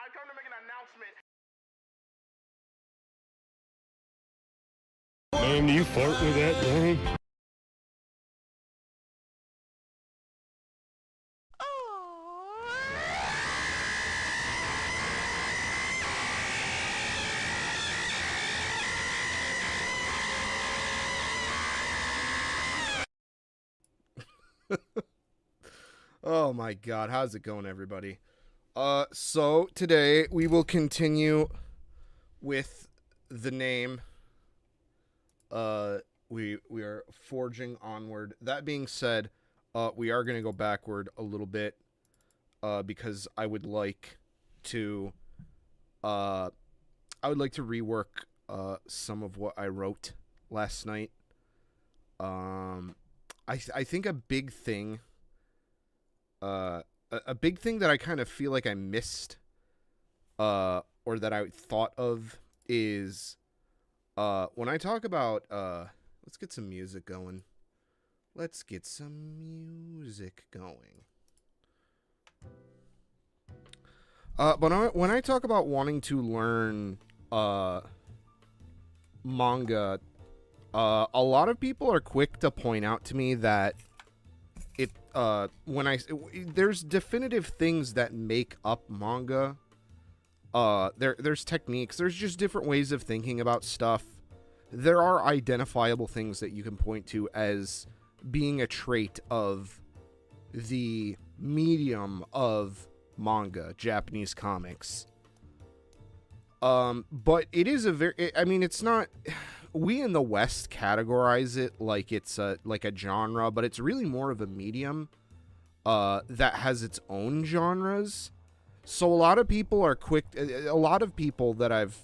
I've come to make an announcement. Man, do you flirt with that thing? Oh my god, how's it going, everybody? So today we will continue with the name. We are forging onward. That being said, we are gonna go backward a little bit, because I would like to rework some of what I wrote last night. I think a big thing. A big thing that I kind of feel like I missed, or that I thought of, is when I talk about let's get some music going. Let's get some music going. But when I talk about wanting to learn manga, a lot of people are quick to point out to me that there's definitive things that make up manga. There's techniques, there's just different ways of thinking about stuff. There are identifiable things that you can point to as being a trait of the medium of manga, Japanese comics. But it is it's not, we in the West categorize it like it's like a genre, but it's really more of a medium that has its own genres. So a lot of people that I've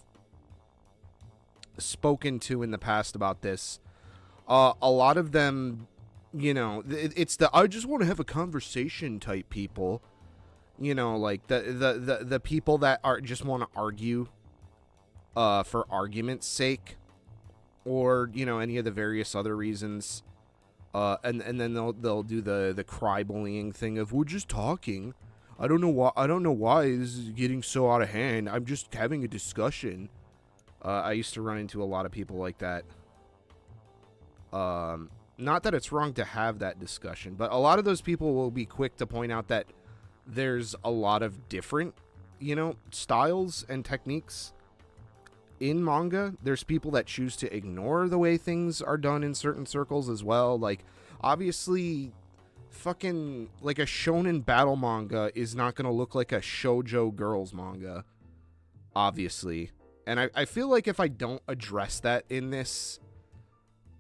spoken to in the past about this, a lot of them, it's the I just want to have a conversation type people, like the people that are just want to argue for argument's sake, or any of the various other reasons, and then they'll do the cry bullying thing of, we're just talking. I don't know why this is getting so out of hand. I'm just having a discussion. I used to run into a lot of people like that. Not that it's wrong to have that discussion, but a lot of those people will be quick to point out that there's a lot of different, styles and techniques in manga. There's people that choose to ignore the way things are done in certain circles as well. Like, obviously, fucking, like, a shonen battle manga is not going to look like a shoujo girls manga, obviously. And I feel like if I don't address that in this,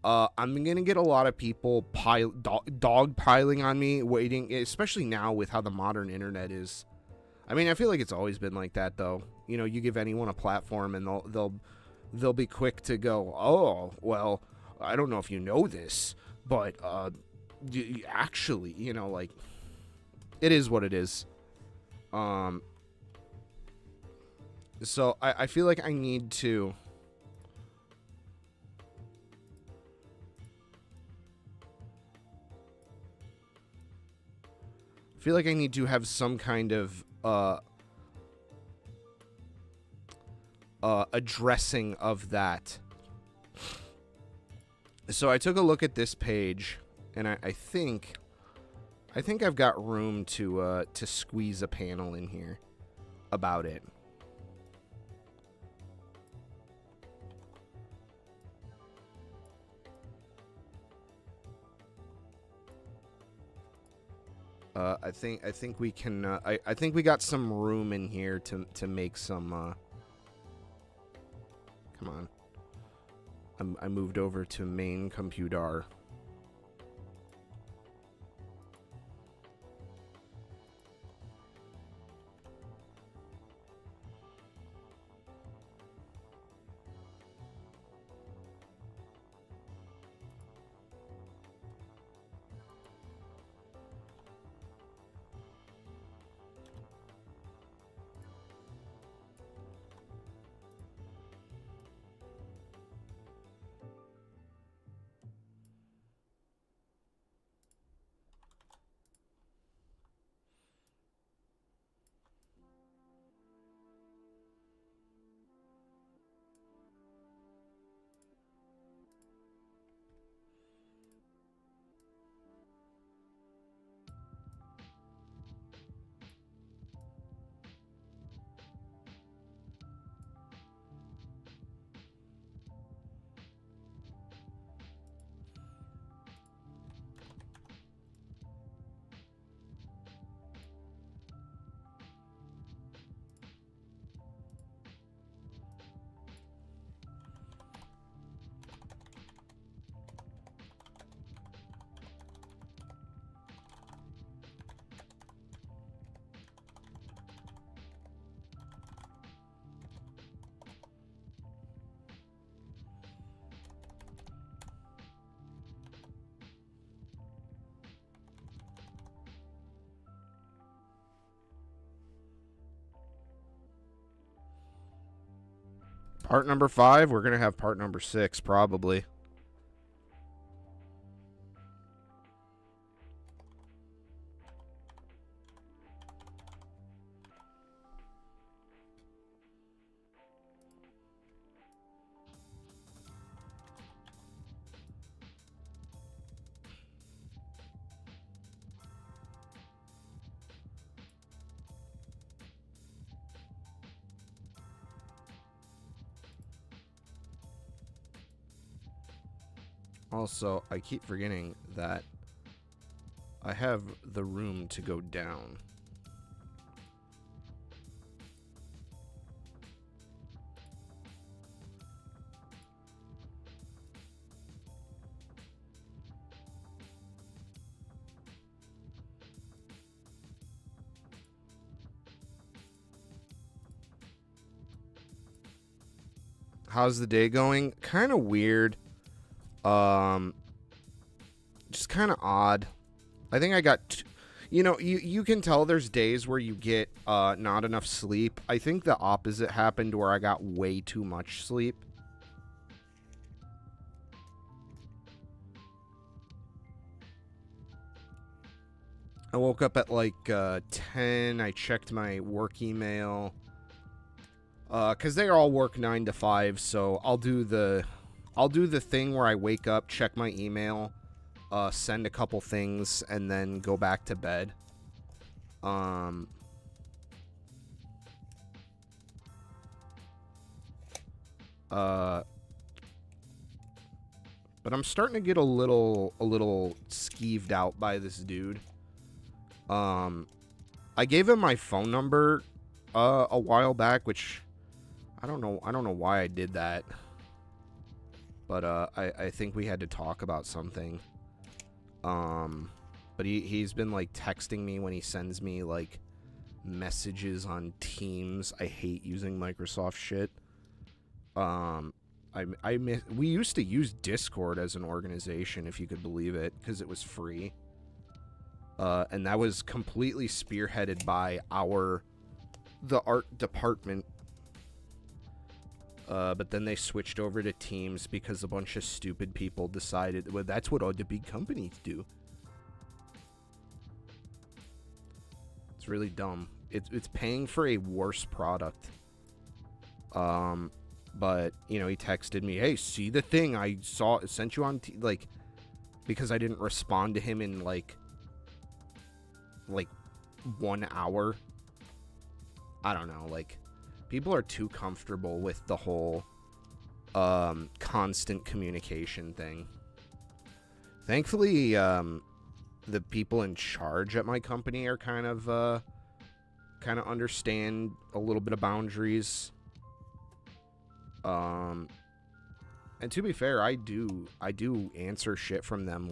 I'm going to get a lot of people dog piling on me, waiting, especially now with how the modern internet is. I mean, I feel like it's always been like that, though. You give anyone a platform and they'll be quick to go, oh, well, I don't know if you know this, but actually, like, it is what it is. So I feel like I need to have some kind of addressing of that. So I took a look at this page, and I think I've got room to squeeze a panel in here about it. I think we can. I think we got some room in here to make some. Come on. I moved over to main computer. Part number 5, we're going to have part number 6, probably. Also, I keep forgetting that I have the room to go down. How's the day going? Kind of weird. Just kind of odd. I think I got, you can tell there's days where you get not enough sleep. I think the opposite happened where I got way too much sleep. I woke up at like 10. I checked my work email. Because they all work 9 to 5, so I'll do the thing where I wake up, check my email, send a couple things, and then go back to bed. But I'm starting to get a little skeeved out by this dude. I gave him my phone number a while back, which I don't know why I did that. But I think we had to talk about something. But he's been like texting me when he sends me like messages on Teams. I hate using Microsoft shit. We used to use Discord as an organization, if you could believe it, because it was free. And that was completely spearheaded by the art department. But then they switched over to Teams because a bunch of stupid people decided, well, that's what all the big companies do. It's really dumb. It's paying for a worse product. But, he texted me, hey, see the thing I sent you on, because I didn't respond to him in, like 1 hour. I don't know, people are too comfortable with the whole constant communication thing. Thankfully, the people in charge at my company are kind of understand a little bit of boundaries. And to be fair, I do answer shit from them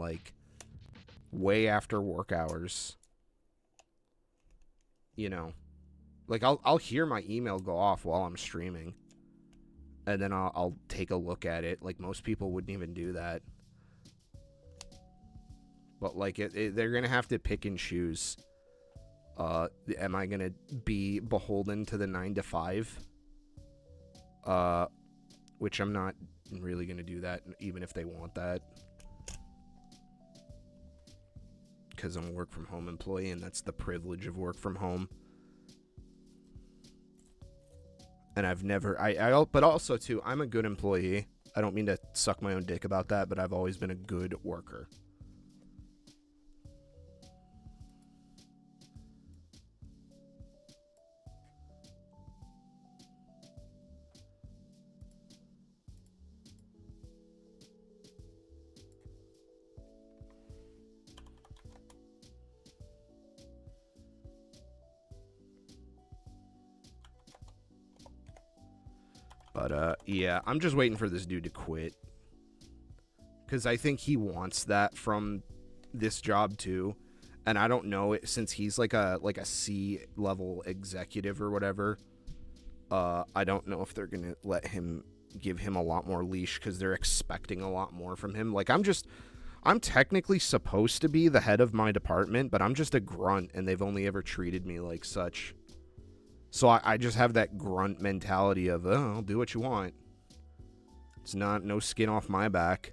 way after work hours. I'll hear my email go off while I'm streaming, and then I'll take a look at it. Most people wouldn't even do that. But they're gonna have to pick and choose. Am I gonna be beholden to the 9 to 5? Which I'm not really gonna do that, even if they want that, because I'm a work from home employee, and that's the privilege of work from home. And I've never, but also too, I'm a good employee. I don't mean to suck my own dick about that, but I've always been a good worker. But, yeah, I'm just waiting for this dude to quit. Because I think he wants that from this job, too. And I don't know, since he's like a C-level executive or whatever, I don't know if they're going to let him, give him a lot more leash, because they're expecting a lot more from him. I'm technically supposed to be the head of my department, but I'm just a grunt, and they've only ever treated me like such. So I just have that grunt mentality of, oh, I'll do what you want. It's not no skin off my back.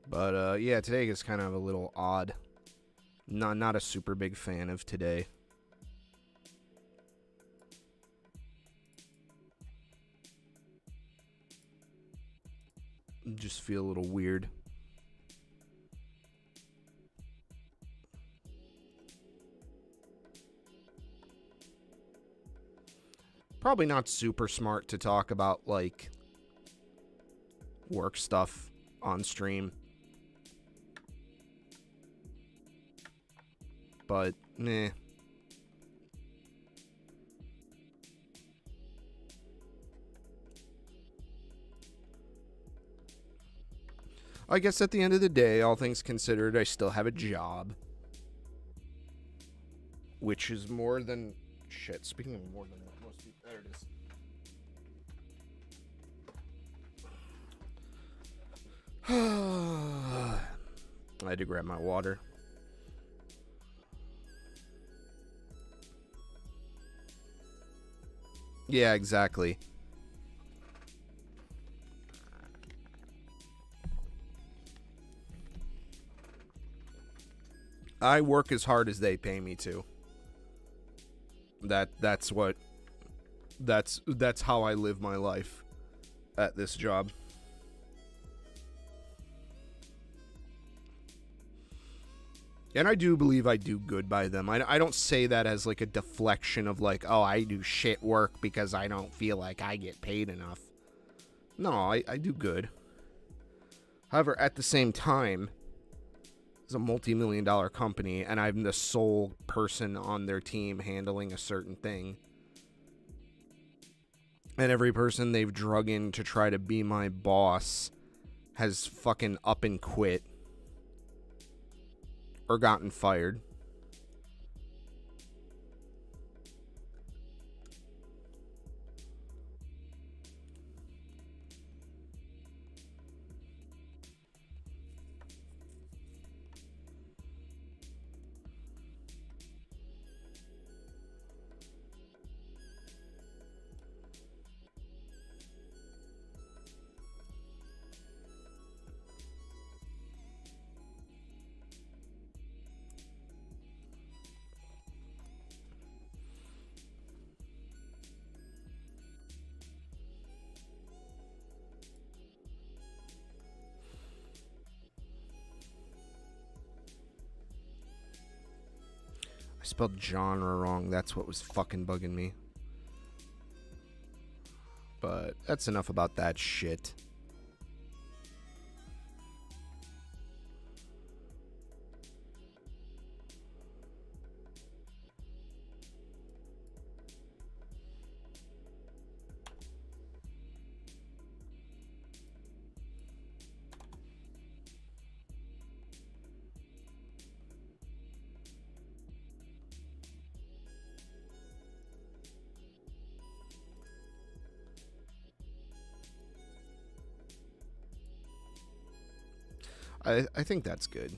But yeah, today is kind of a little odd. Not a super big fan of today. Just feel a little weird. Probably not super smart to talk about, like, work stuff on stream. But, meh. I guess at the end of the day, all things considered, I still have a job. Which is more than... Shit, speaking of more than that, most people... There it is. I had to grab my water. Yeah, exactly. I work as hard as they pay me to. That's how I live my life at this job. And I do believe I do good by them. I don't say that as like a deflection of like, oh, I do shit work because I don't feel like I get paid enough. No, I do good. However, at the same time, it's a multi-million-dollar company, and I'm the sole person on their team handling a certain thing. And every person they've drug in to try to be my boss has fucking up and quit. Or gotten fired. I spelled genre wrong. That's what was fucking bugging me. But that's enough about that shit. I think that's good.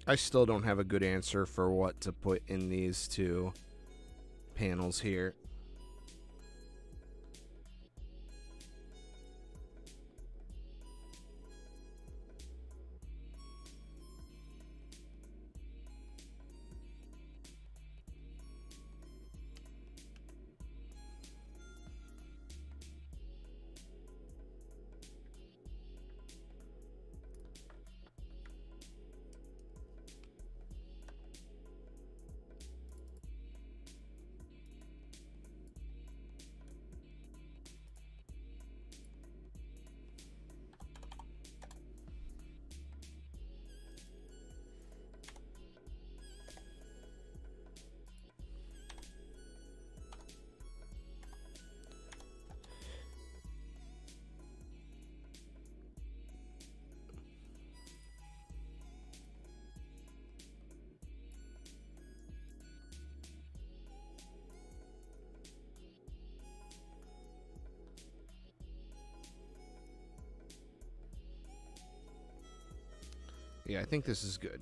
I still don't have a good answer for what to put in these two panels here. Yeah, I think this is good.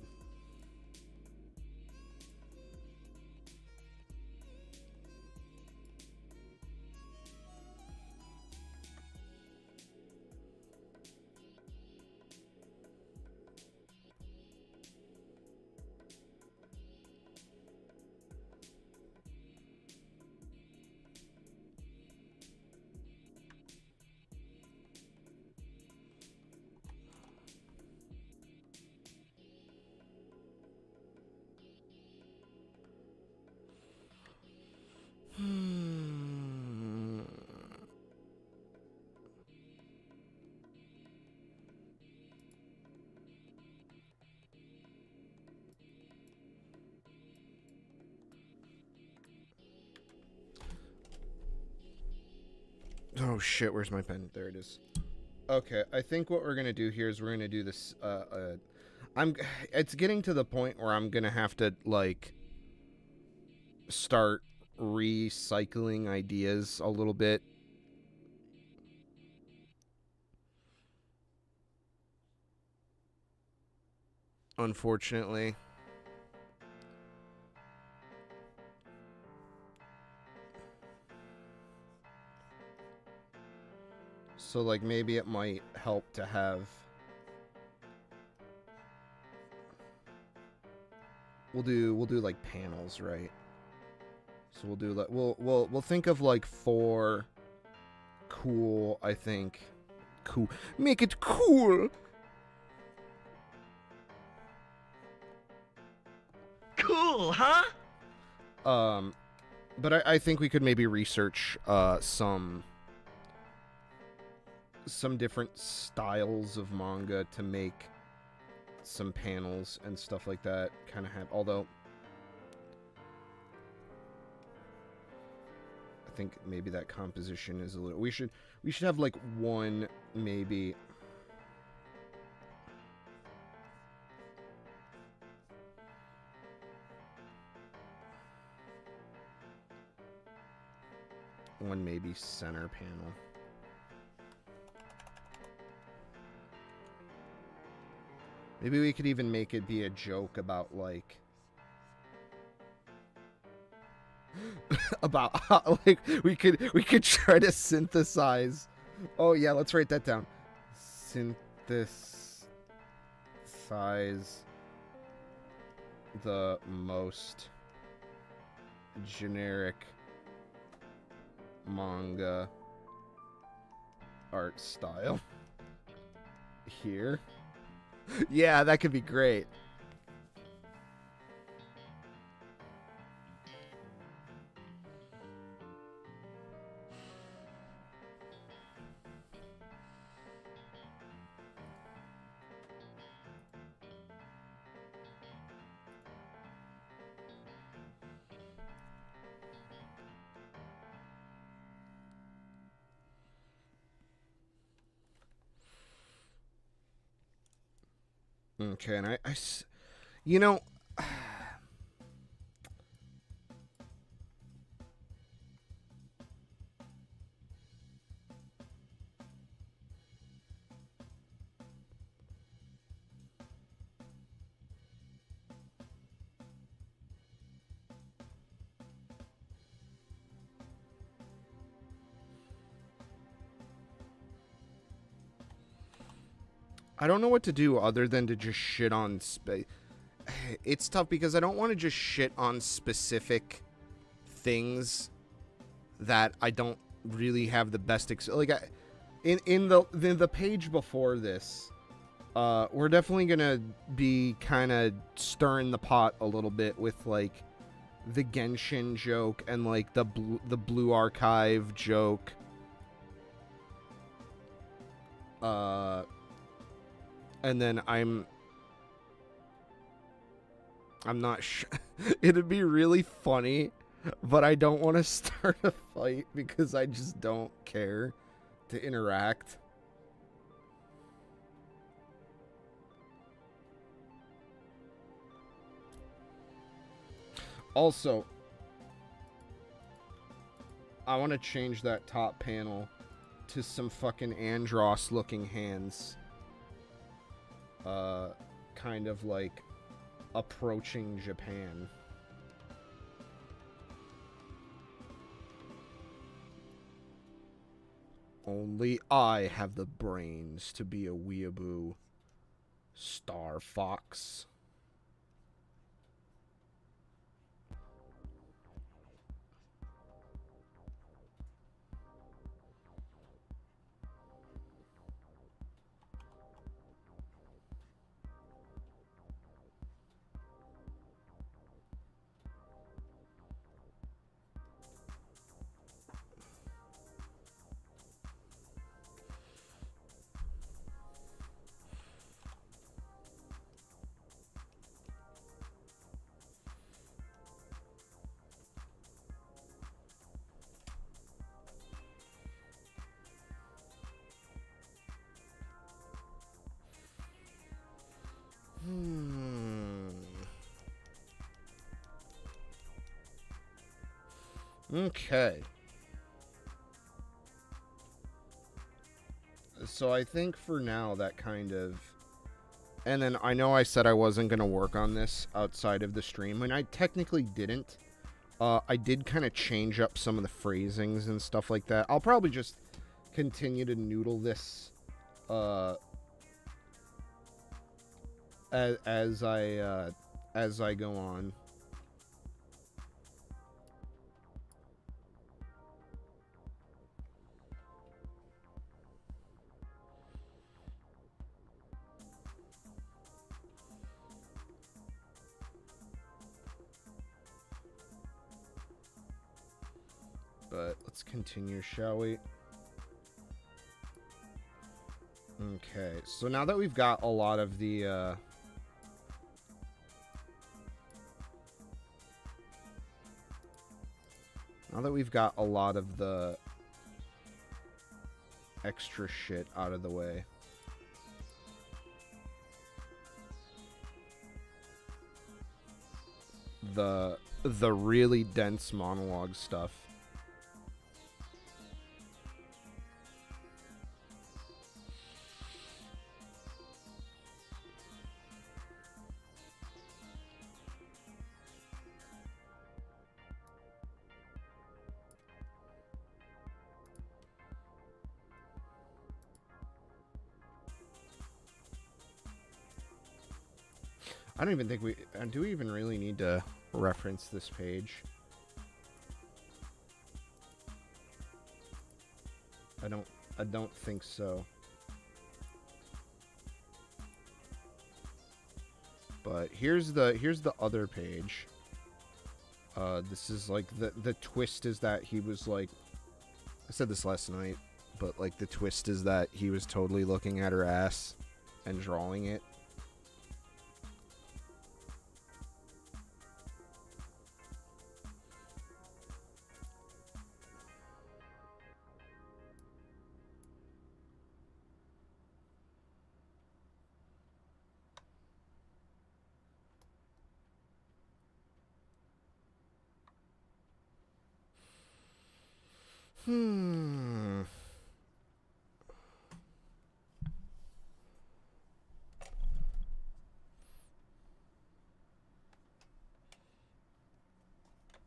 Oh shit, where's my pen? There it is. Okay, I think what we're gonna do here is we're gonna do this. It's getting to the point where I'm gonna have to like start recycling ideas a little bit. Unfortunately. So like maybe it might help to have we'll do like panels, right? So we'll do like we'll think of like 4 cool, I think. Cool. Make it cool. Cool, huh? But I think we could maybe research some different styles of manga to make some panels and stuff like that kind of have, although I think maybe that composition is a little, we should have like one maybe center panel. Maybe we could even make it be a joke about like about how, like we could try to synthesize. Oh yeah, let's write that down. Synthesize the most generic manga art style here. Yeah, that could be great. Okay, and you know, I don't know what to do other than to just shit on it's tough because I don't want to just shit on specific things that I don't really have the best in the page before this, we're definitely gonna be kind of stirring the pot a little bit with like the Genshin joke and like the Blue Archive joke. And then I'm not sure. It'd be really funny, but I don't want to start a fight because I just don't care to interact. Also, I want to change that top panel to some fucking Andros looking hands. Kind of like approaching Japan. Only I have the brains to be a weeaboo. Star Fox. Okay. So I think for now that kind of... And then I know I said I wasn't going to work on this outside of the stream, and I technically didn't. I did kind of change up some of the phrasings and stuff like that. I'll probably just continue to noodle this as I go on. But let's continue, shall we? Okay, so now that we've got a lot of the extra shit out of the way, the really dense monologue stuff. I don't even think do we even really need to reference this page? I don't think so. But here's the other page. This is like the twist is that he was like, I said this last night, but like the twist is that he was totally looking at her ass and drawing it.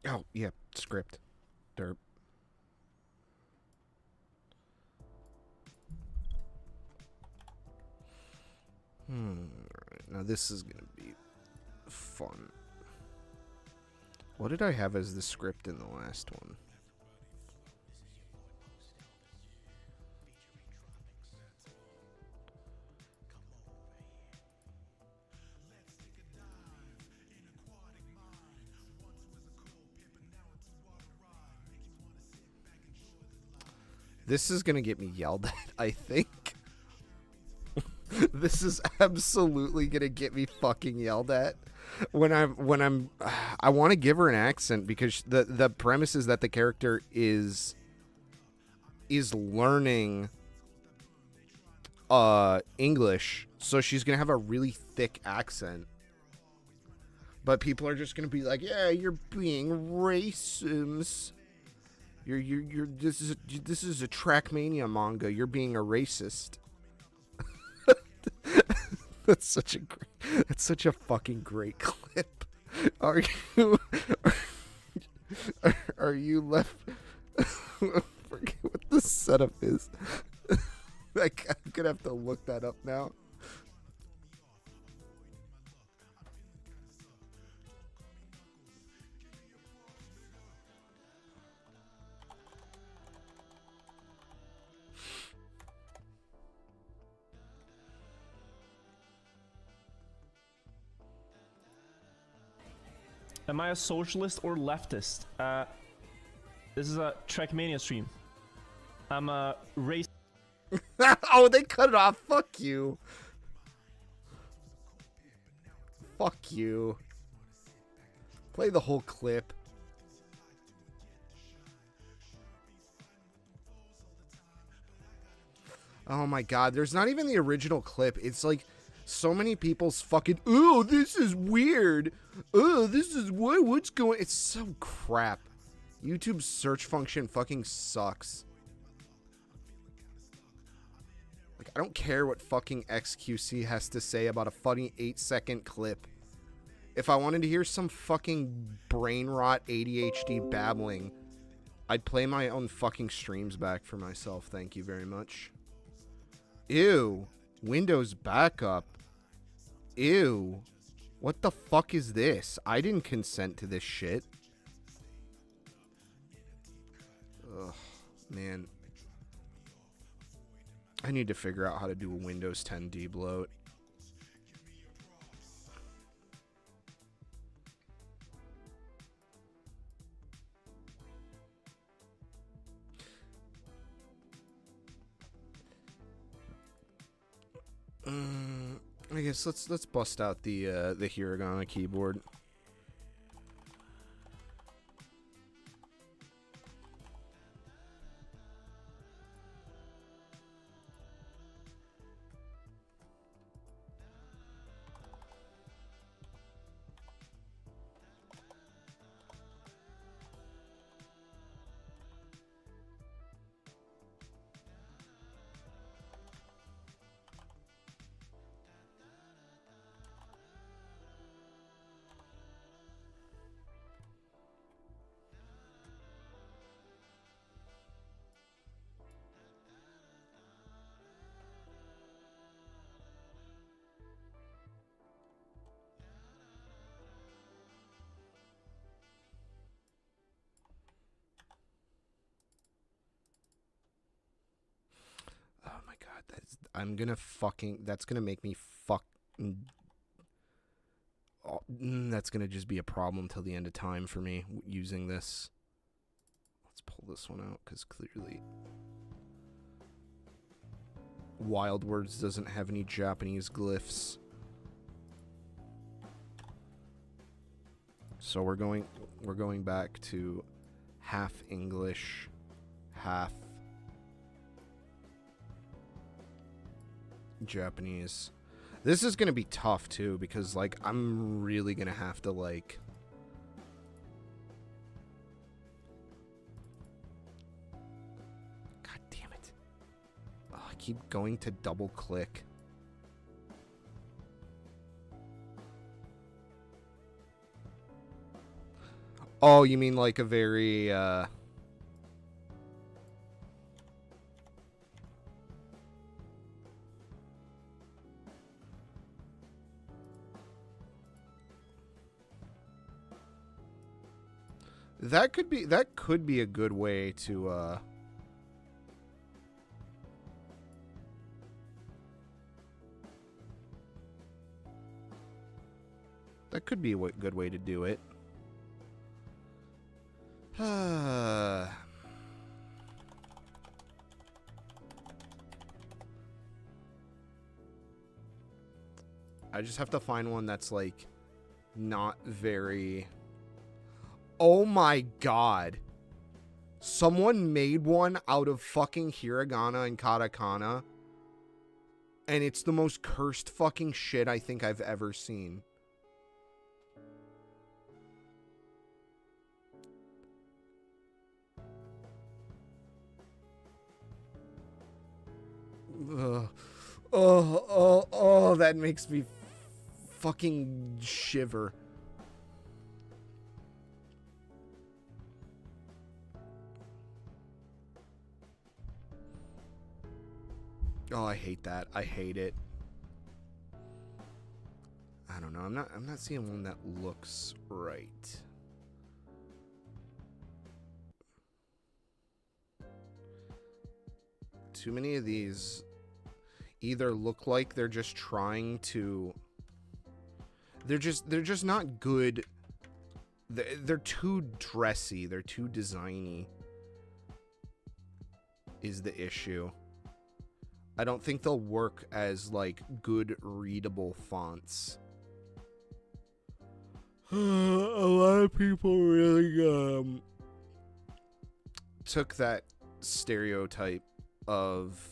Oh, yeah, script. Derp. Alright, now this is gonna be fun. What did I have as the script in the last one? This is gonna get me yelled at, I think. This is absolutely gonna get me fucking yelled at when I want to give her an accent because the premise is that the character is learning English, so she's gonna have a really thick accent. But people are just gonna be like, "Yeah, you're being racist. You're this is a Trackmania manga. You're being a racist." That's such a fucking great clip. Are you left? Forget what the setup is. Like, I'm gonna have to look that up now. Am I a socialist or leftist? This is a Trackmania stream. I'm a race. Oh, they cut it off. Fuck you. Fuck you. Play the whole clip. Oh my god, there's not even the original clip. It's like so many people's fucking, "Oh, this is weird. Oh, this is what's going." It's so crap. YouTube's search function fucking sucks. Like, I don't care what fucking XQC has to say about a funny 8-second clip. If I wanted to hear some fucking brain rot ADHD babbling, I'd play my own fucking streams back for myself. Thank you very much. Ew. Windows backup. Ew. What the fuck is this? I didn't consent to this shit. Ugh, man. I need to figure out how to do a Windows 10 debloat. I guess let's bust out the hiragana keyboard. Oh my god, that's gonna make me that's gonna just be a problem till the end of time for me using this. Let's pull this one out because clearly Wild Words doesn't have any Japanese glyphs. So we're going back to half English, half Japanese. This is gonna be tough too because like I'm really gonna have to like God damn it. Oh, I keep going to double click. Oh, you mean like a very That could be a good way to that could be a good way to do it. I just have to find one that's like not very... Oh my god. Someone made one out of fucking hiragana and katakana. And it's the most cursed fucking shit I think I've ever seen. Oh, that makes me fucking shiver. Oh, I hate that. I hate it. I don't know. I'm not seeing one that looks right. Too many of these either look like they're just trying to... They're just not good. They're too dressy. They're too designy. Is the issue. I don't think they'll work as like good readable fonts. A lot of people really took that stereotype of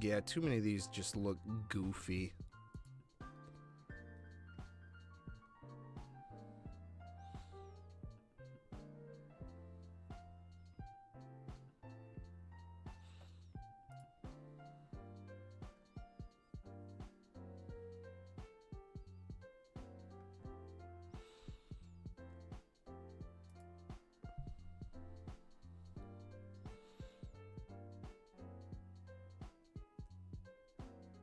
yeah, too many of these just look goofy.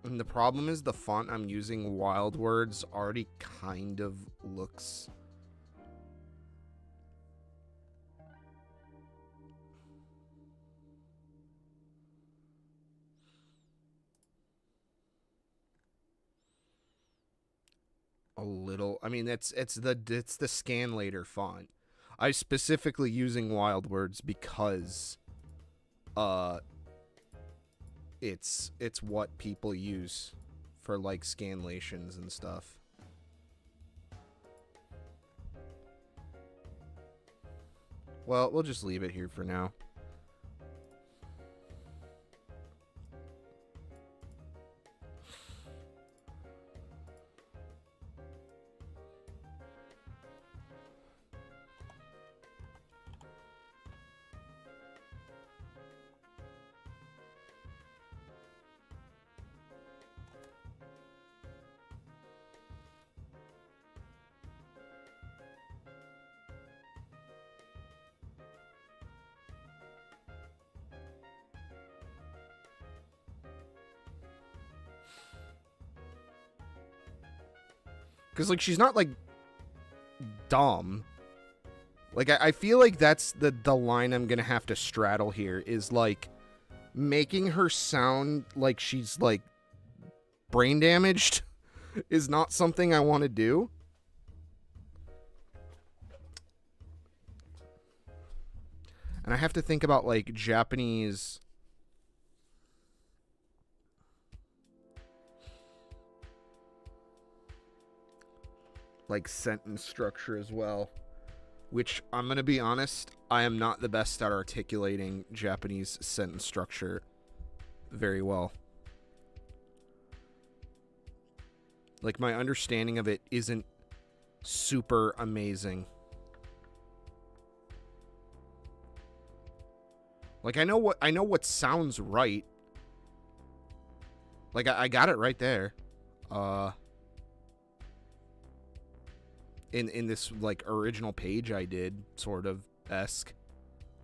And the problem is the font I'm using, Wild Words, already kind of looks... a little... I mean, it's the scan later font. I'm specifically using Wild Words because... It's what people use for like scanlations and stuff. Well, we'll just leave it here for now. Because, like, she's not, like, dumb. Like, I feel like that's the line I'm going to have to straddle here is, like, making her sound like she's, like, brain damaged is not something I want to do. And I have to think about, like, Japanese... like sentence structure as well, which I'm going to be honest, I am not the best at articulating Japanese sentence structure very well. Like, my understanding of it isn't super amazing. Like, I know what sounds right. Like, I got it right there. In this, like, original page I did, sort of, esque.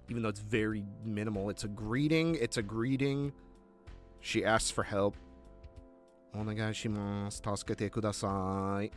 Even though it's very minimal. It's a greeting. She asks for help. Onegaishimasu. Tasukete kudasai.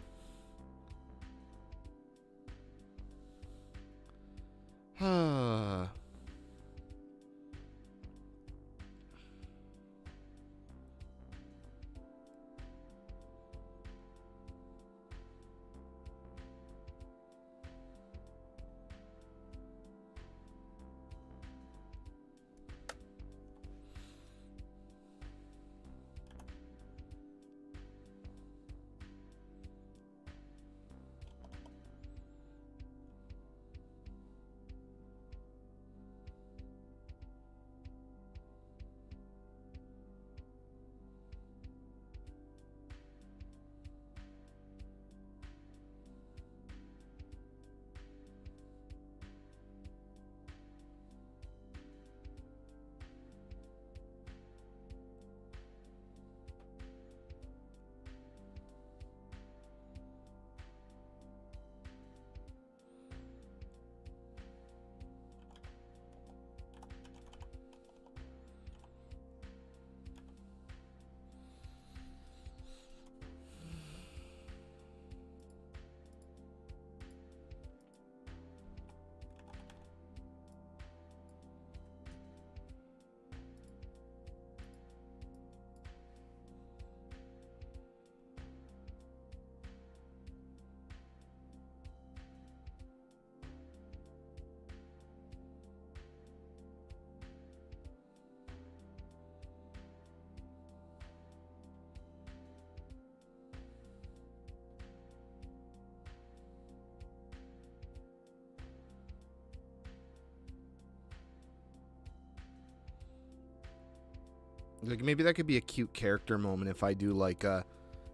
Like, maybe that could be a cute character moment if I do, like,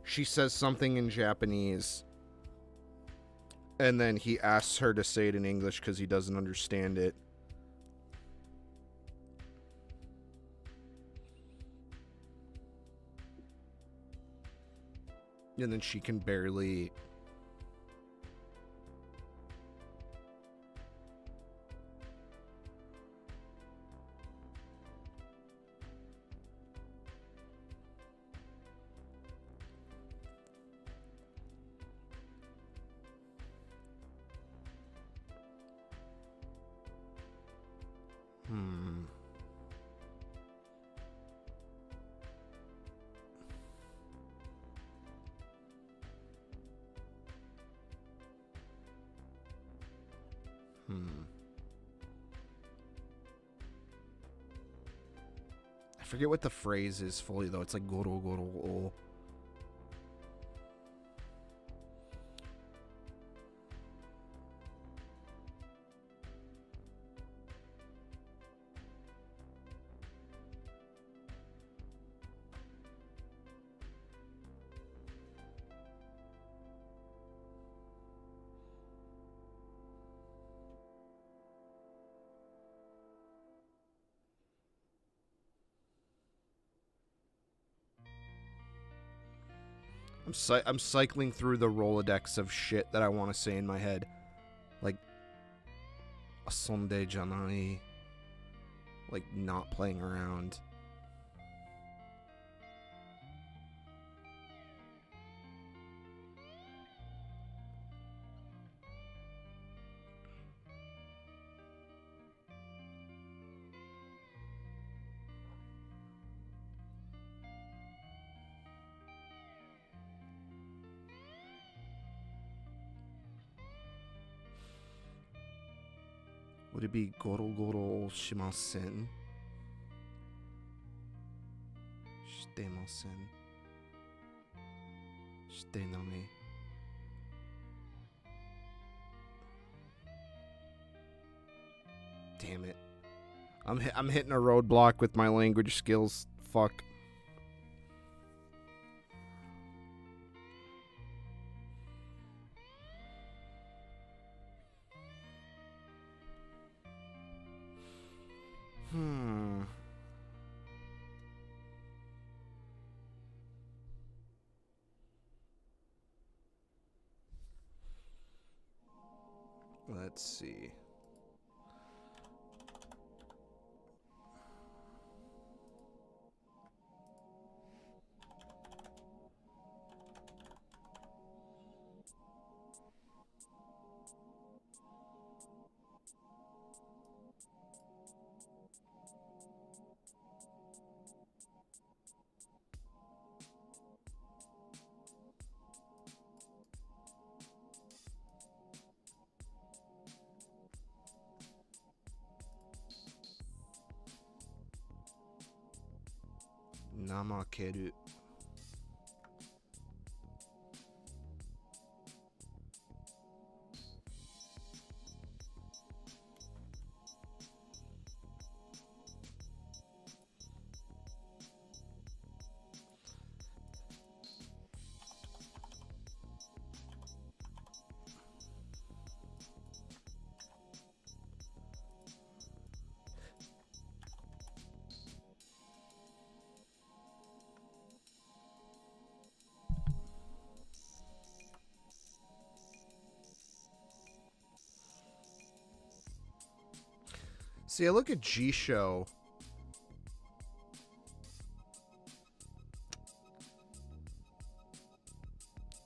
she says something in Japanese, and then he asks her to say it in English because he doesn't understand it. And then she can barely... I forget what the phrase is fully, though. It's like goro goro o. I'm cycling through the Rolodex of shit that I want to say in my head. Like, asonde janai. Like, not playing around. Would it be goro goro shimasen? Shitemasen. Shitenami. Damn it. I'm hitting a roadblock with my language skills. Fuck. Let's see. Namakeru. See, I look at G-Show.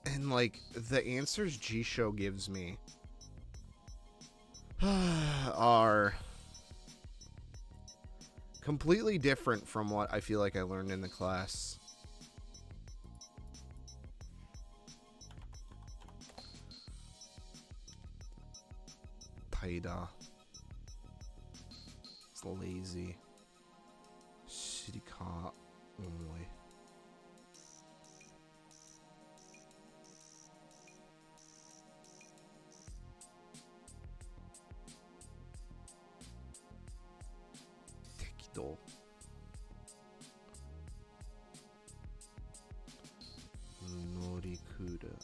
And, like, the answers G-Show gives me are completely different from what I feel like I learned in the class. Taida. It's lazy. Shirika only. Tekido. Norikura.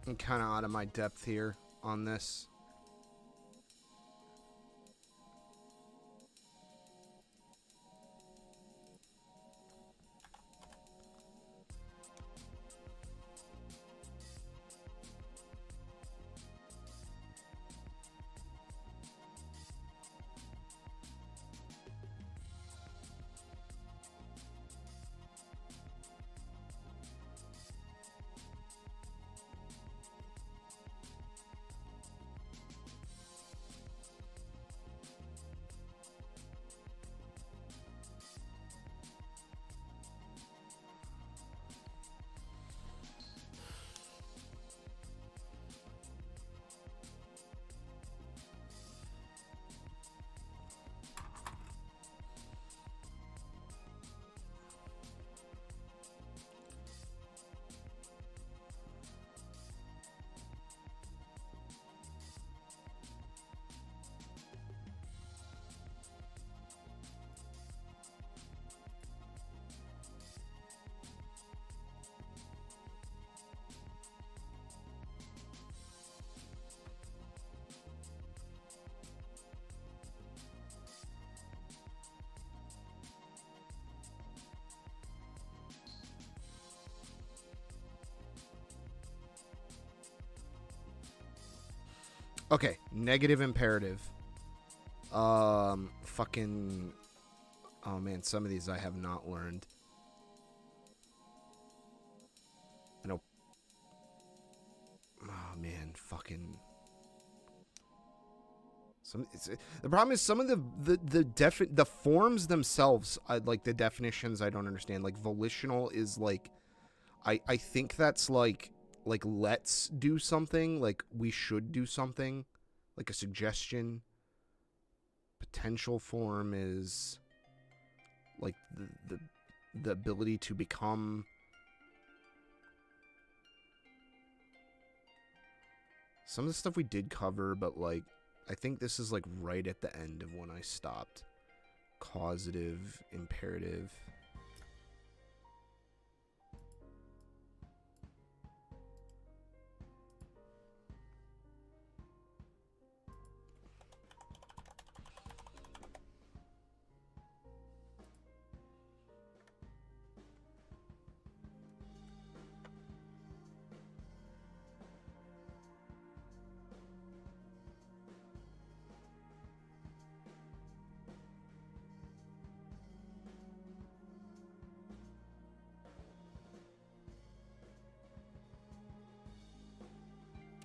I'm kind of out of my depth here on this. Okay, negative imperative. Fucking... Oh man, some of these I have not learned. I know... Oh man, fucking... The problem is some of the forms themselves, like the definitions I don't understand. Like volitional is like... I think that's like let's do something, like we should do something, like a suggestion. Potential form is like the ability to become. Some of the stuff we did cover, but like I think this is like right at the end of when I stopped. Causative, imperative.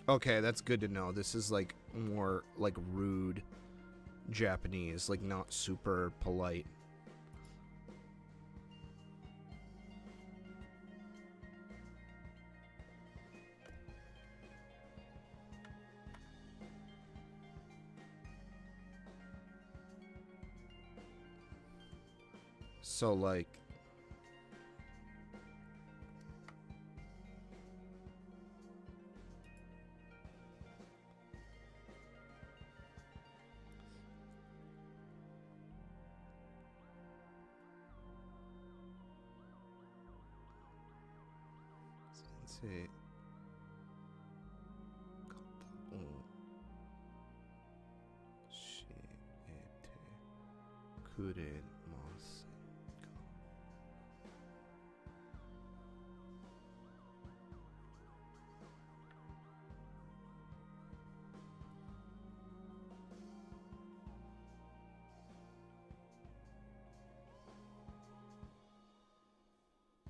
Okay, that's good to know. This is like more like rude Japanese, like not super polite. So like sensei kata o shiete kuremasen ka?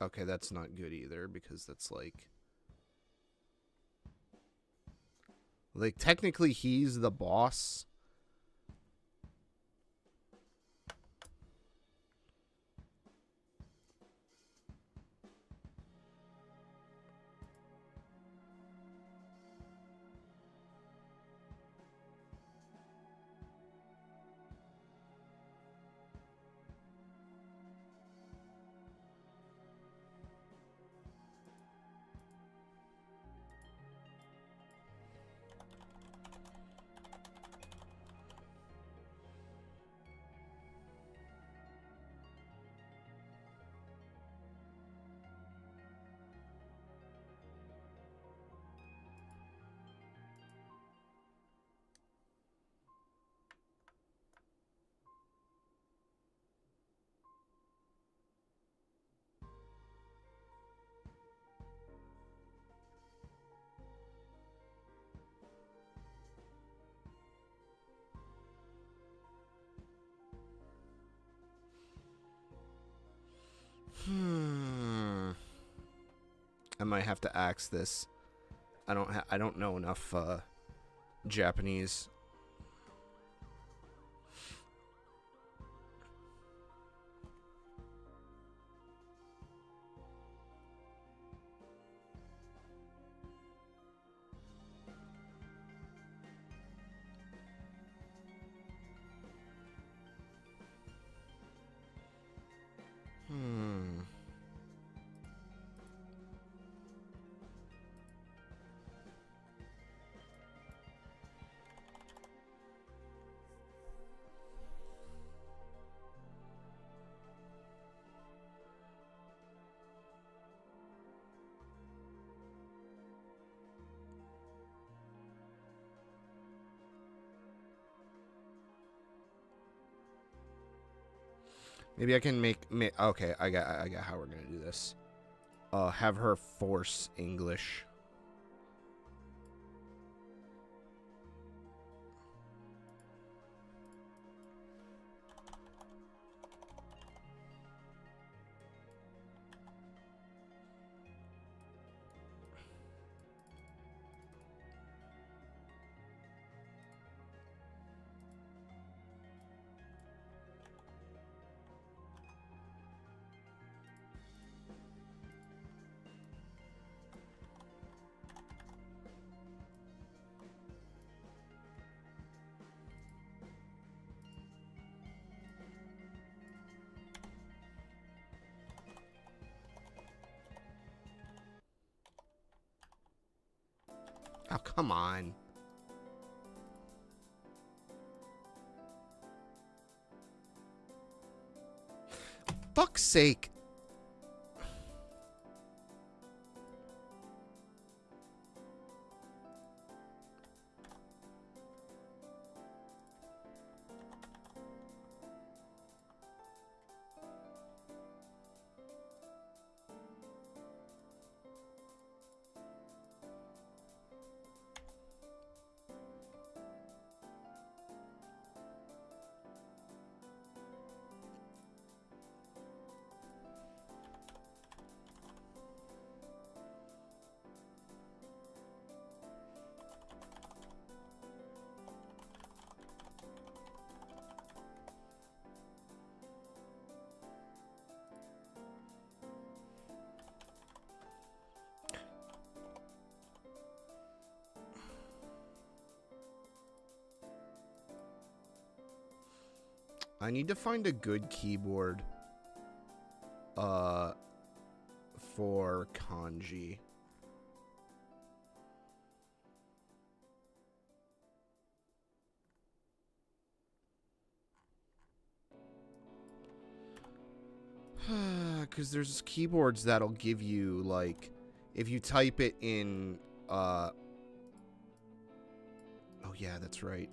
Okay, that's not good either because that's like technically he's the boss. I might have to ask this. I don't know enough Japanese. Maybe I can make okay, I got how we're gonna do this. Have her force English. Oh, come on. Fuck's sake. I need to find a good keyboard for kanji. Because there's keyboards that'll give you, like, if you type it in, oh yeah, that's right.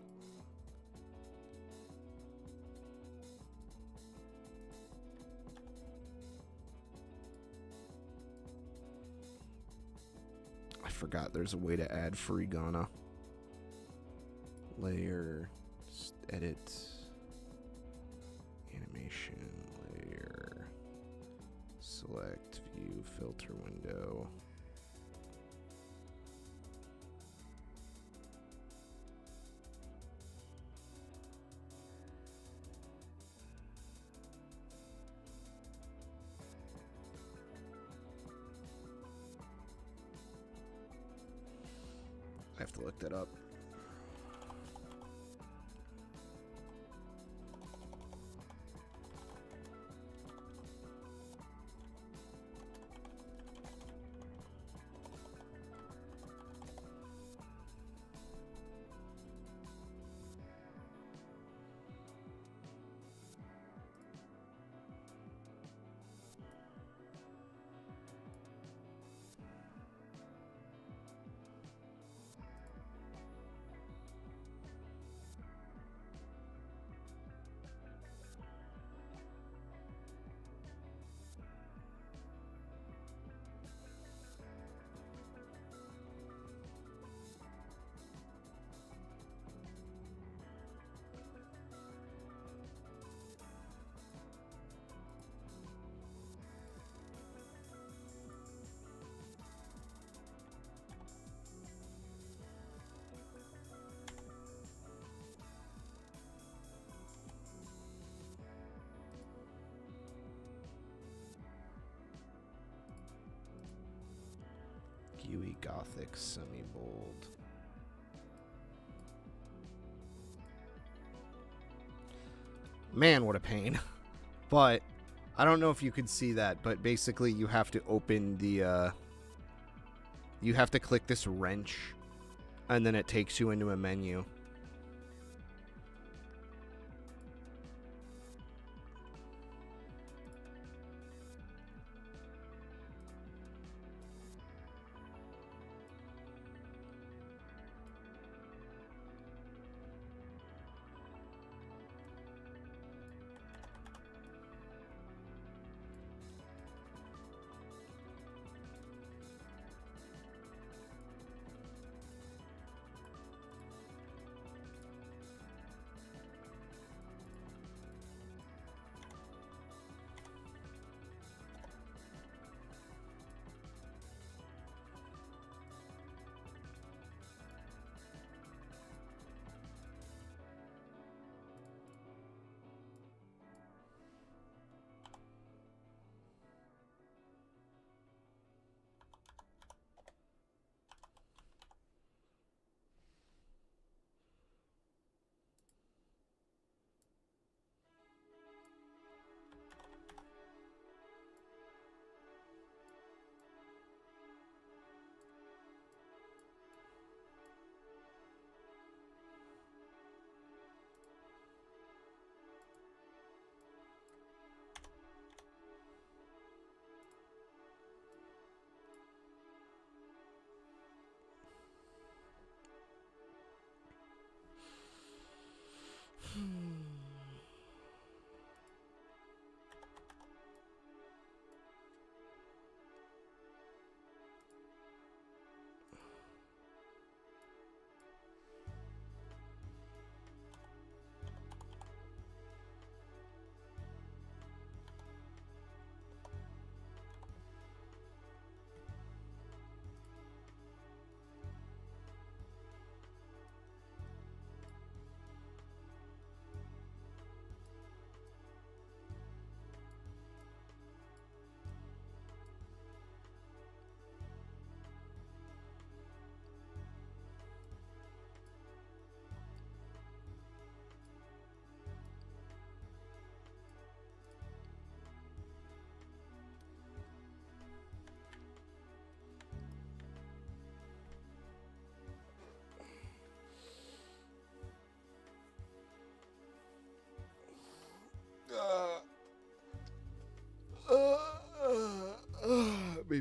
I forgot there's a way to add furigana. Layer, edit, animation, layer, select, view, filter window. I have to look that up. Huey Gothic semi-bold. Man, what a pain. But I don't know if you could see that, but basically you have to open the you have to click this wrench and then it takes you into a menu.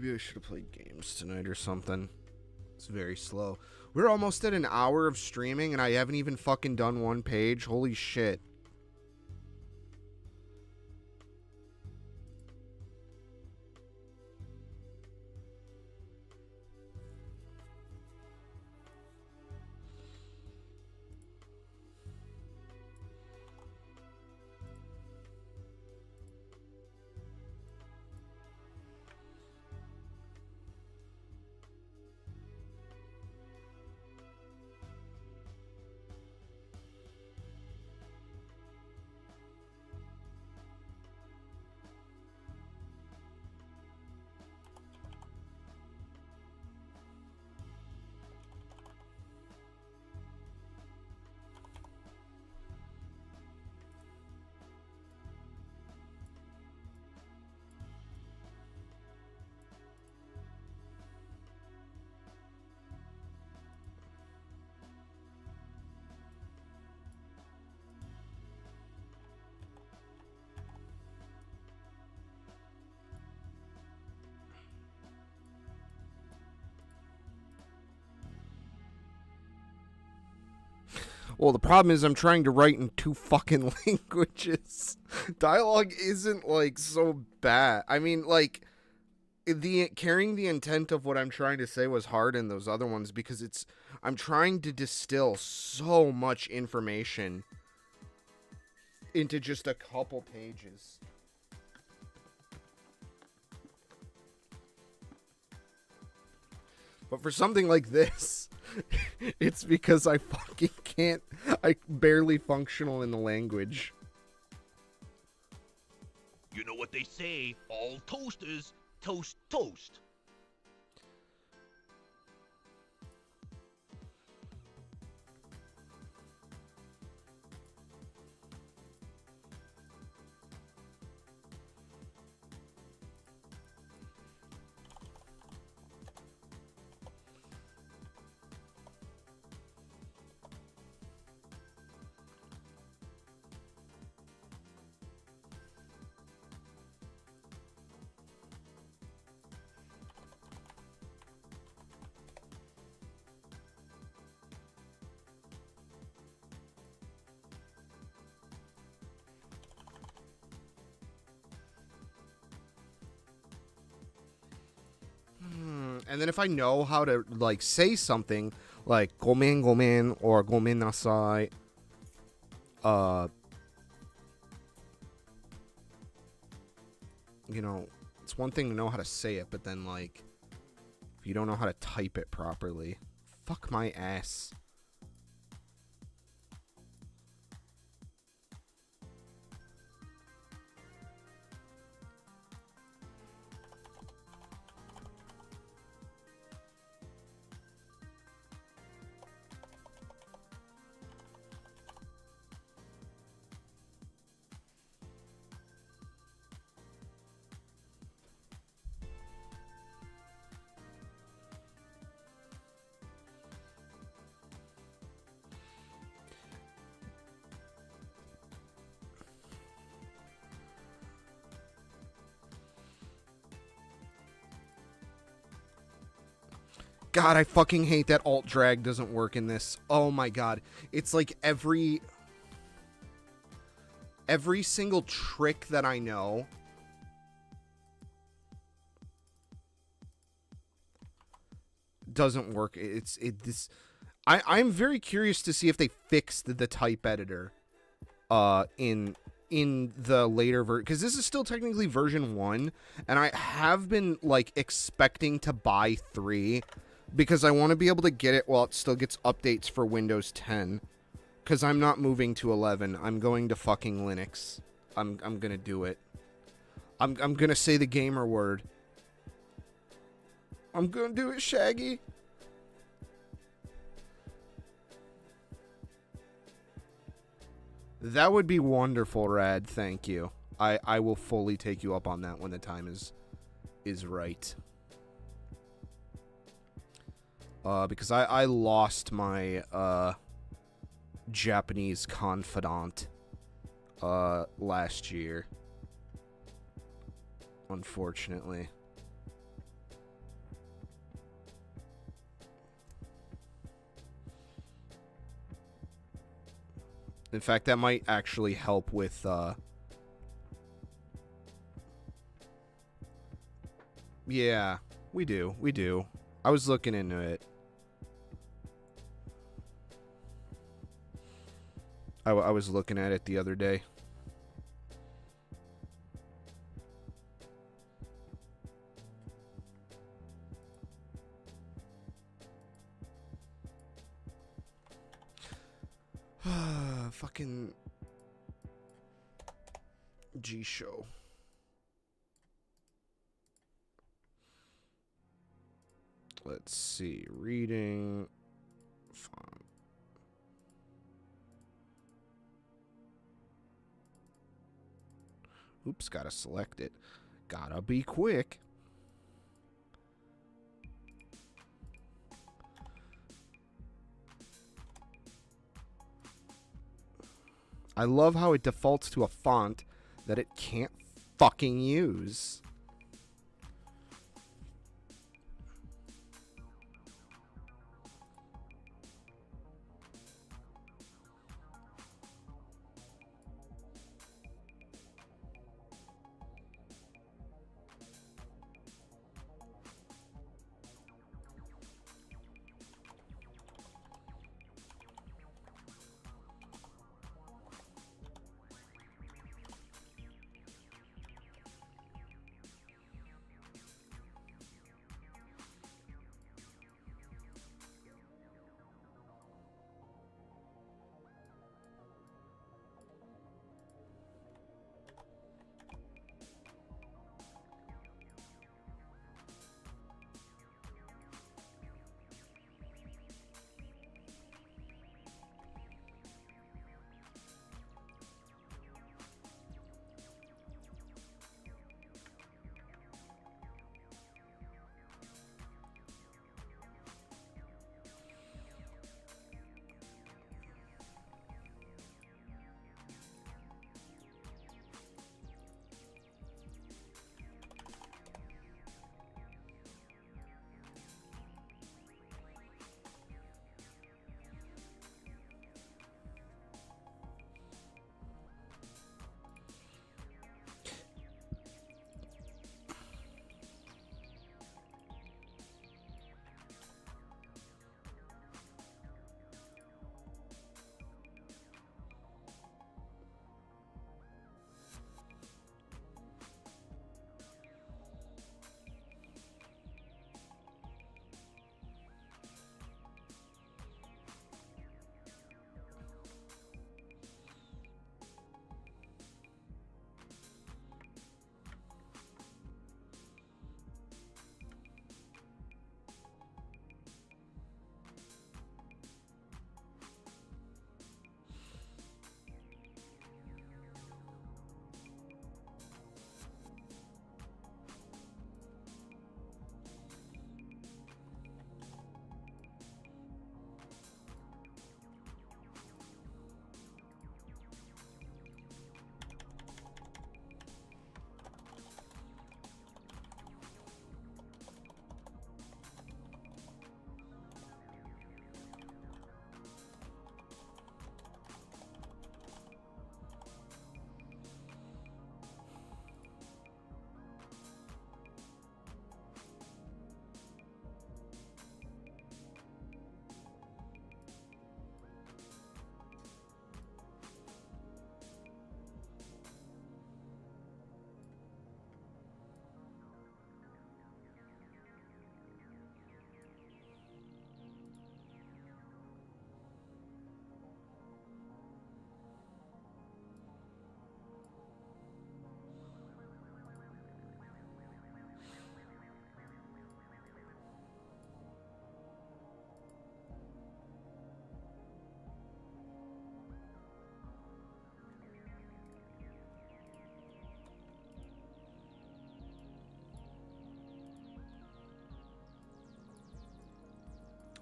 Maybe I should have played games tonight or something. It's very slow. We're almost at an hour of streaming and I haven't even fucking done one page. Holy shit. Well, the problem is I'm trying to write in 2 fucking languages. Dialogue isn't, like, so bad. I mean, like, carrying the intent of what I'm trying to say was hard in those other ones because I'm trying to distill so much information into just a couple pages. But for something like this, it's because I fucking can't. I barely functional in the language. You know what they say, all toasters toast toast. And then if I know how to, like, say something like gomen gomen or gomen nasai, you know, it's one thing to know how to say it, but then, like, if you don't know how to type it properly, fuck my ass. God, I fucking hate that alt drag doesn't work in this. Oh my god. It's like every single trick that I know doesn't work. I'm very curious to see if they fixed the type editor in the later version, because this is still technically version 1, and I have been, like, expecting to buy 3 because I want to be able to get it while it still gets updates for Windows 10, because I'm not moving to 11. I'm going to fucking Linux. I'm gonna do it. I'm gonna say the gamer word. I'm gonna do it, Shaggy. That would be wonderful, Rad. Thank you. I will fully take you up on that when the time is right. Because I lost my Japanese confidant last year, unfortunately. In fact, that might actually help with yeah, we do. I was looking into it. I was looking at it the other day. Fucking G-Show. Let's see. Reading. Font. Oops, gotta select it. Gotta be quick. I love how it defaults to a font that it can't fucking use.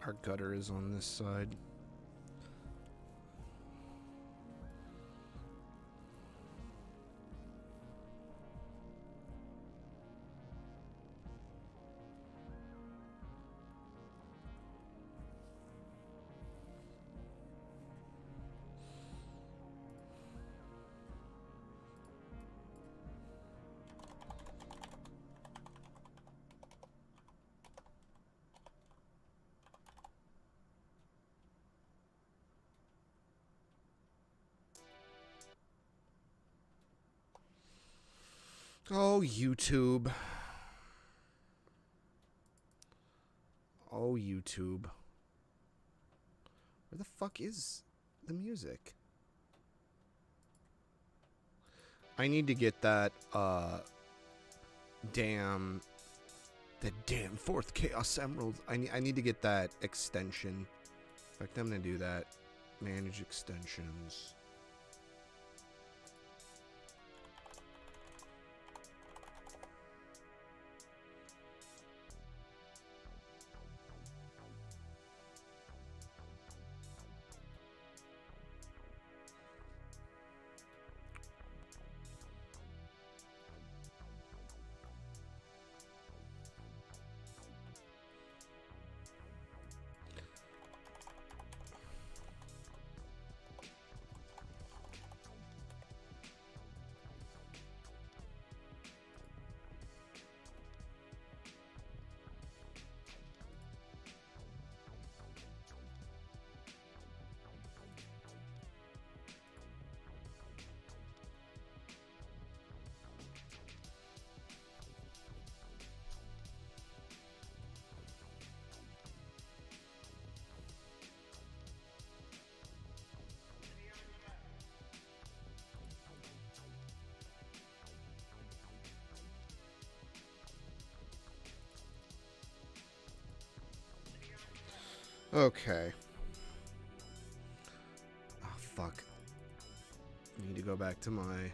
Our gutter is on this side. Oh, YouTube. Oh, YouTube. Where the fuck is the music? I need to get that, damn... The damn 4th Chaos Emerald. I need to get that extension. In fact, I'm gonna do that. Manage extensions. Okay. Oh, fuck. I need to go back to my...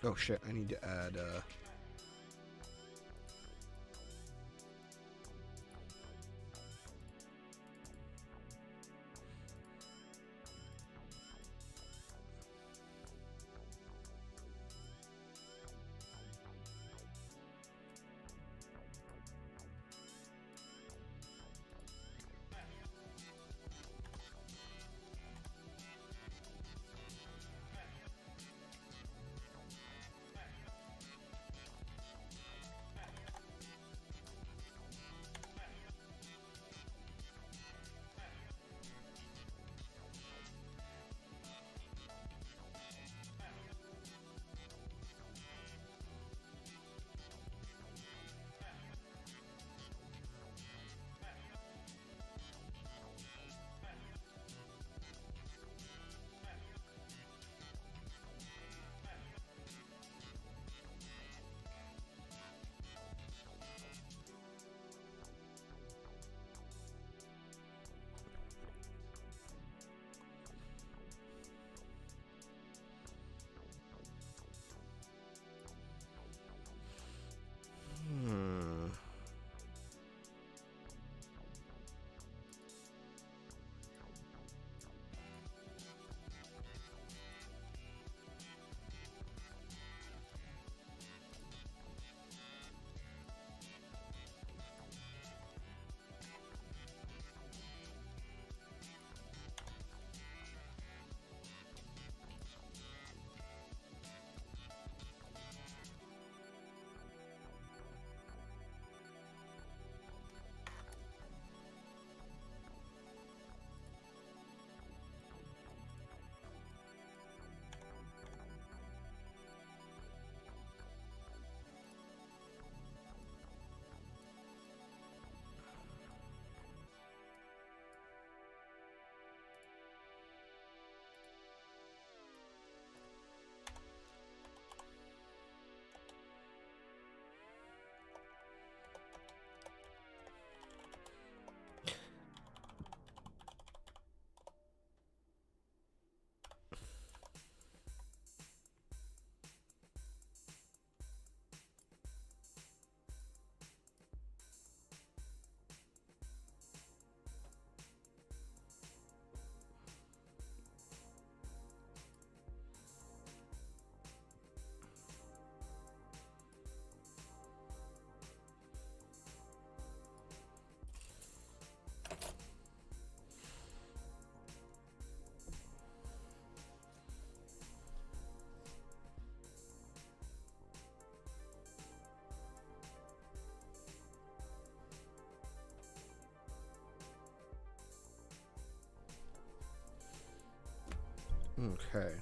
Oh shit, I need to add, Okay.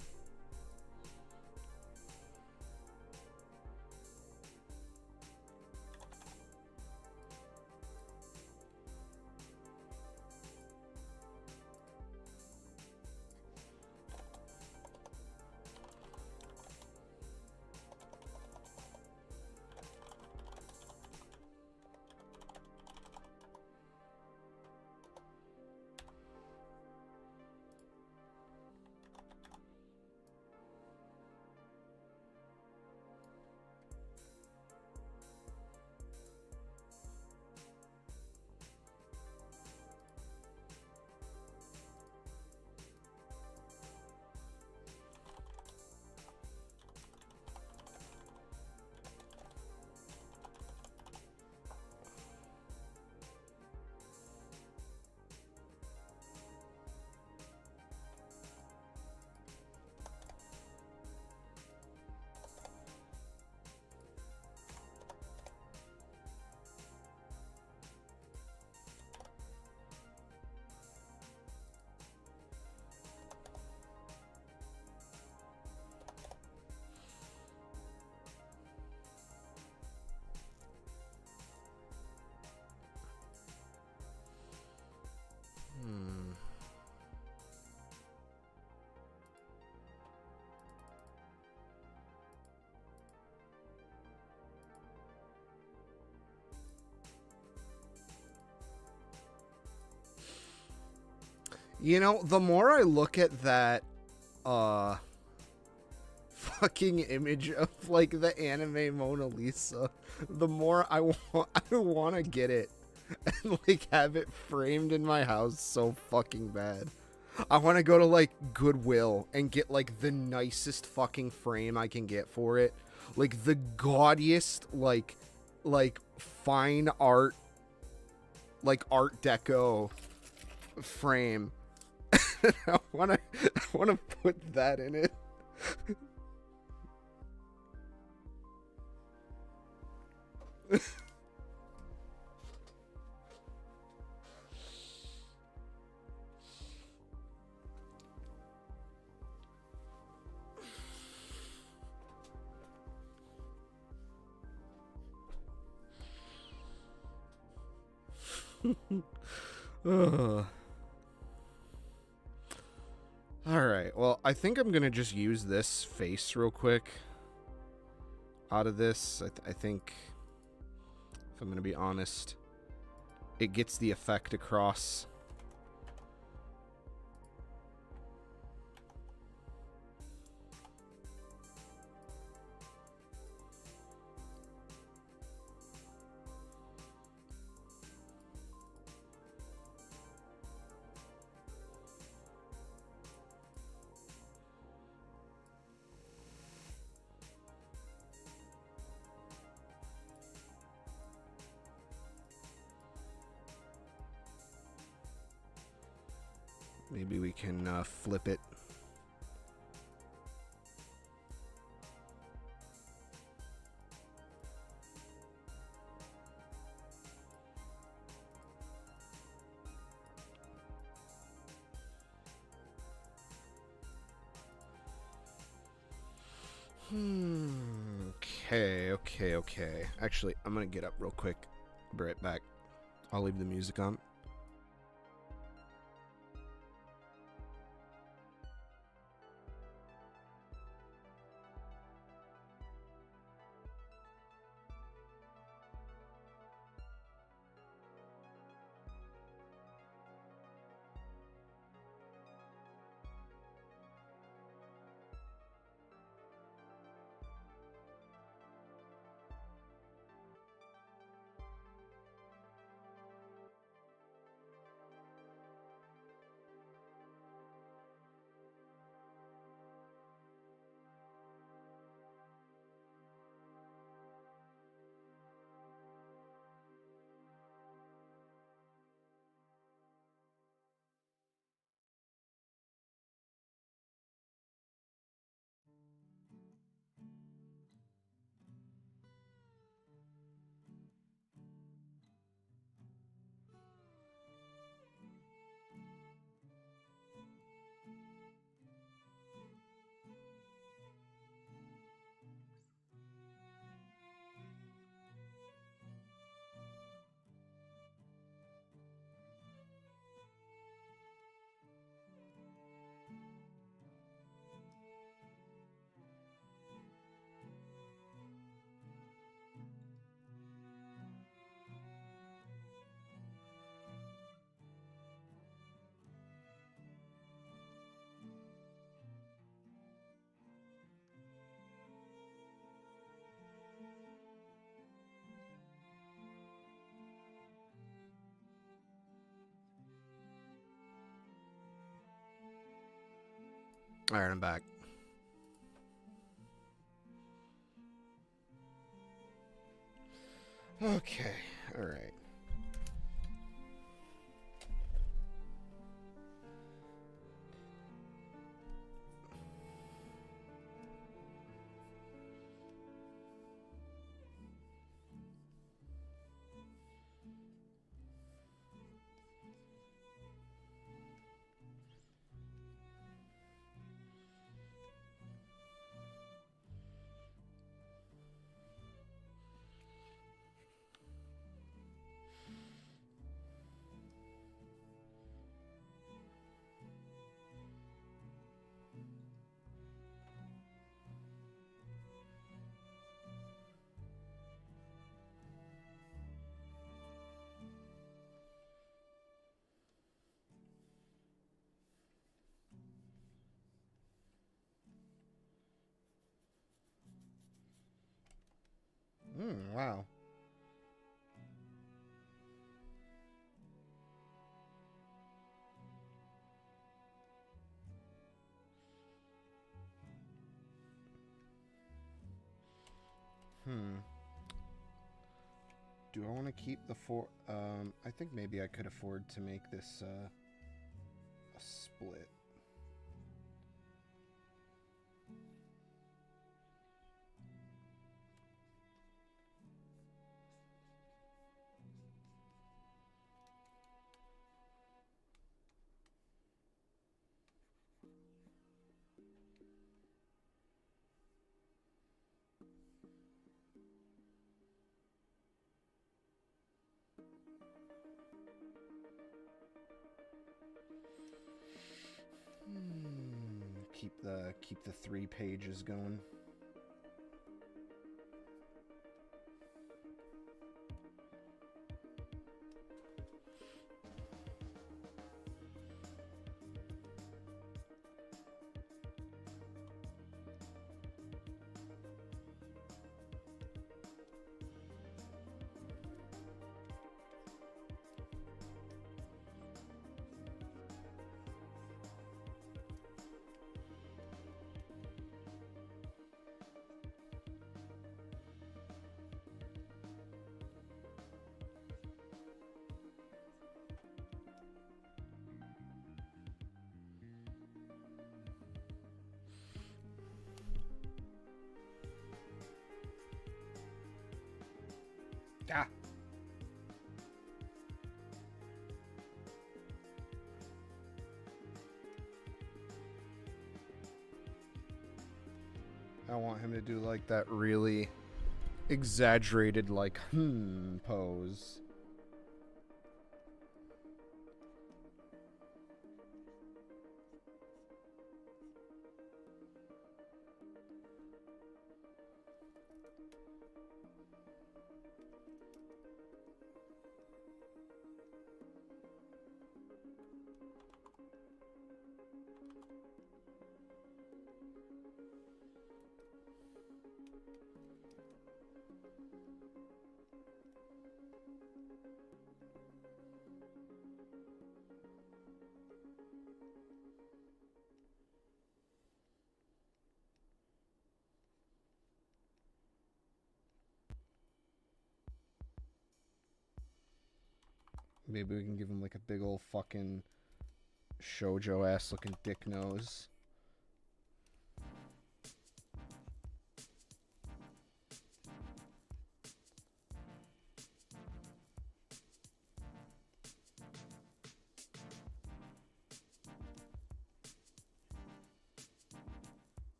You know, the more I look at that fucking image of like the anime Mona Lisa, the more I want to get it and like have it framed in my house so fucking bad. I want to go to like Goodwill and get like the nicest fucking frame I can get for it. Like the gaudiest like fine art, like art deco frame. I want to put that in it. Alright, well, I think I'm gonna just use this face real quick out of this. I think, if I'm gonna be honest, it gets the effect across. Maybe we can flip it. Okay. Actually, I'm gonna get up real quick. I'll be right back. I'll leave the music on. All right, I'm back. Okay, all right. Wow. Do I want to keep the four? I think maybe I could afford to make this a split. Keep the 3 pages going. Ah. I want him to do like that really exaggerated like pose. Maybe we can give him like a big old fucking shoujo ass looking dick nose.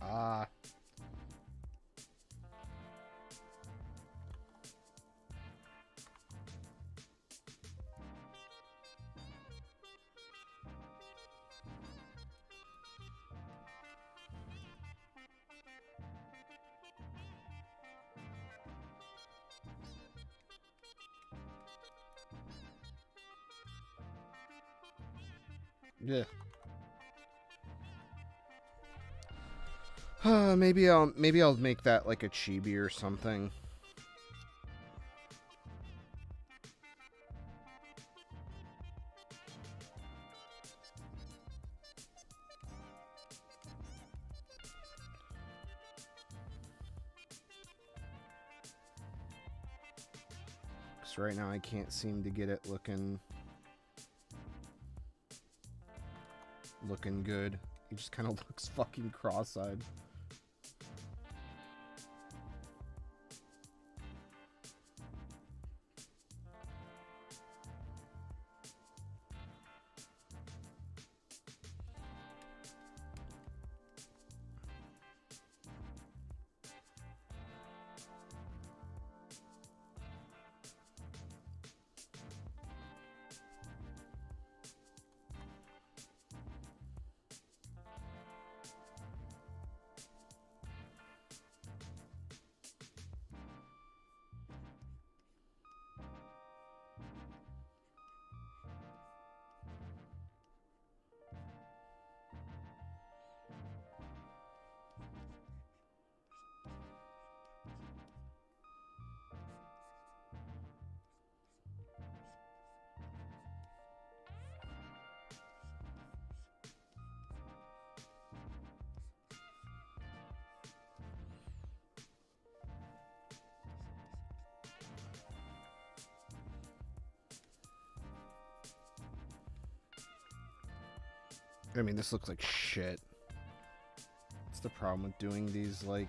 Ah. Yeah. Maybe I'll make that like a chibi or something. Because right now I can't seem to get it looking good. He just kind of looks fucking cross-eyed. I mean, this looks like shit. What's the problem with doing these, like...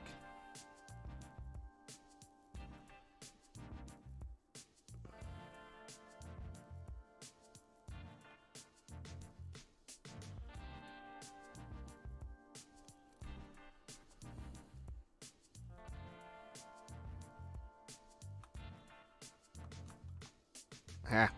Ah.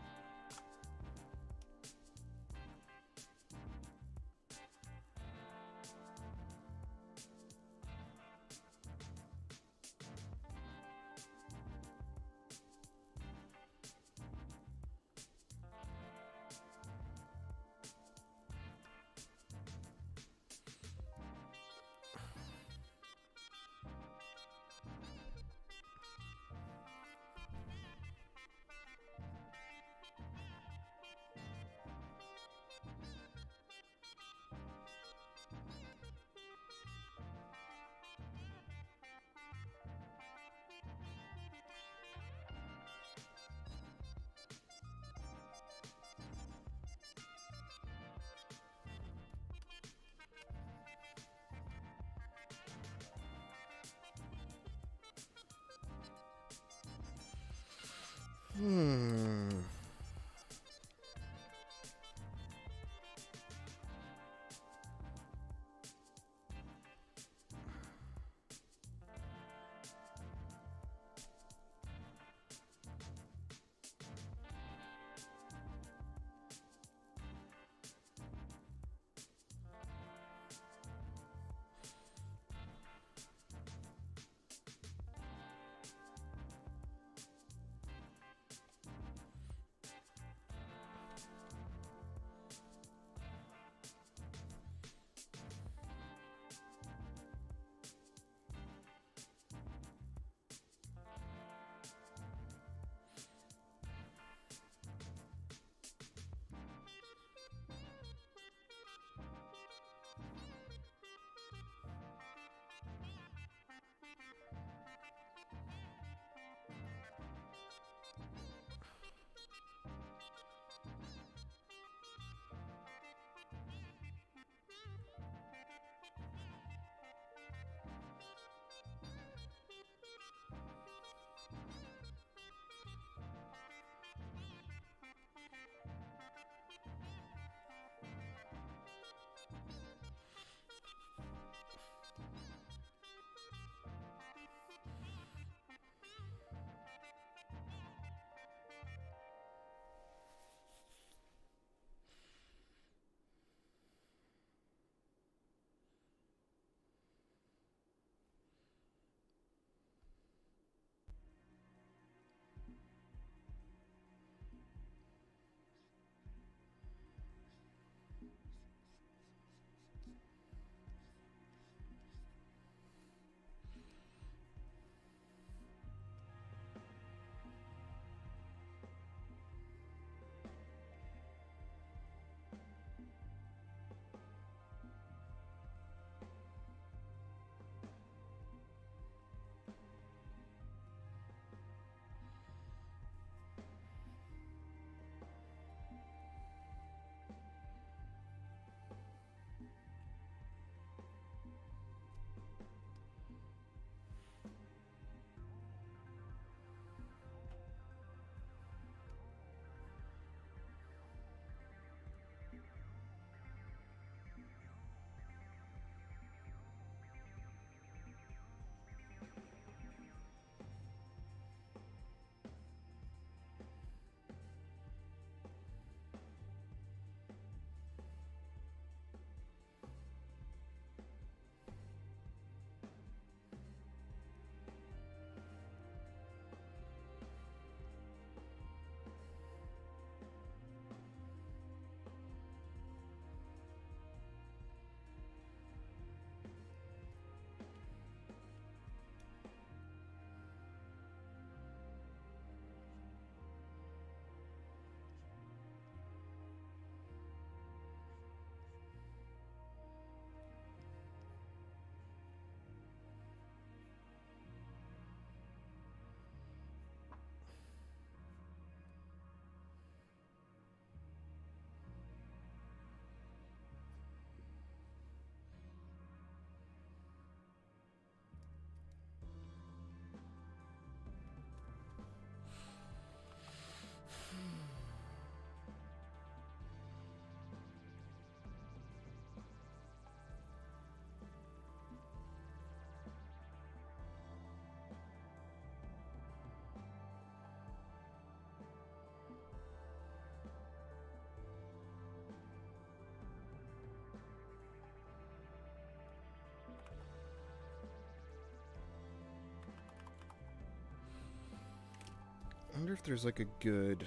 wonder if there's like a good...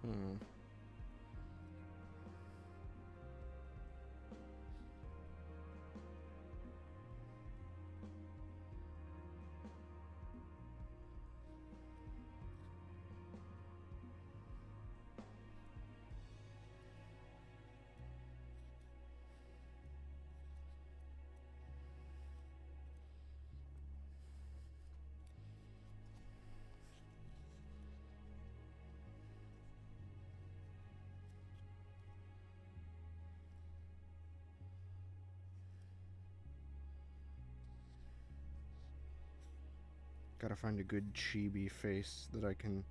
Hmm. Gotta find a good chibi face that I can...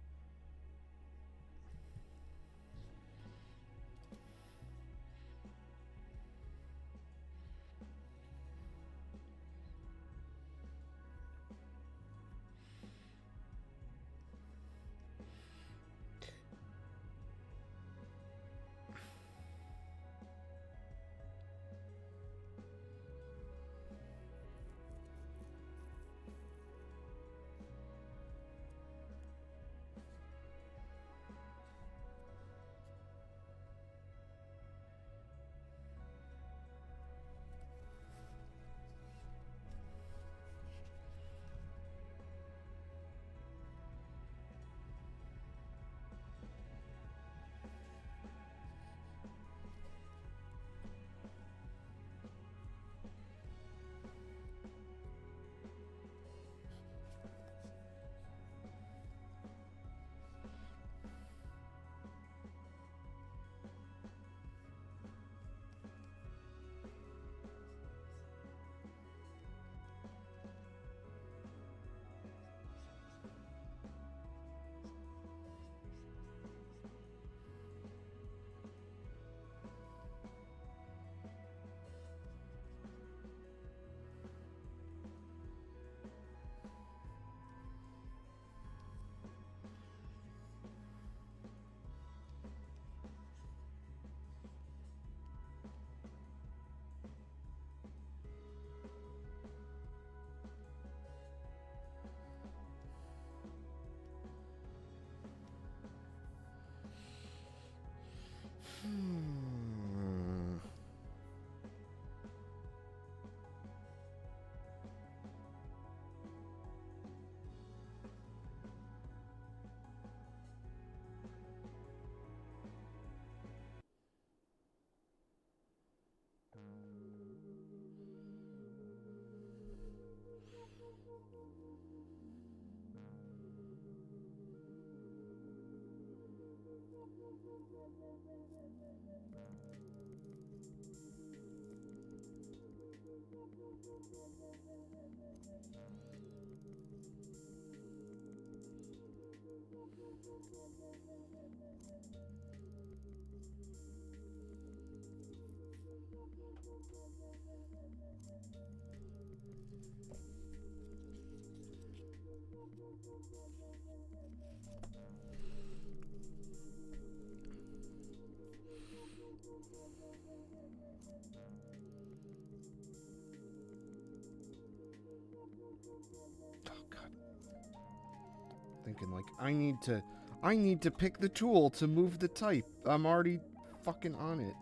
Thinking like I need to pick the tool to move the type. I'm already fucking on it.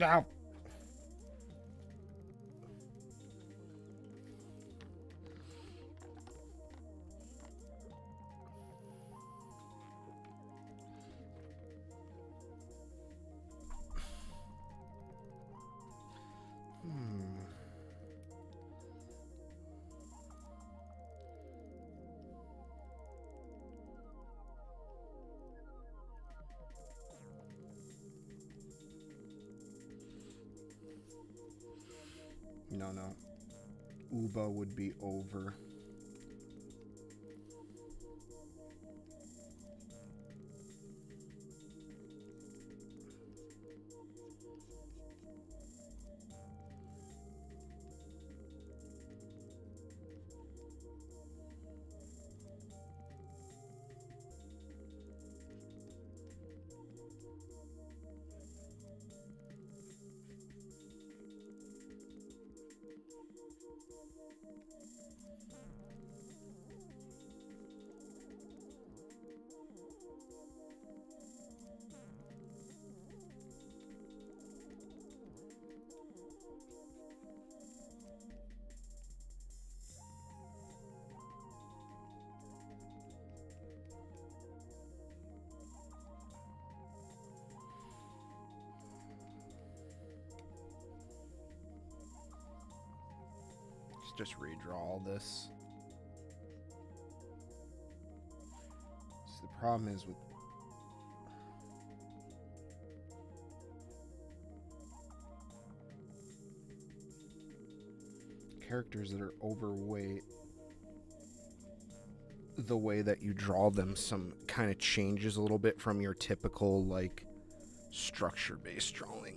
Ow. No. Uba would be over. Just redraw all this. So the problem is with characters that are overweight, the way that you draw them some kind of changes a little bit from your typical like structure-based drawing.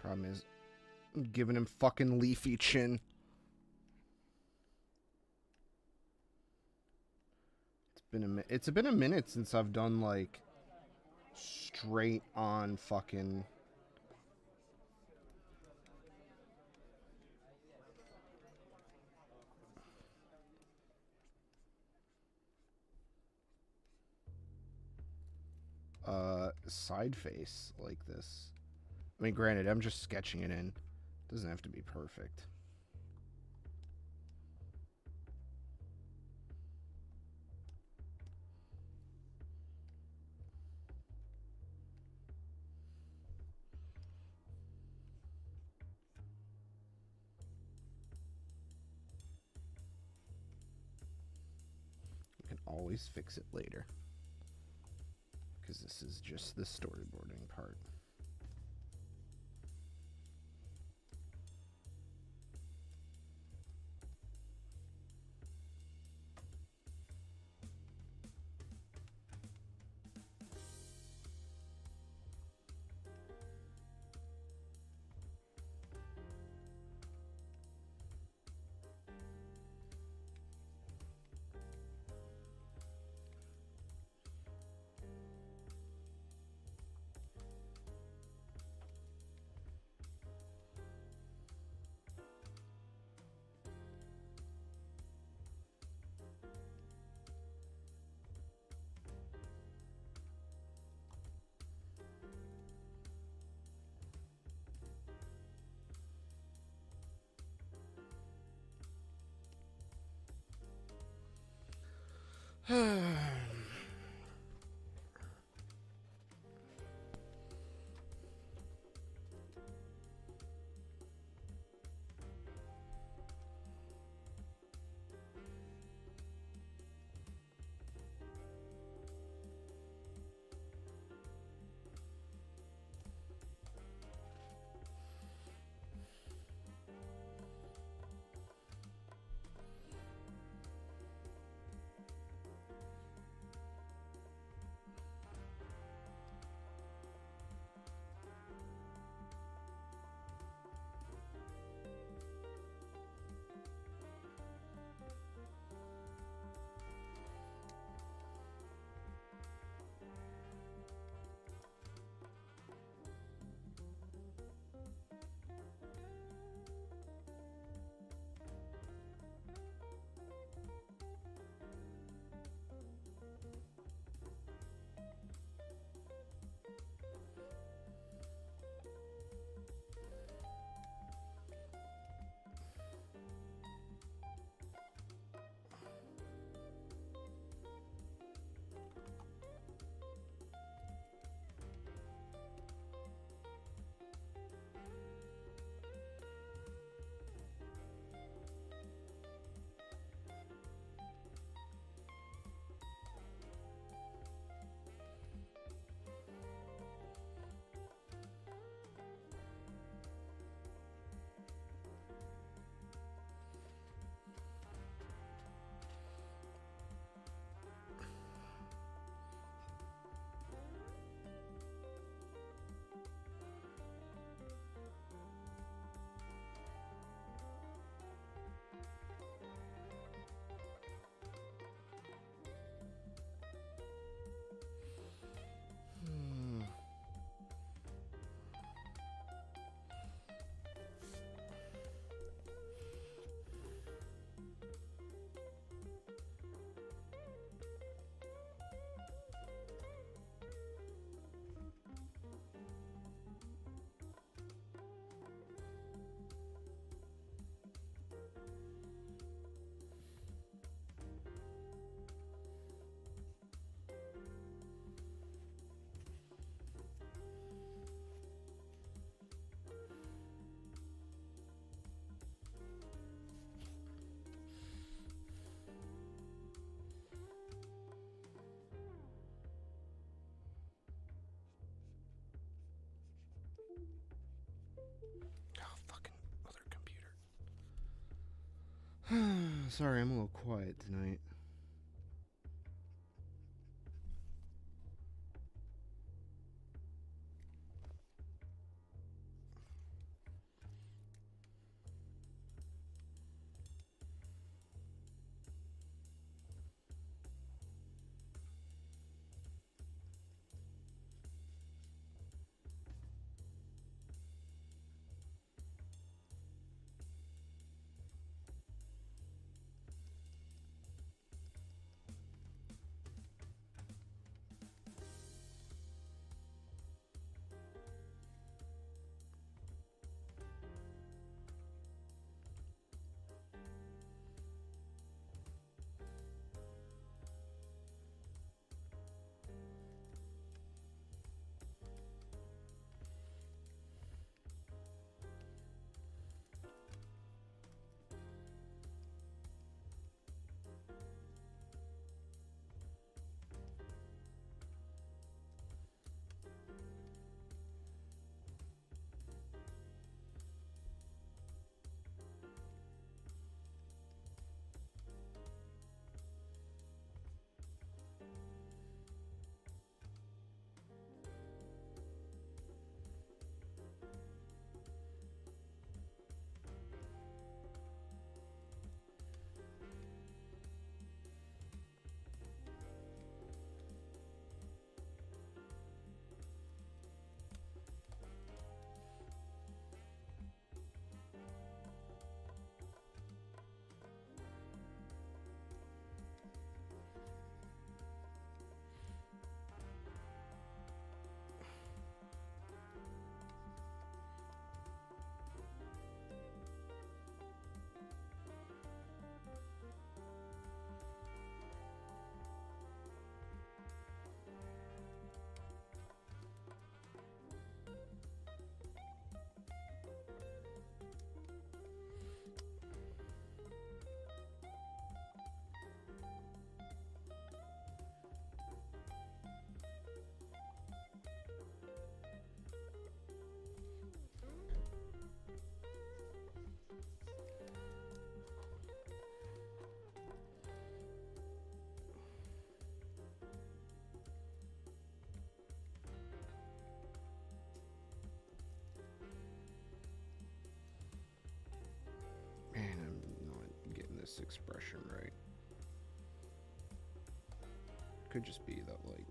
Problem is, I'm giving him fucking leafy chin. It's been a minute since I've done like straight on fucking side face like this. I mean, granted, I'm just sketching it in. It doesn't have to be perfect. You can always fix it later, because this is just the storyboarding part. Sorry, I'm a little quiet tonight. this expression right. Could just be that, like...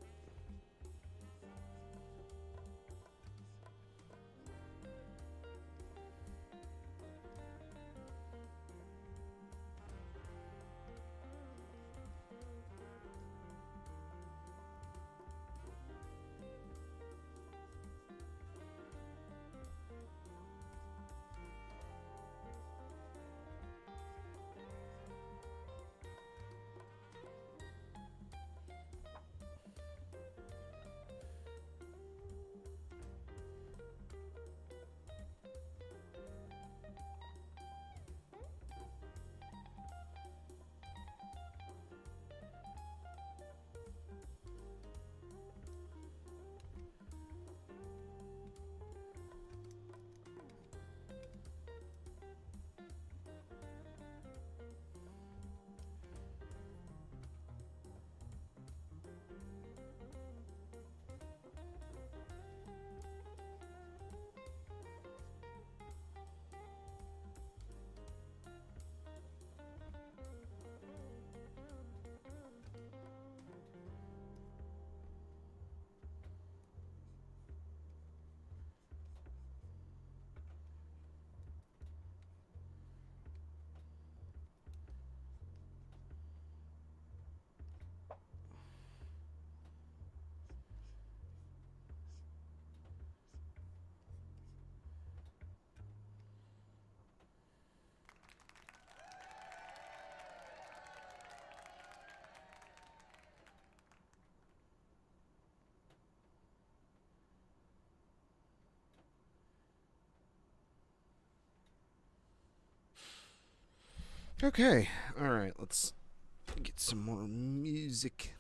Okay, alright, let's get some more music.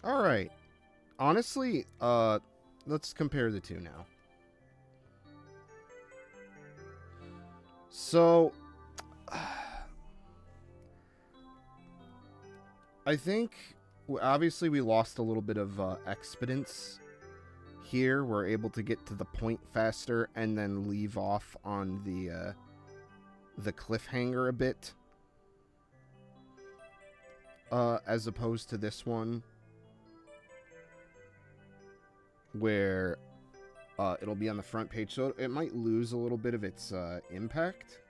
All right. Honestly, let's compare the two now. So, I think obviously we lost a little bit of expedience here. We're able to get to the point faster and then leave off on the cliffhanger a bit, as opposed to this one, where it'll be on the front page, so it might lose a little bit of its impact.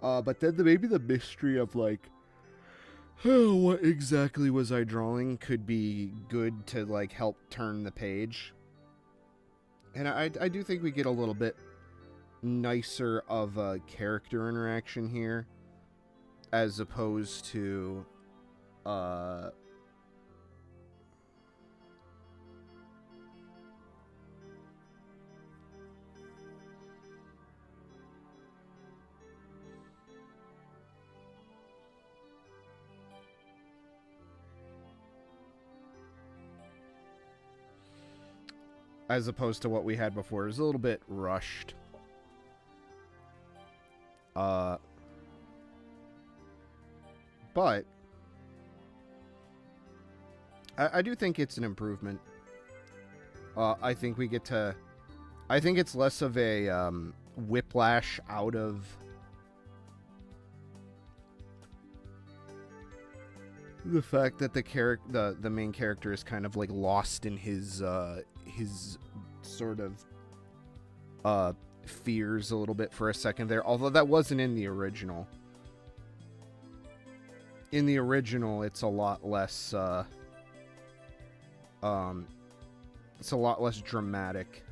But then maybe the mystery of, like, oh, what exactly was I drawing could be good to, like, help turn the page. And I do think we get a little bit nicer of a character interaction here, as opposed to what we had before. It was a little bit rushed. But I do think it's an improvement. I think we get to... I think it's less of a whiplash out of the fact that the main character is kind of like lost in his sort of fears a little bit for a second there, although that wasn't in the original. In the original, it's a lot less dramatic.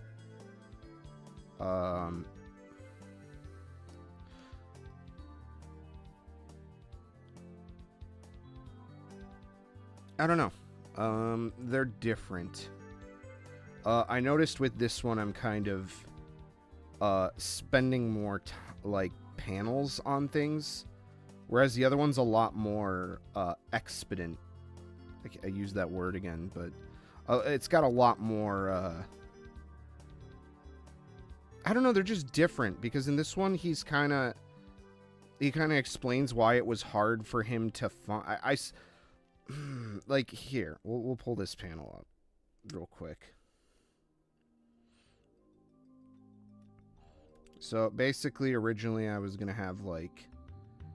I don't know. They're different. I noticed with this one, I'm kind of spending more like panels on things, whereas the other one's a lot more expedient. I use that word again, but it's got a lot more. I don't know. They're just different because in this one, he kind of explains why it was hard for him to find. Like here, we'll pull this panel up real quick. So basically, originally I was gonna have like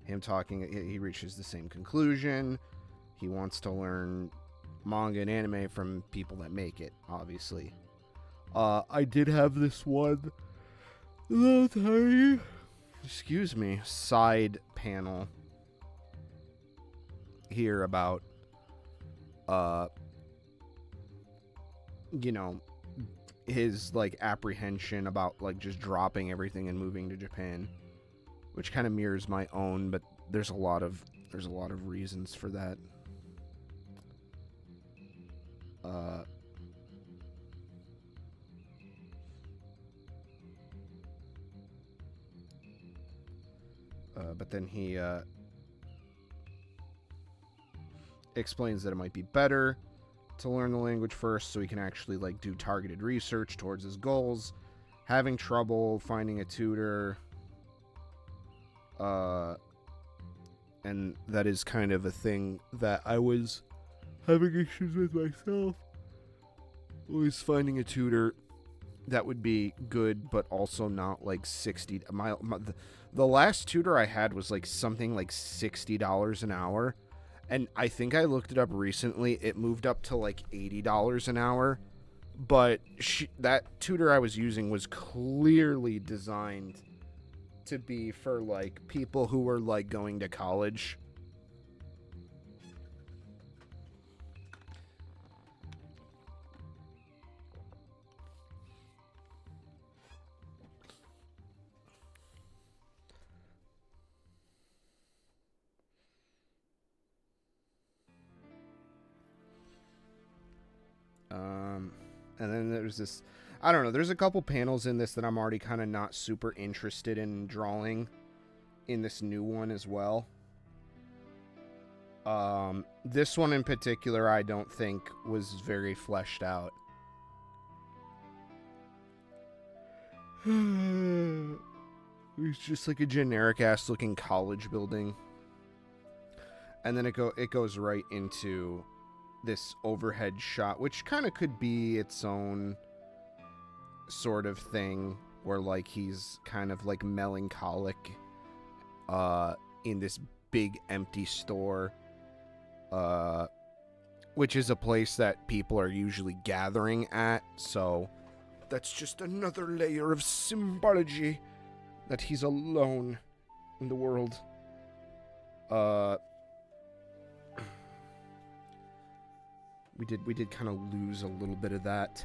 him talking. He reaches the same conclusion. He wants to learn manga and anime from people that make it. Obviously, I did have this one little tiny, excuse me, side panel here about you know, his like apprehension about like just dropping everything and moving to Japan, which kind of mirrors my own, but there's a lot of reasons for that. But then he explains that it might be better to learn the language first so he can actually like do targeted research towards his goals. Having trouble finding a tutor, and that is kind of a thing that I was having issues with myself. Always finding a tutor that would be good, but also not like the last tutor I had was like something like $60 an hour. And I think I looked it up recently. It moved up to like $80 an hour. But that tutor I was using was clearly designed to be for like people who were like going to college. And then there's this, I don't know, there's a couple panels in this that I'm already kind of not super interested in drawing in this new one as well. This one in particular, I don't think was very fleshed out. It's just like a generic ass looking college building. And then it goes right into this overhead shot, which kind of could be its own sort of thing, where like he's kind of like melancholic in this big empty store, which is a place that people are usually gathering at, so that's just another layer of symbology that he's alone in the world. We did kind of lose a little bit of that,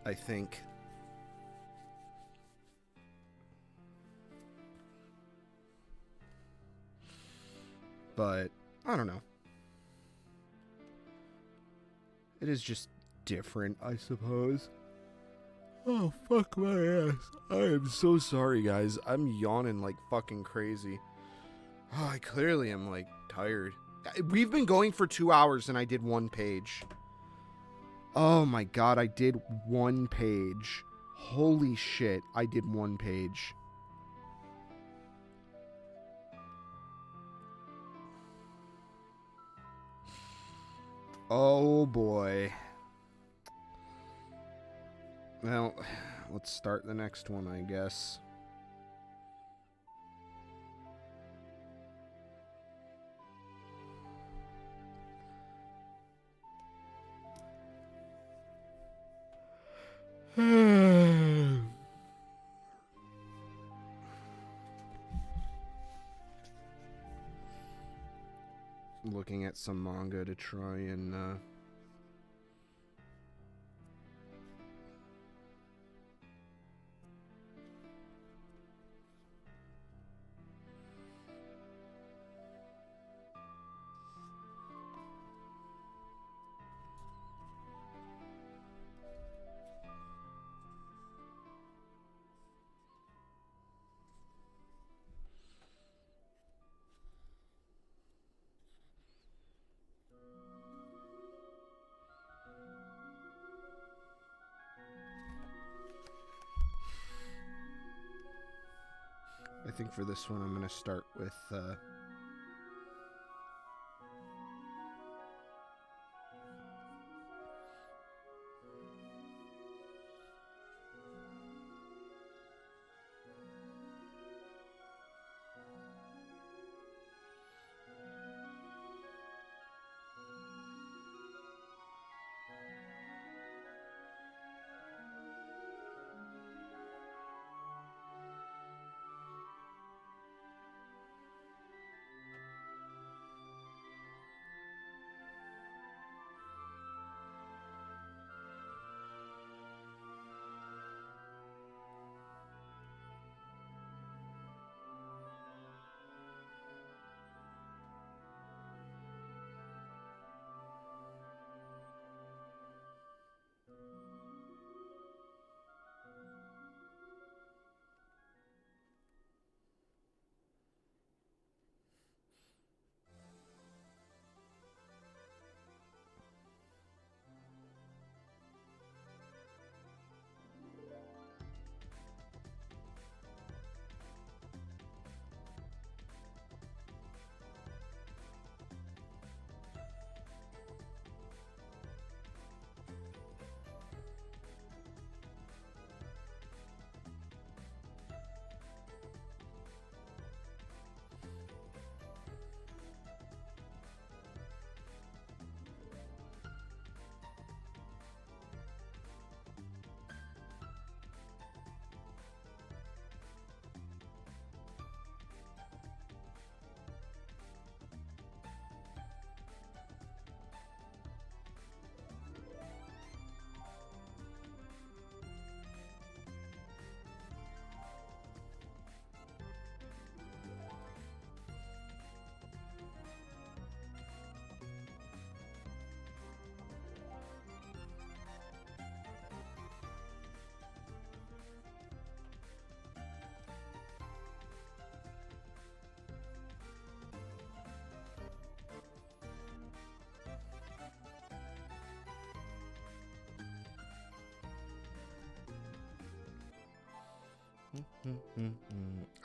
I think. But I don't know. It is just different, I suppose. Oh, fuck my ass. I am so sorry, guys. I'm yawning like fucking crazy. Oh, I clearly am like tired. We've been going for 2 hours and I did one page. Oh my god, I did one page. Holy shit, I did one page. Oh boy. Well, let's start the next one, I guess. Looking at some manga to try and think for this one, I'm going to start with...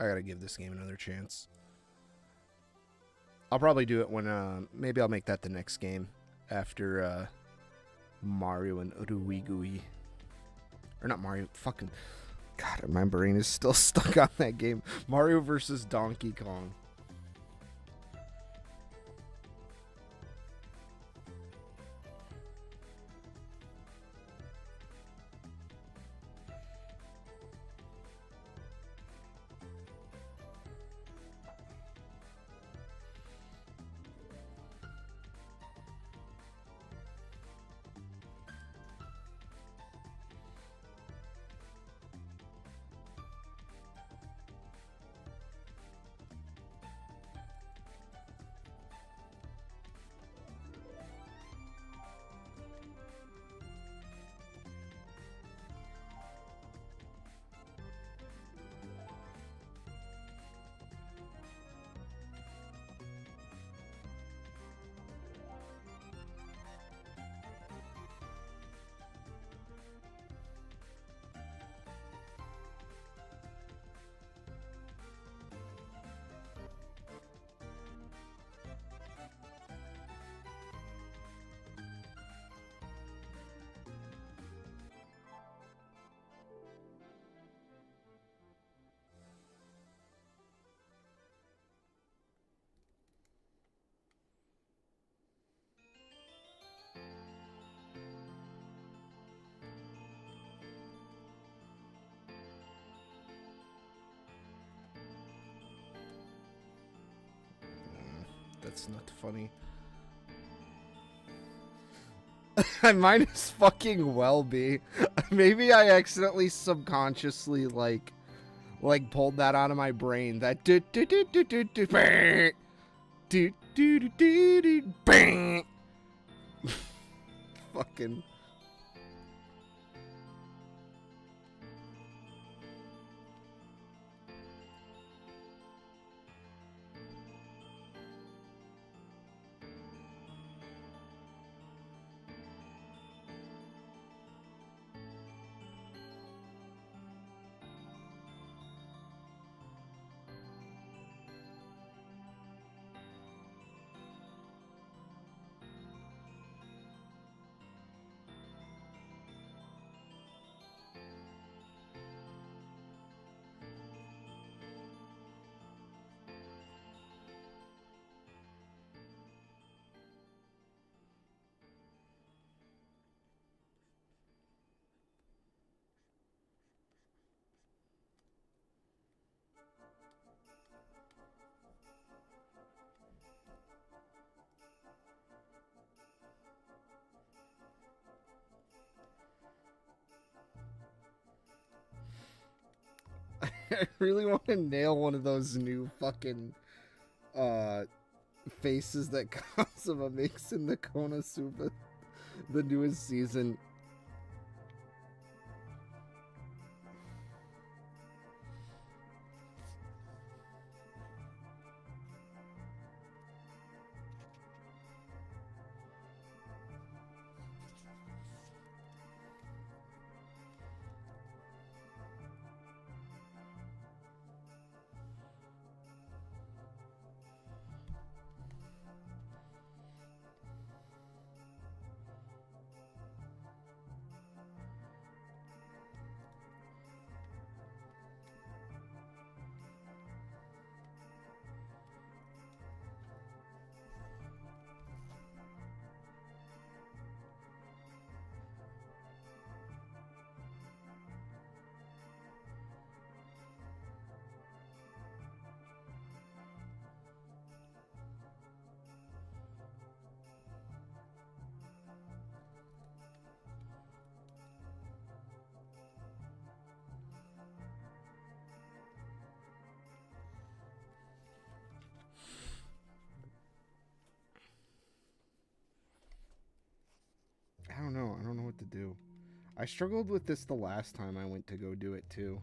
I gotta give this game another chance. I'll probably do it when, maybe I'll make that the next game after, Mario and Uruigui. Or not Mario, fucking... God, my brain is still stuck on that game. Mario versus Donkey Kong. That's not funny. I might as fucking well be. Maybe I accidentally subconsciously like pulled that out of my brain. That do do do do do do bang, do do do do do bang. Fucking. I really want to nail one of those new fucking faces that Kazuma makes in the Konosuba, the newest season. I don't know. I don't know what to do. I struggled with this the last time I went to go do it too.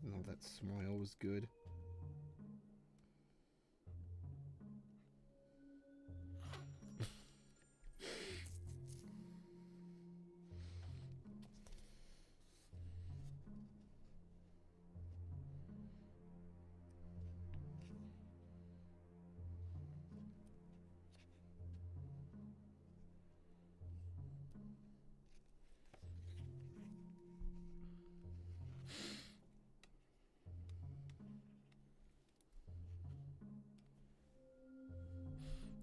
No, that smile was good.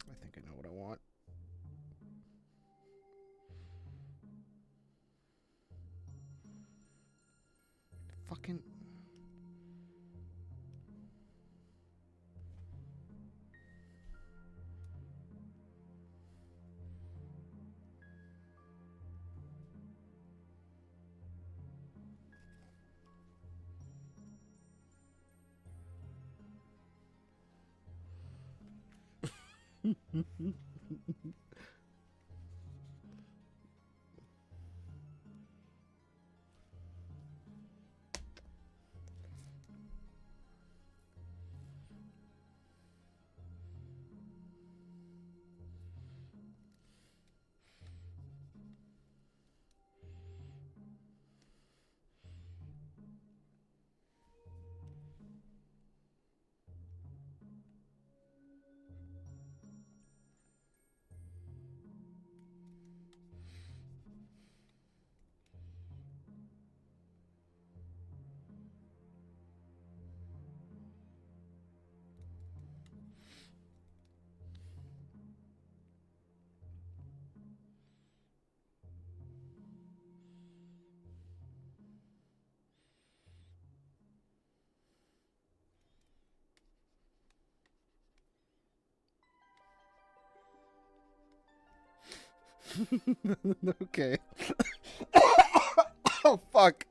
I think I know what I want. Fucking... Okay. Oh, fuck.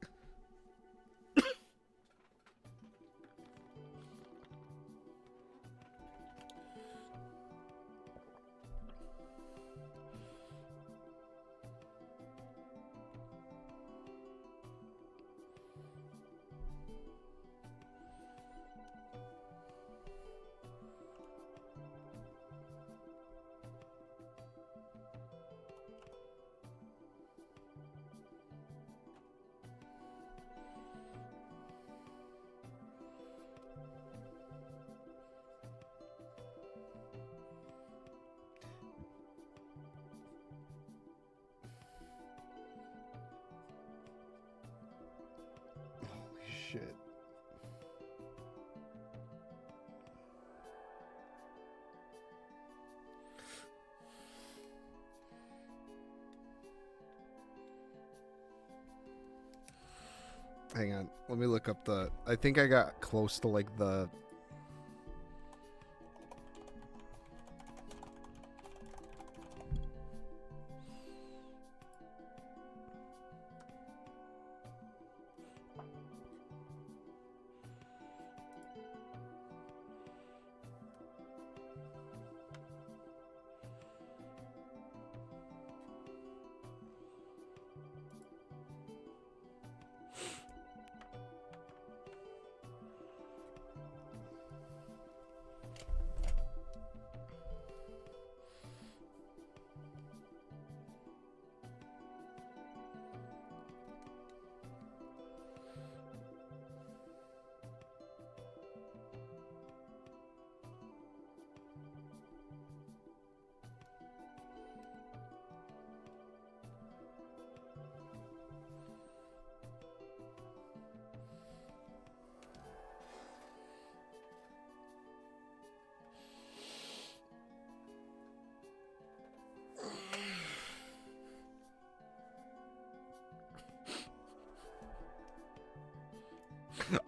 Hang on. Let me look up the... I think I got close to, like, the...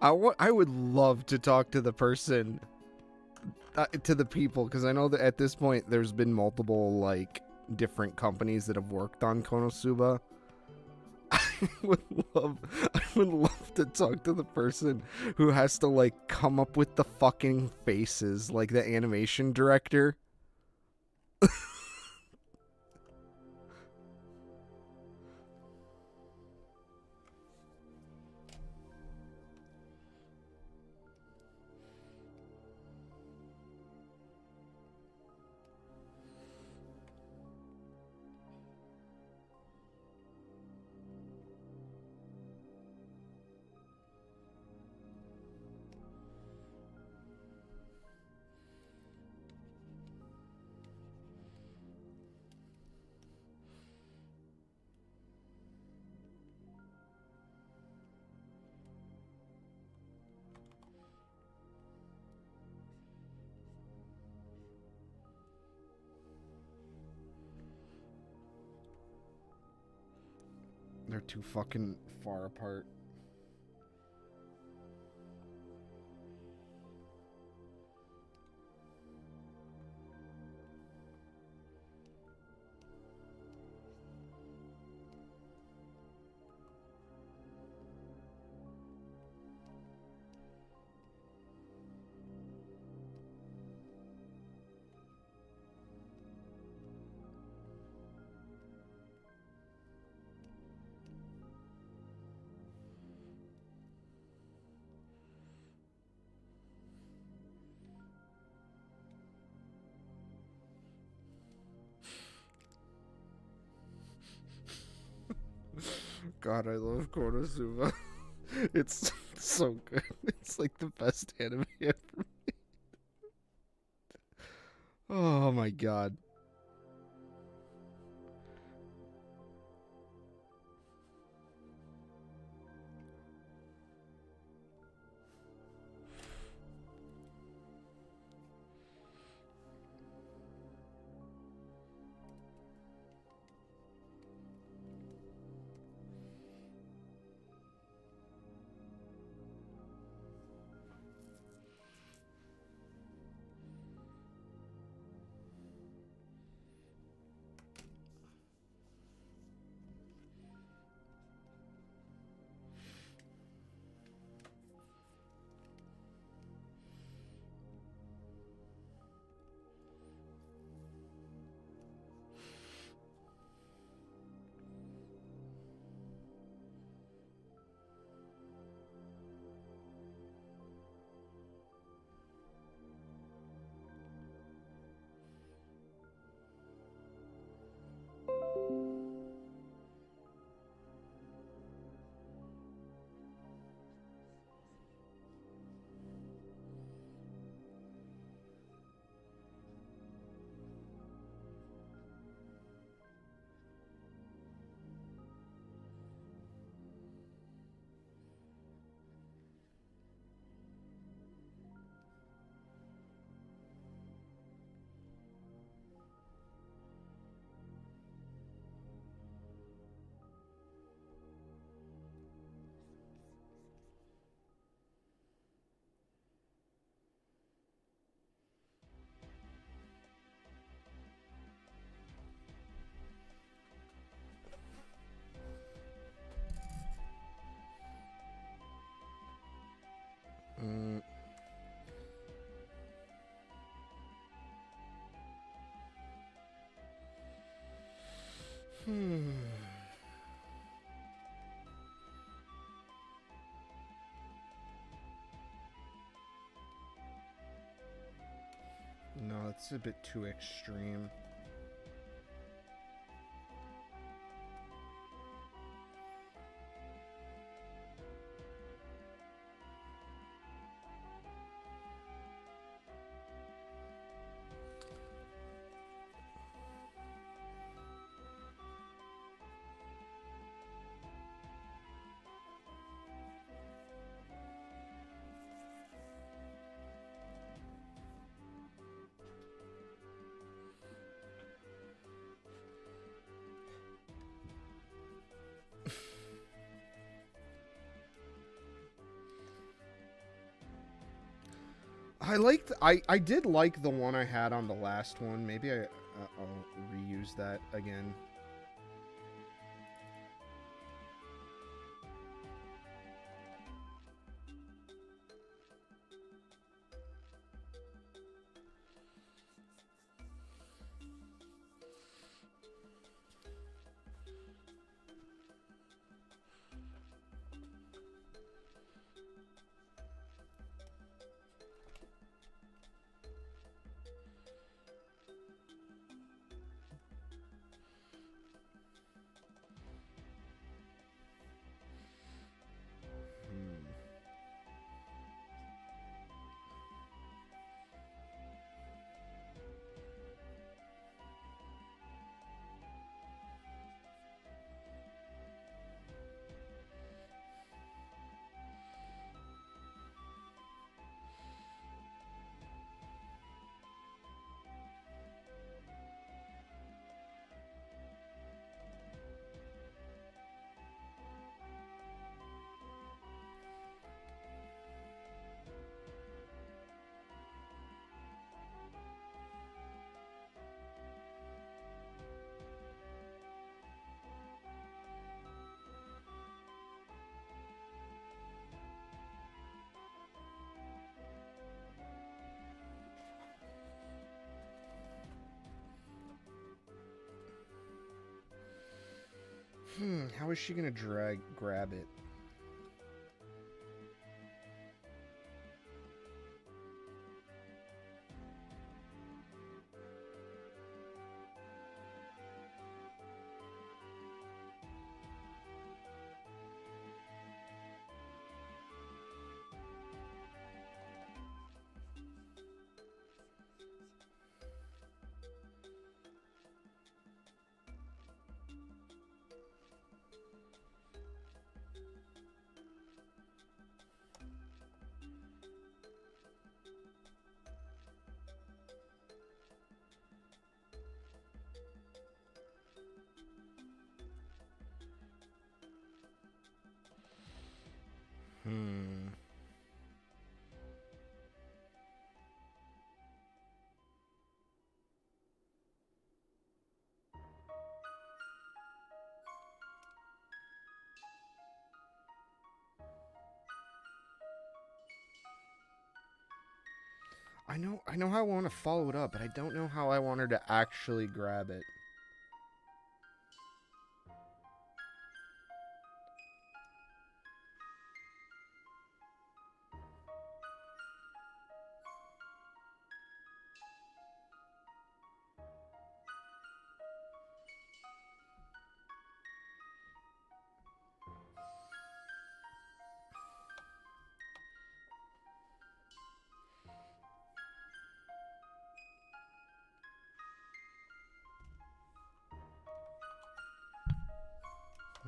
I would love to talk to the person, to the people, because I know that at this point there's been multiple, like, different companies that have worked on Konosuba. I would love to talk to the person who has to, like, come up with the fucking faces, like the animation director. They're too fucking far apart. God, I love Konosuba. It's so good. It's like the best anime ever made. Oh my god. Hmm. No, it's a bit too extreme. I did like the one I had on the last one. Maybe I'll reuse that again. How is she gonna grab it? Hmm. I know how I want to follow it up, but I don't know how I want her to actually grab it.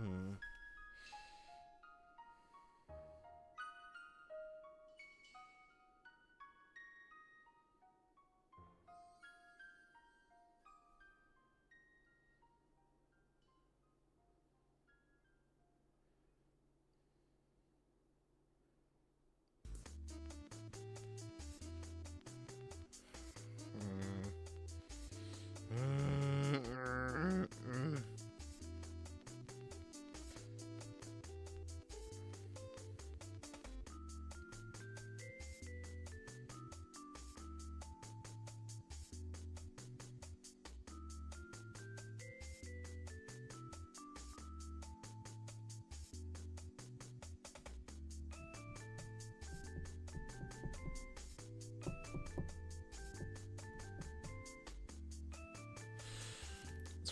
Hmm.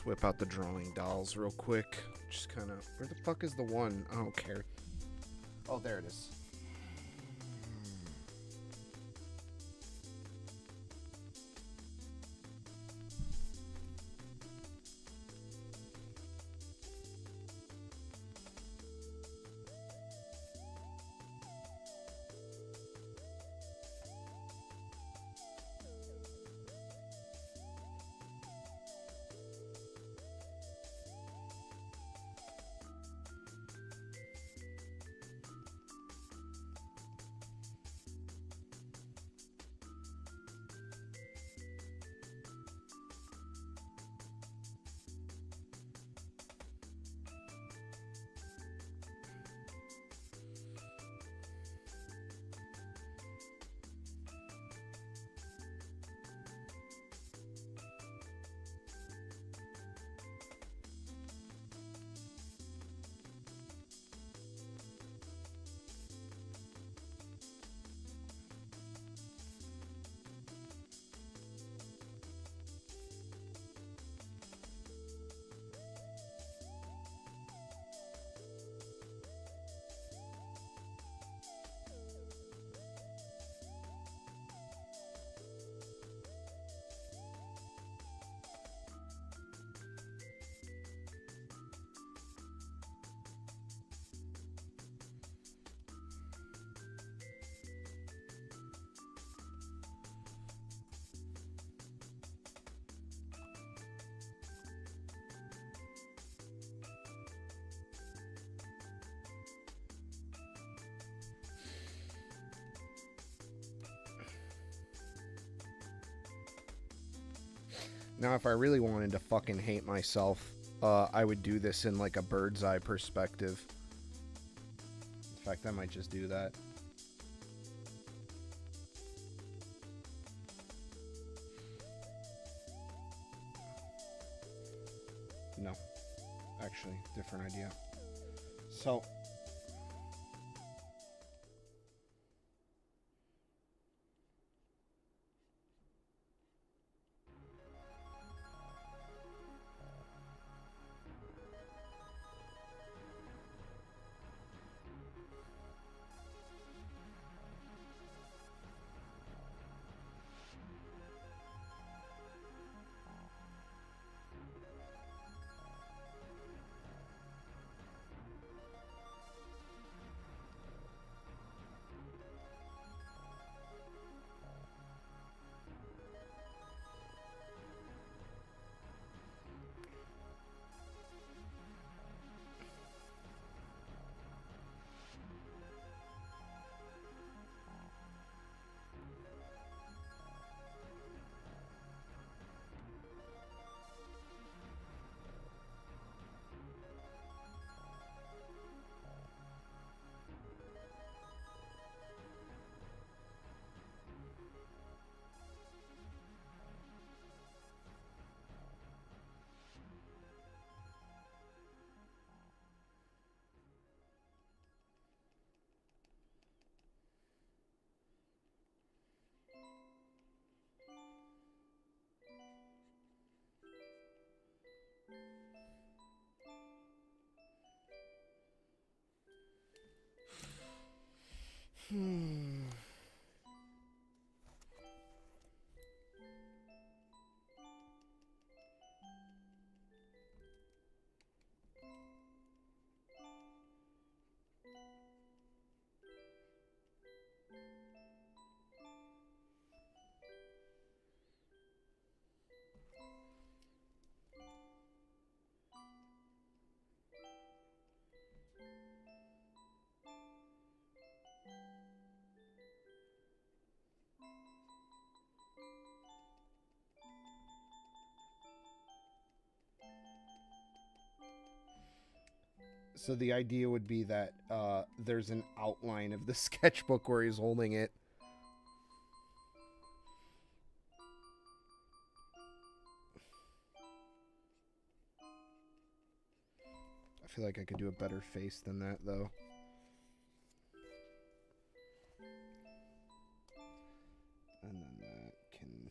whip out the drawing dolls real quick. Just kind of... Where the fuck is the one? I don't care. Oh, there it is. Now, if I really wanted to fucking hate myself, I would do this in like a bird's eye perspective. In fact, I might just do that. No. Actually, different idea. So... So the idea would be that there's an outline of the sketchbook where he's holding it. I feel like I could do a better face than that, though. And then that can...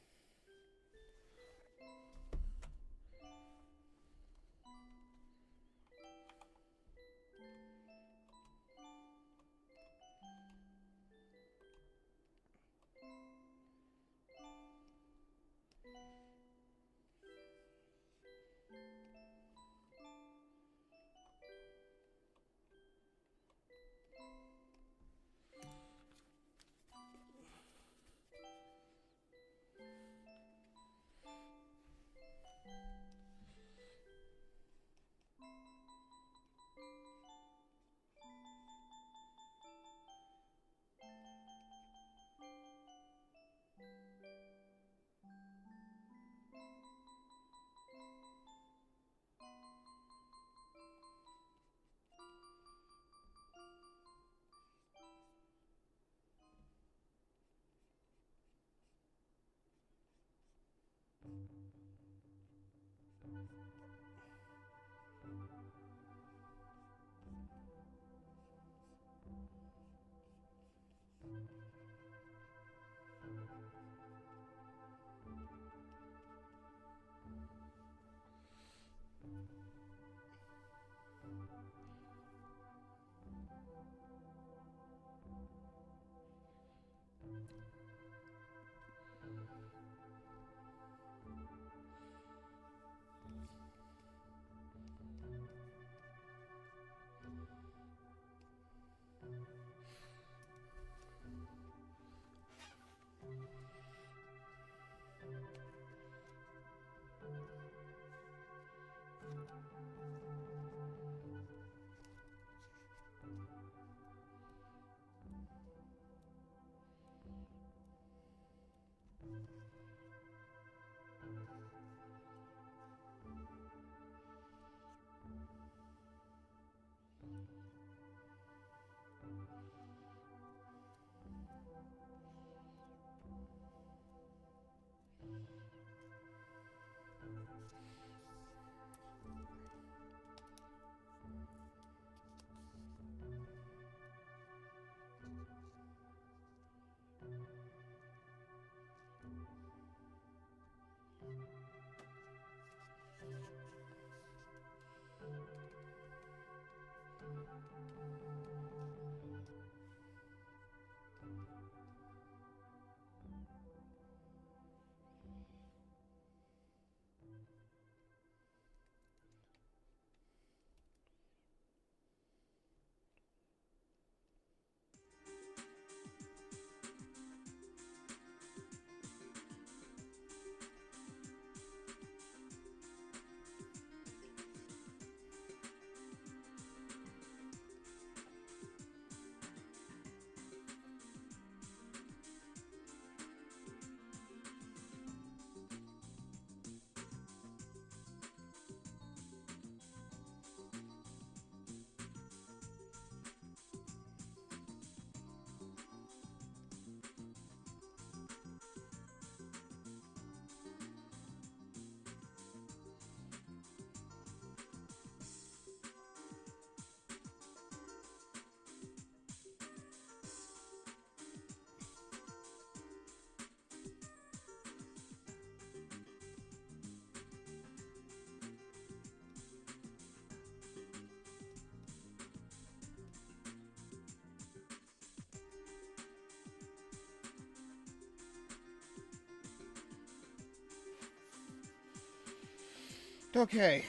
Okay.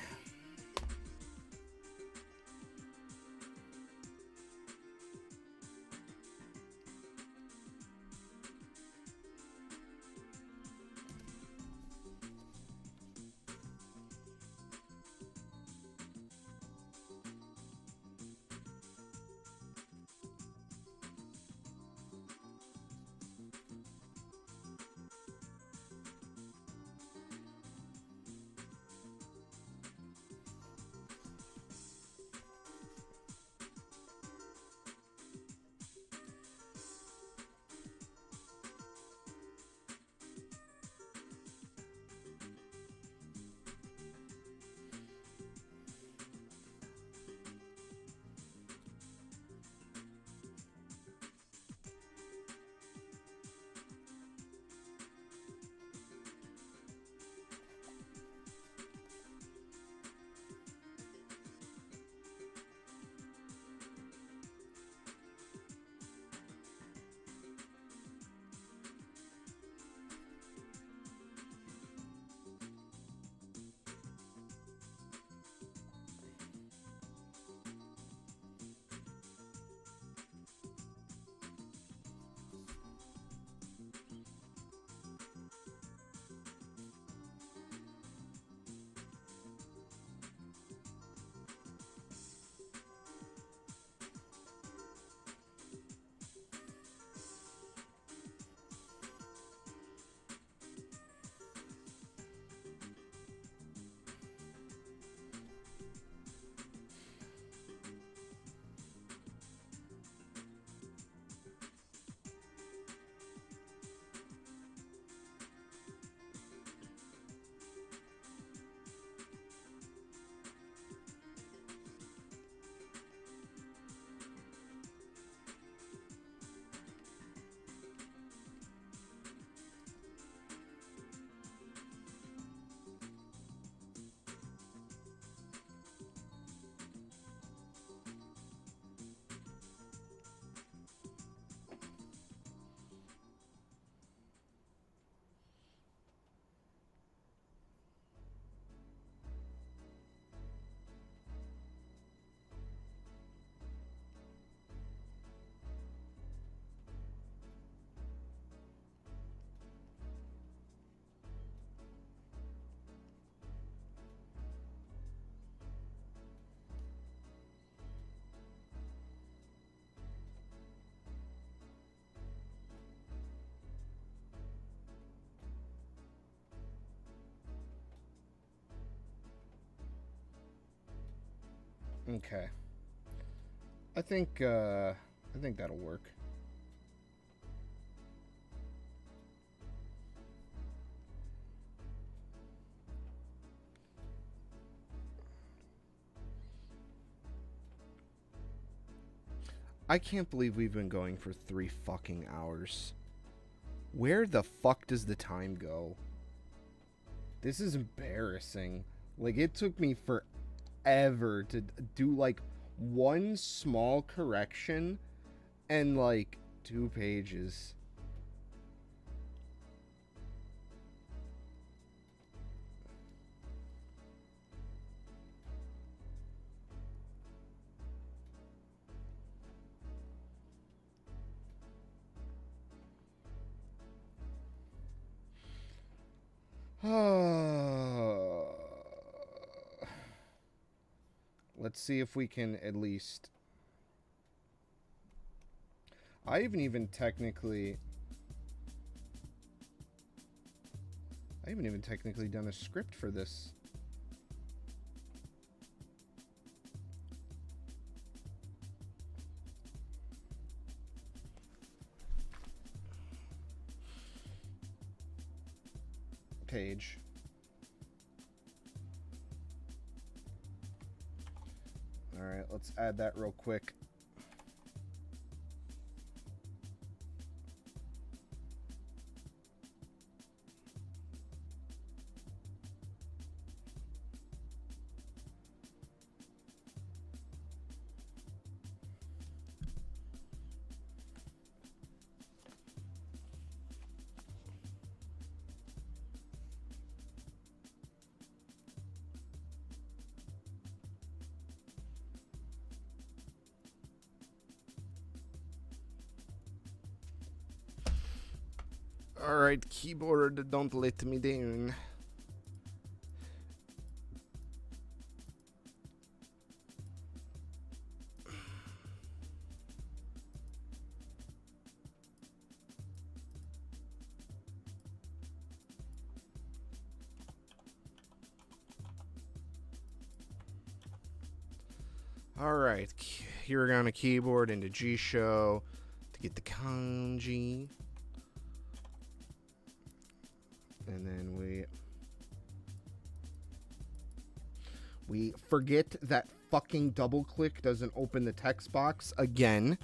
Okay. I think that'll work. I can't believe we've been going for 3 fucking hours. Where the fuck does the time go? This is embarrassing. Like, it took me forever to do, like, one small correction and, like, 2 pages. Let's see if we can at least... I haven't even technically done a script for this. Page. All right, let's add that real quick. Alright, keyboard, don't let me down. Alright, hiragana keyboard into G show to get the kanji. And then we forget that fucking double click doesn't open the text box again.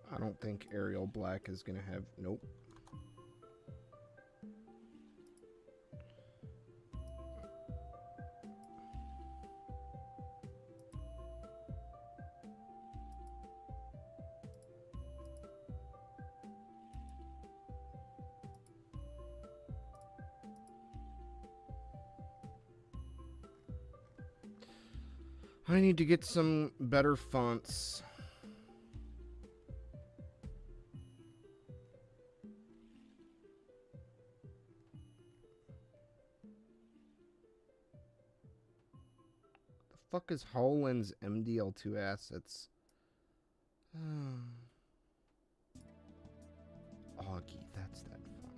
I don't think Arial Black is gonna have... Nope. I need to get some better fonts. The fuck is HoloLens MDL2 assets? Augie, that's that font.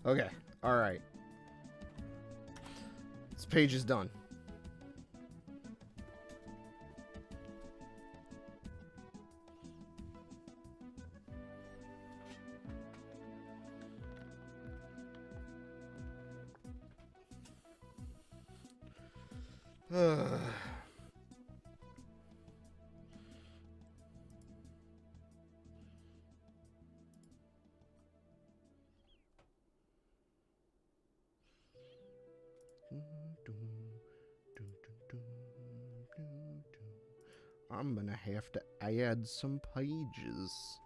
Okay, alright. This page is done. I'm gonna have to add some pages.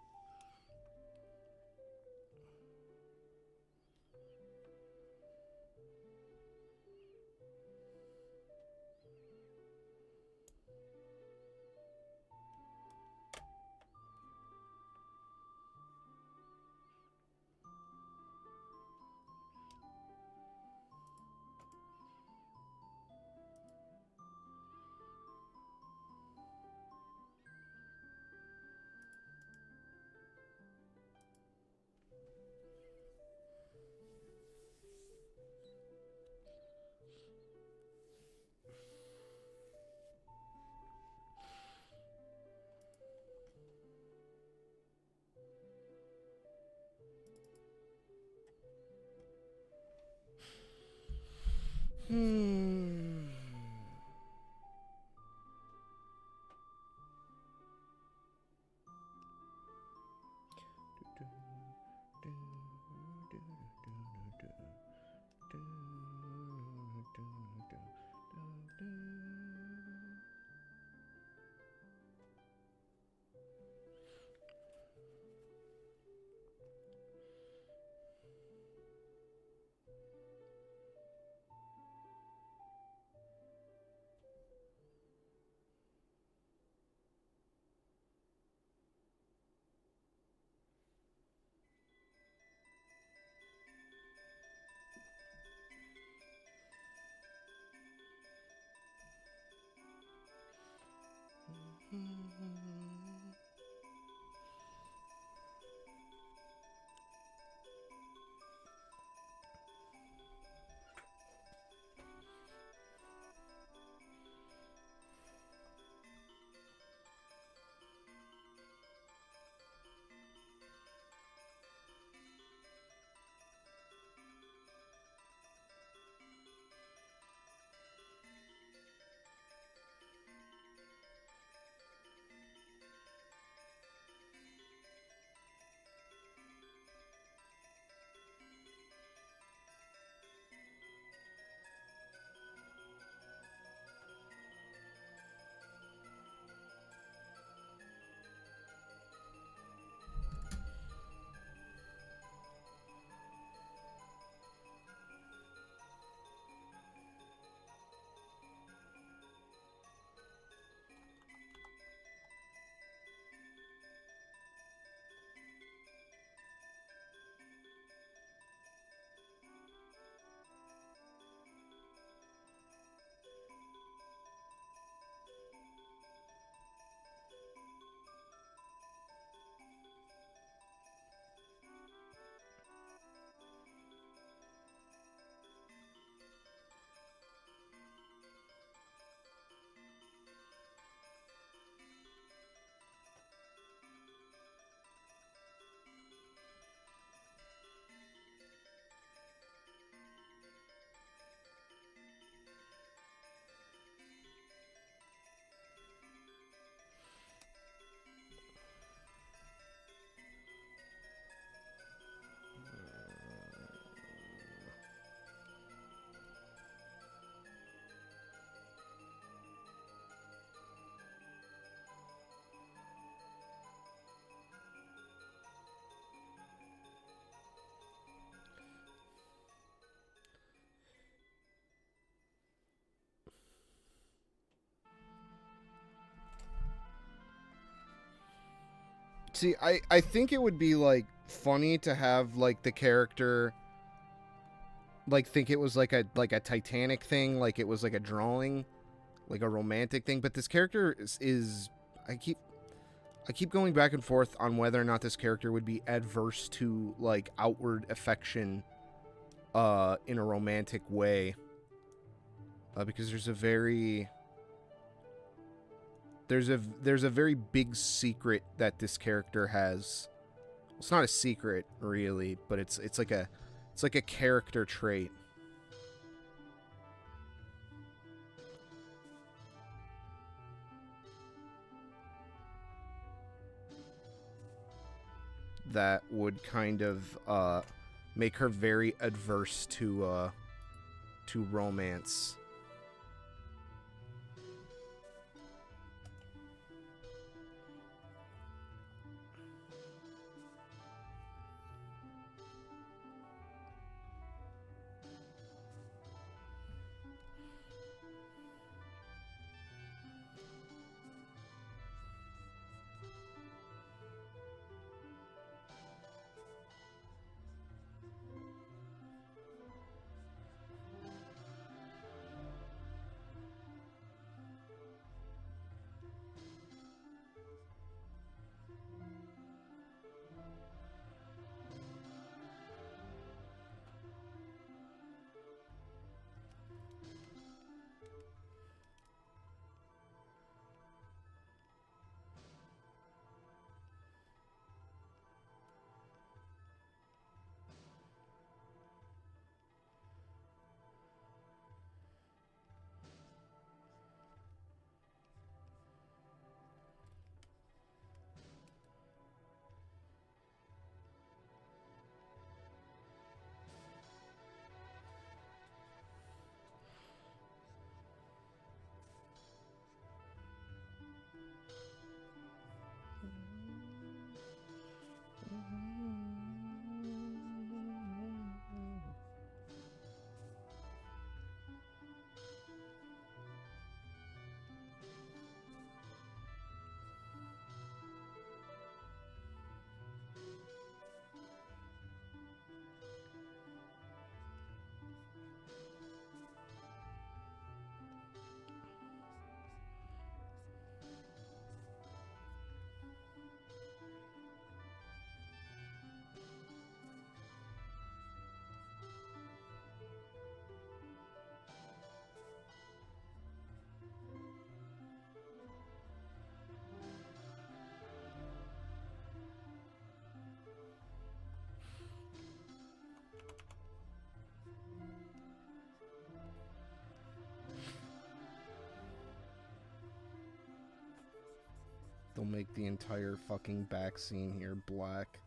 See, I think it would be like funny to have like the character like think it was like a Titanic thing, like it was like a drawing, like a romantic thing, but this character is I keep going back and forth on whether or not this character would be adverse to like outward affection in a romantic way. Because there's a very big secret that this character has. It's not a secret really, but it's like a character trait. that would kind of make her very adverse to romance. They'll make the entire fucking back scene here black.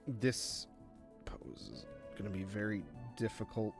This pose is going to be very difficult.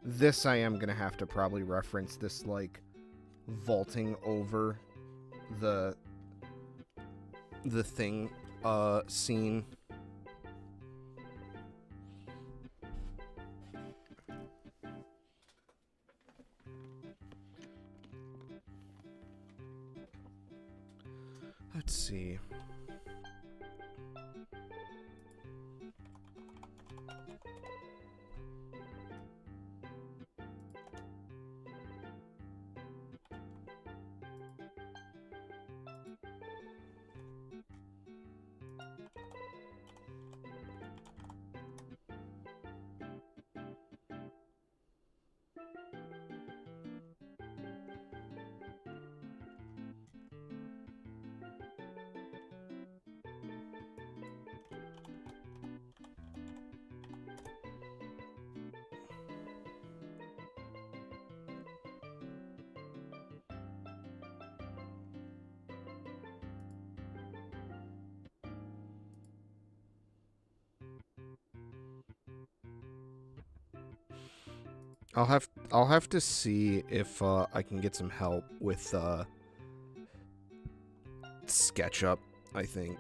This I am gonna have to probably reference this, like, vaulting over the thing scene. Let's see. I'll have to see if I can get some help with SketchUp, I think.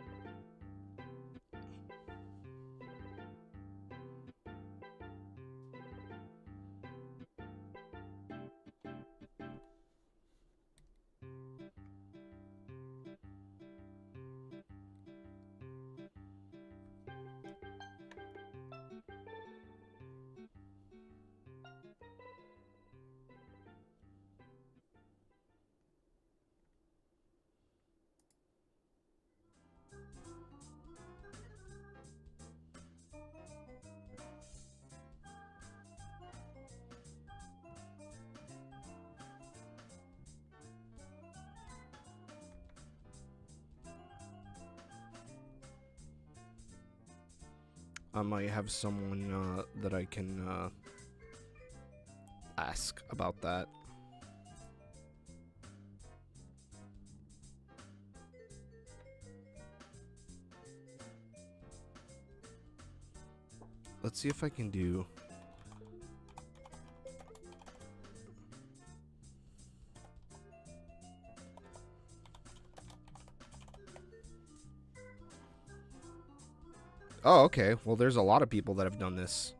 I might have someone that I can ask about that. Let's see if I can do... Oh, okay. Well, there's a lot of people that have done this.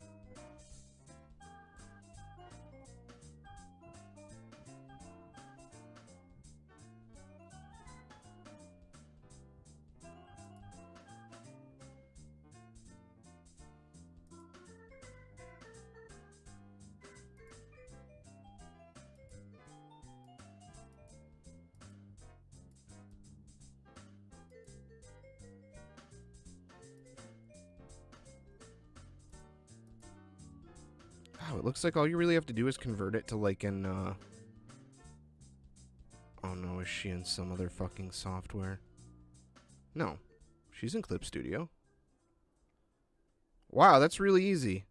Wow, it looks like all you really have to do is convert it to like an, Oh no, is she in some other fucking software? No, she's in Clip Studio. Wow, that's really easy.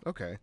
Okay.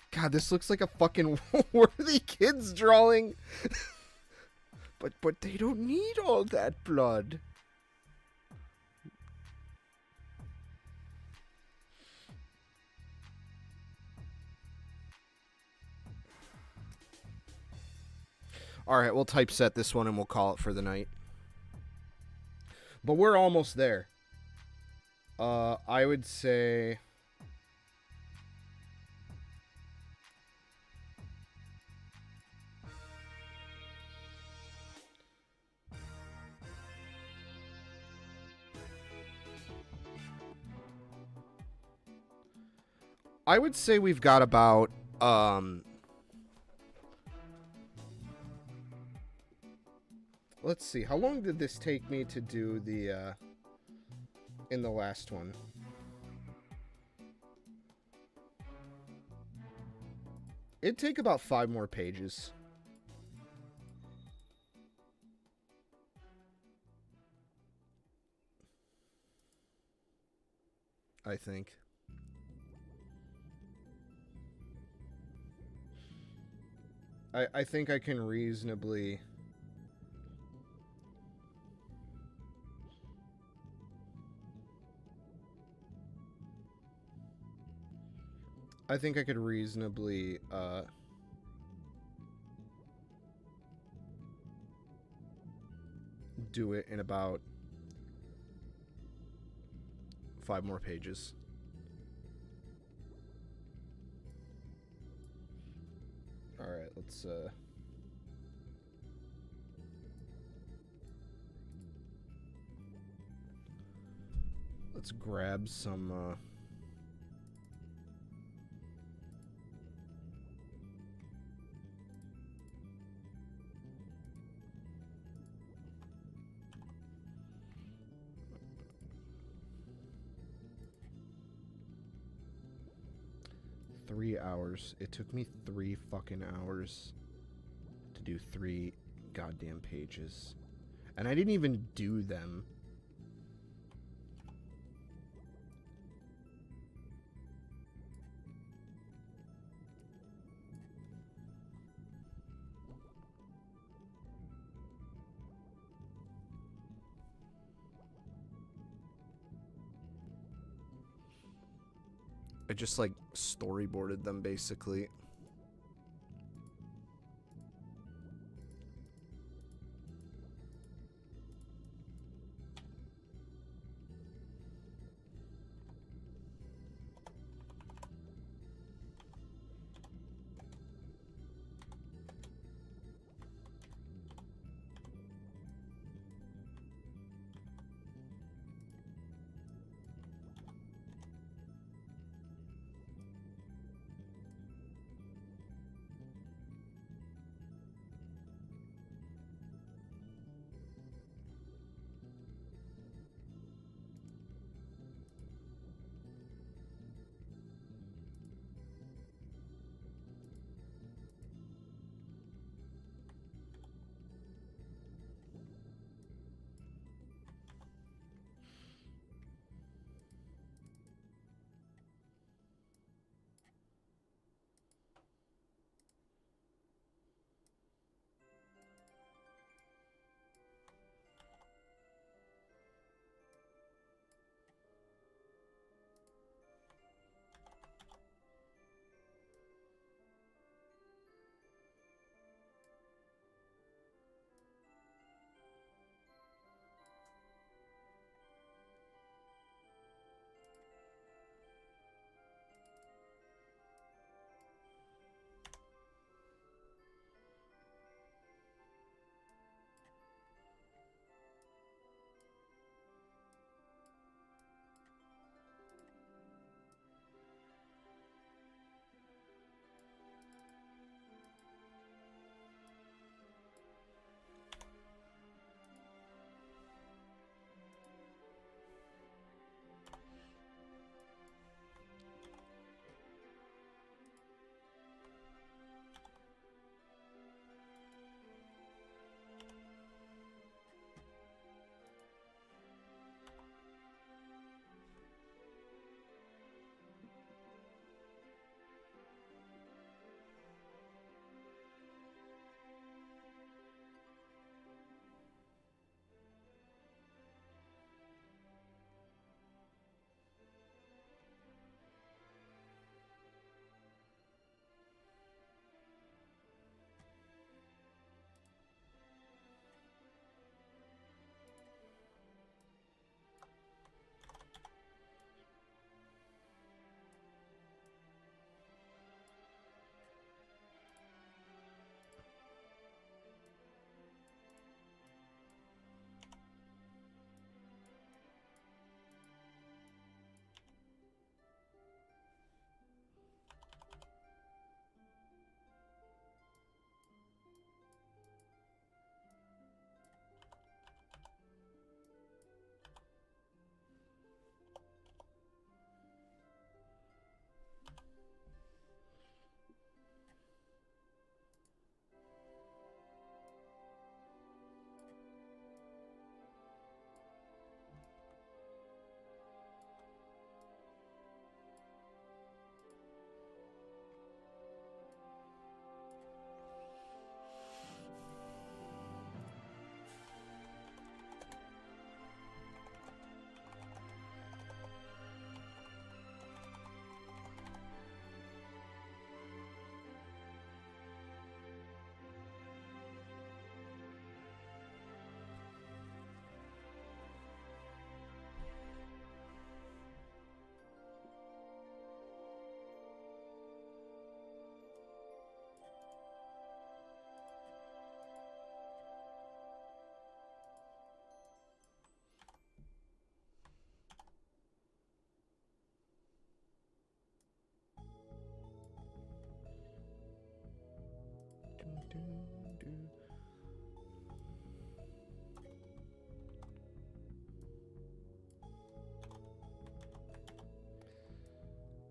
God, this looks like a fucking worthy kids drawing. But they don't need all that blood. All right, we'll typeset this one and we'll call it for the night. But we're almost there. I would say I would say we've got about let's see, how long did this take me to do the in the last one? It'd take about 5 more pages. I think. I think I can reasonably... I think I could reasonably, do it in about 5 more pages. Alright, let's grab some, Three hours. It took me 3 fucking hours to do 3 goddamn pages. And I didn't even do them. I just, like, storyboarded them, basically.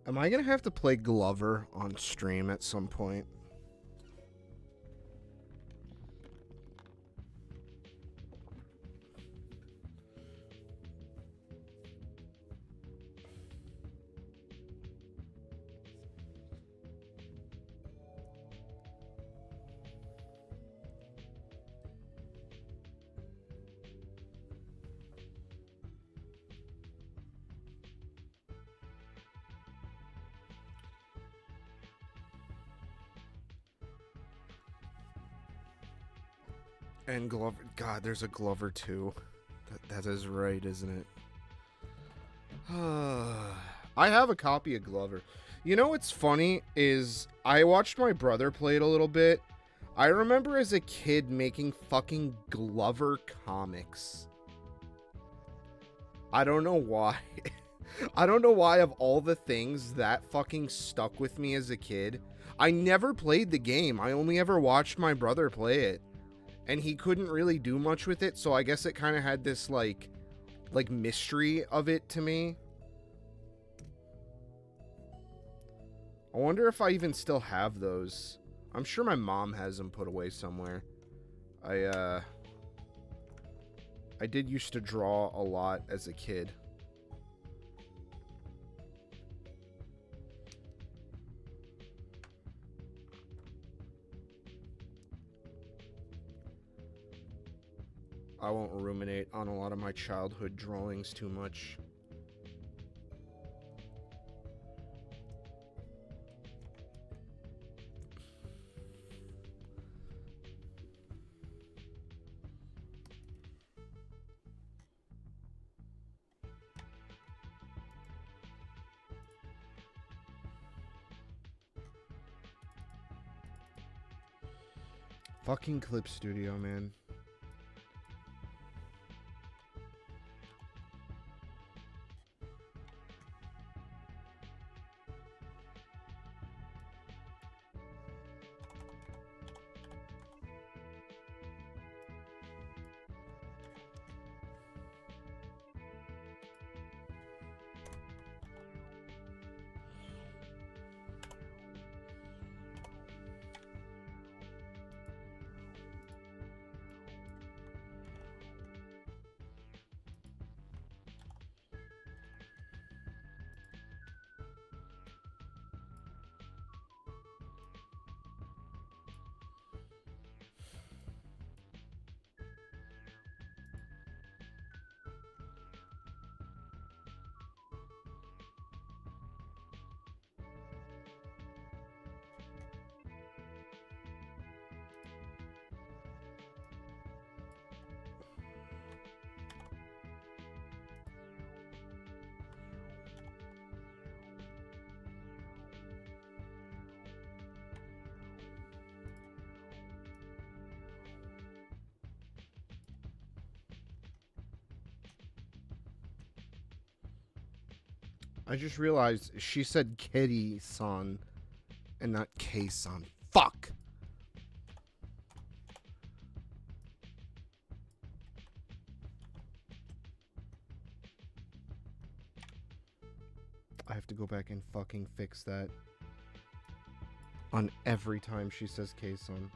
Am I gonna have to play Glover on stream at some point? And Glover, God, there's a Glover too. That is right, isn't it? I have a copy of Glover. You know what's funny is I watched my brother play it a little bit. I remember as a kid making fucking Glover comics. I don't know why. I don't know why of all the things that fucking stuck with me as a kid. I never played the game. I only ever watched my brother play it. And he couldn't really do much with it, so I guess it kind of had this, like mystery of it to me. I wonder if I even still have those. I'm sure my mom has them put away somewhere. I did used to draw a lot as a kid. I won't ruminate on a lot of my childhood drawings too much. Fucking Clip Studio, man. I just realized she said Kitty-san and not K-san. Fuck! I have to go back and fucking fix that on every time she says K-san.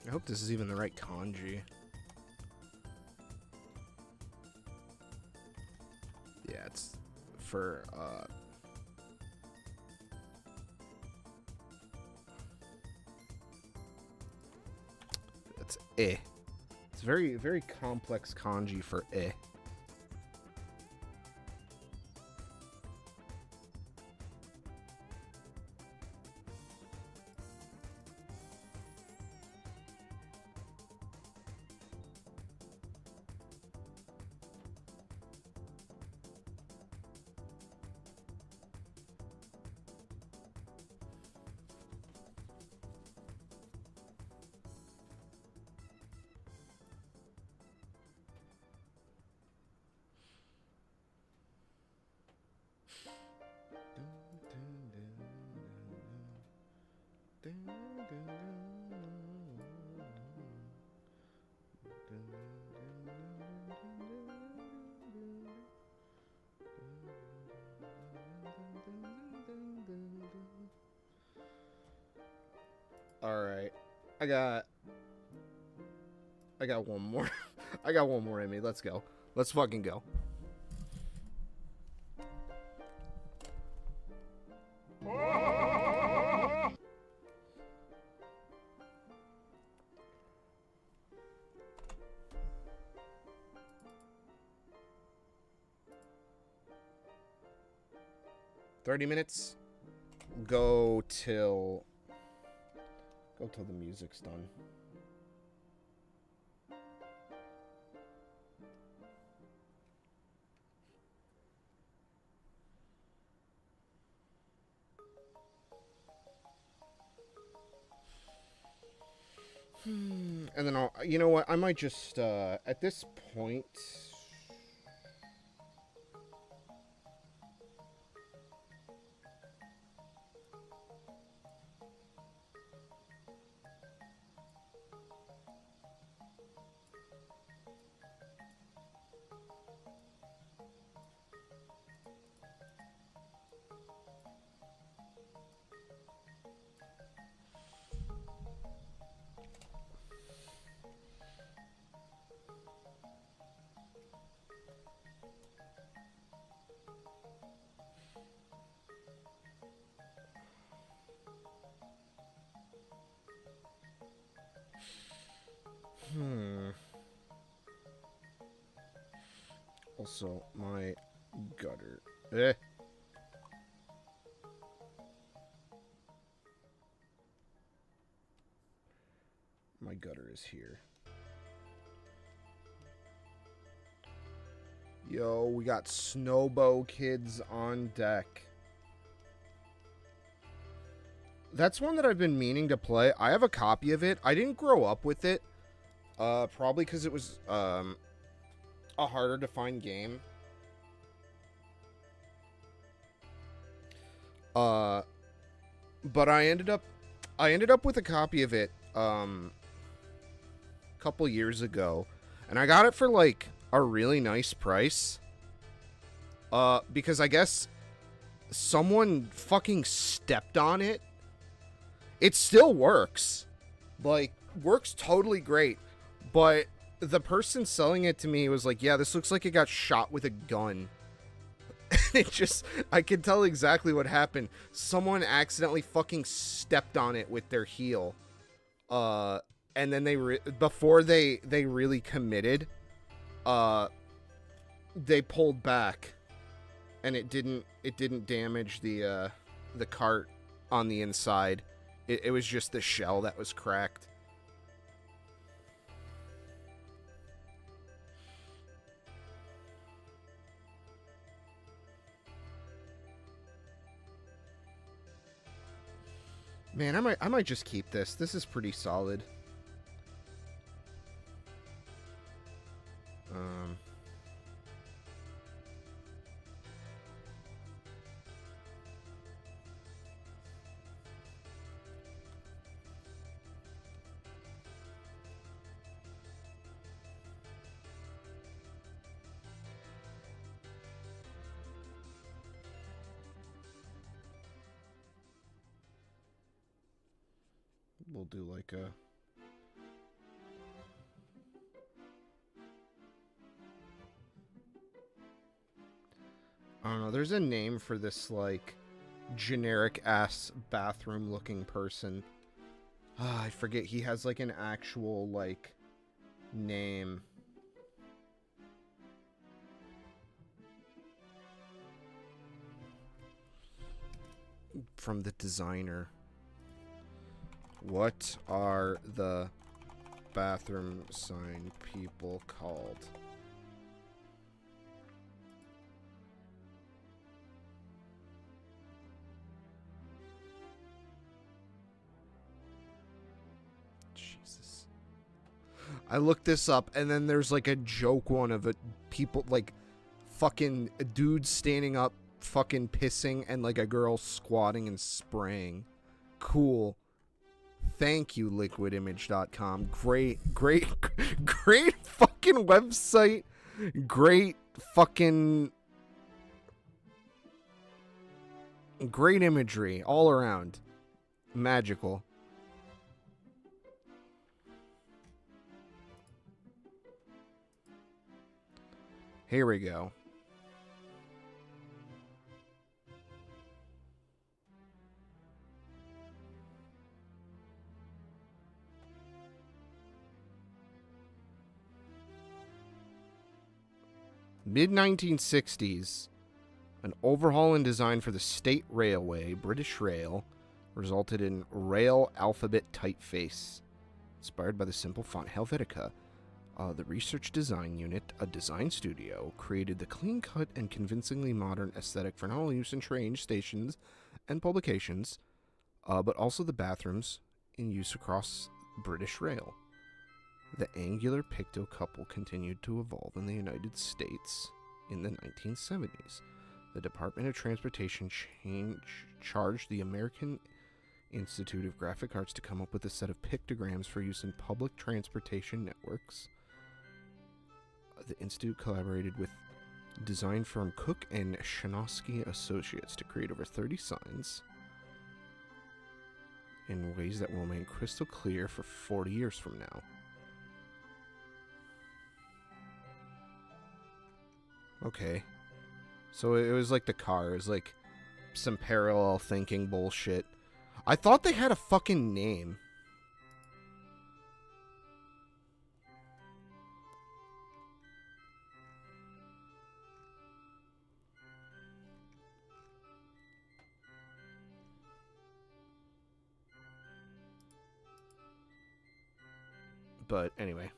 I hope this is even the right kanji. Yeah, it's for, it's eh. It's very, very complex kanji for eh. All right, I got one more. I got one more in me. Let's go. Let's fucking go. $30. Go till the music's done. And then I'll, you know what? I might just, at this point. Also, my gutter. My gutter is here. Yo, we got Snowbow Kids on deck. That's one that I've been meaning to play. I have a copy of it. I didn't grow up with it. Probably because it was a harder to find game. But I ended up with a copy of it a couple years ago, and I got it for like a really nice price. Because I guess someone fucking stepped on it. It still works. Like, works totally great. But the person selling it to me was like, yeah, this looks like it got shot with a gun. It just, I can tell exactly what happened. Someone accidentally fucking stepped on it with their heel. And then before they really committed, they pulled back. And it didn't damage the cart on the inside. It was just the shell that was cracked. Man, I might just keep this. This is pretty solid. We'll do like a don't know. There's a name for this, like, generic-ass bathroom-looking person. I forget. He has, like, an actual, like, name. From the designer. What are the bathroom sign people called? Jesus. I looked this up, and then there's like a joke one of it. People like fucking dudes standing up, fucking pissing, and like a girl squatting and spraying. Cool. Thank you, liquidimage.com. Great fucking website. Great imagery all around. Magical. Here we go. Mid-1960s, an overhaul in design for the State Railway, British Rail, resulted in Rail alphabet typeface. Inspired by the simple font Helvetica, the Research Design Unit, a design studio, created the clean-cut and convincingly modern aesthetic for not only use in train stations and publications, but also the bathrooms in use across British Rail. The angular picto couple continued to evolve in the United States in the 1970s. The Department of Transportation charged the American Institute of Graphic Arts to come up with a set of pictograms for use in public transportation networks. The Institute collaborated with design firm Cook and Shinosky Associates to create over 30 signs in ways that will remain crystal clear for 40 years from now. Okay. So it was like the car. It was like some parallel thinking bullshit. I thought they had a fucking name. But anyway.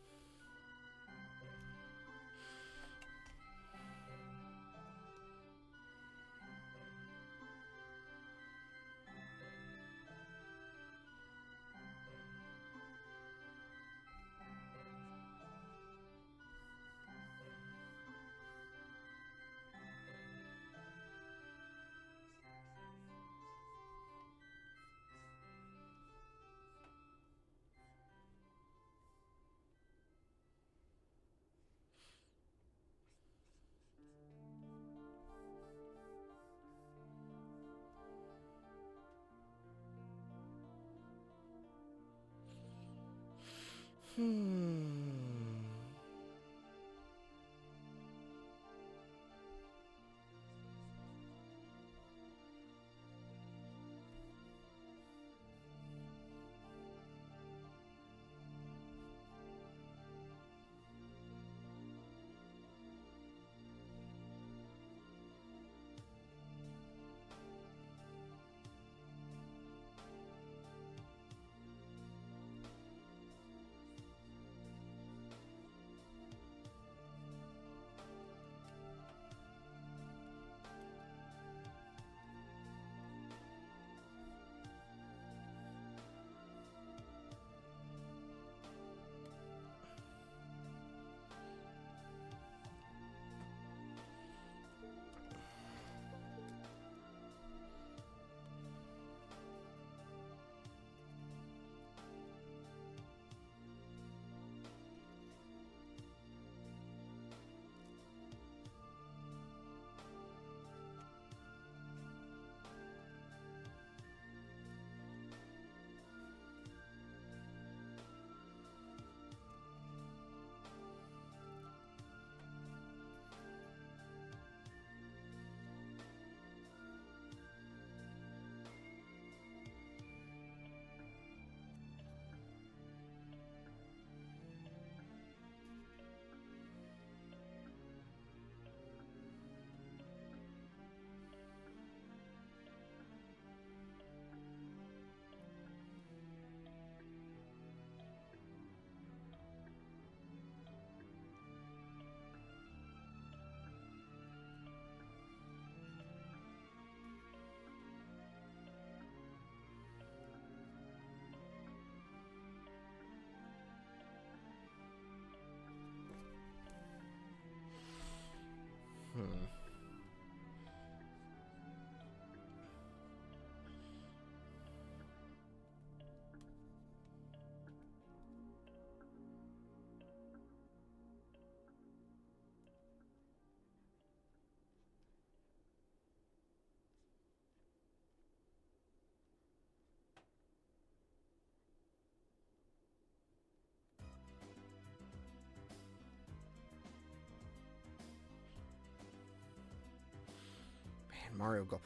Mario Golf.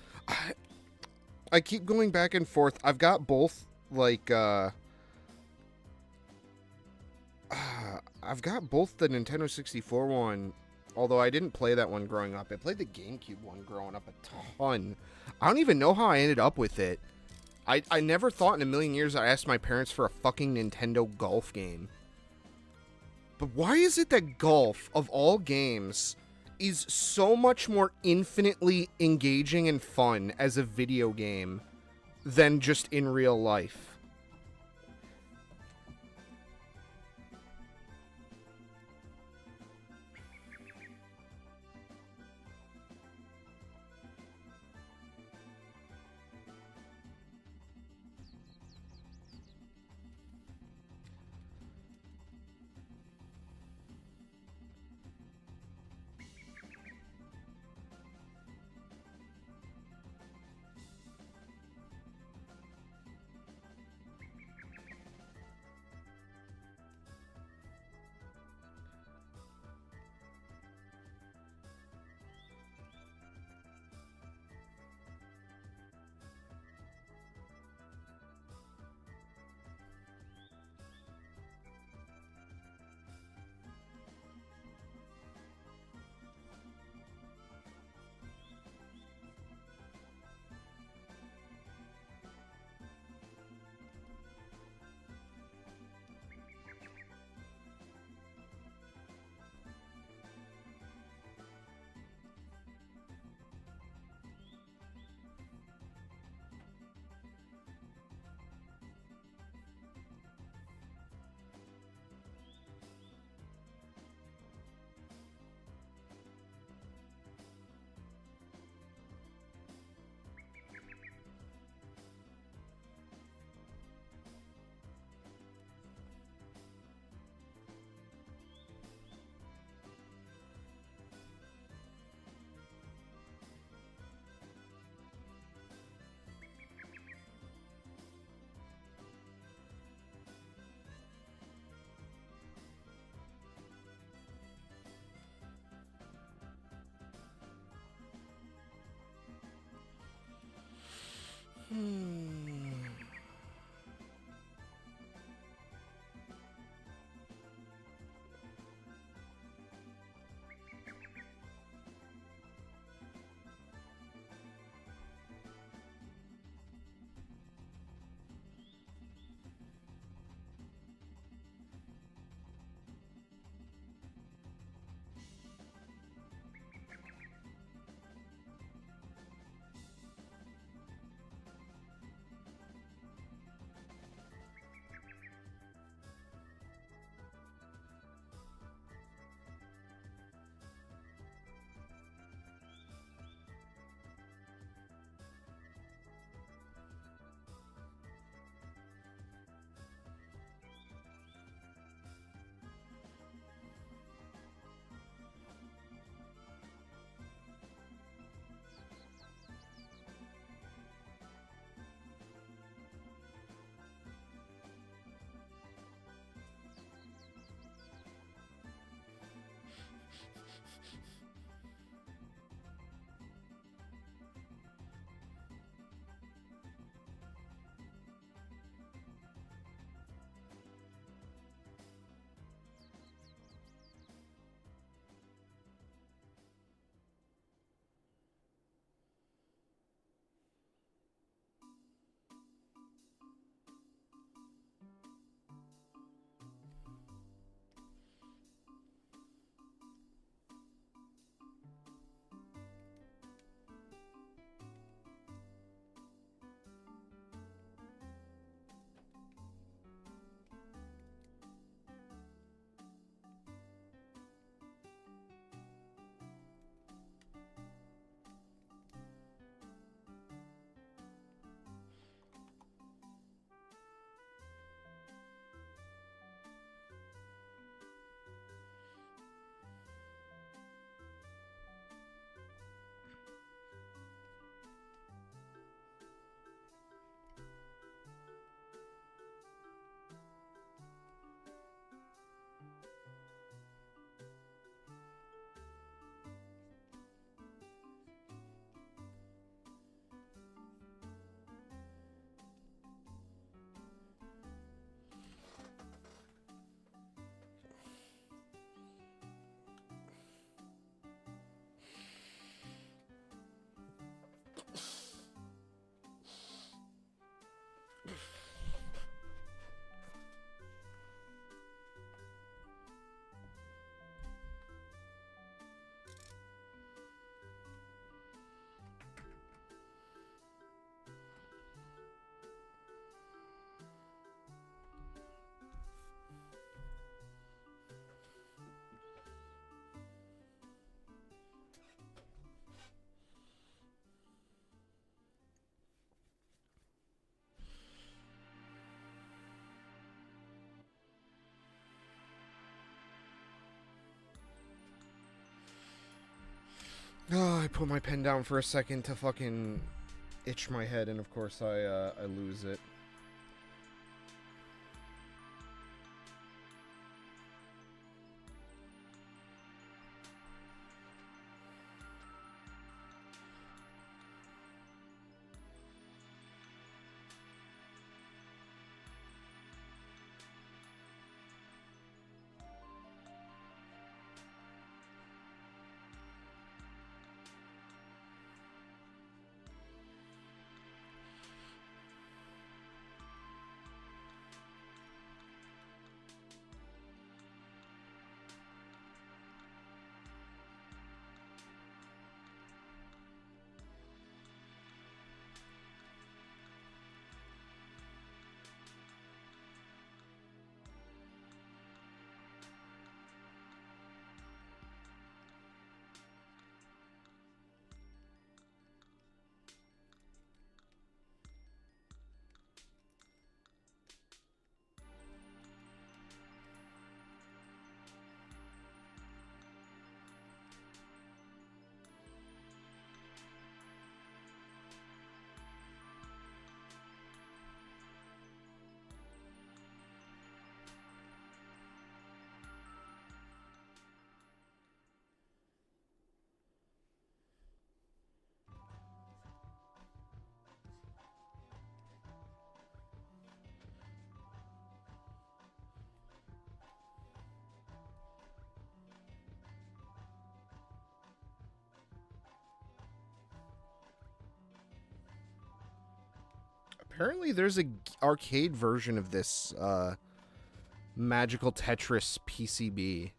I keep going back and forth. I've got both, like, I've got both the Nintendo 64 one, although I didn't play that one growing up. I played the GameCube one growing up a ton. I don't even know how I ended up with it. I never thought in a million years I asked my parents for a fucking Nintendo golf game. But why is it that golf, of all games, is so much more infinitely engaging and fun as a video game than just in real life? Oh, I put my pen down for a second to fucking itch my head, and of course I lose it. Apparently there's a arcade version of this Magical Tetris PCB.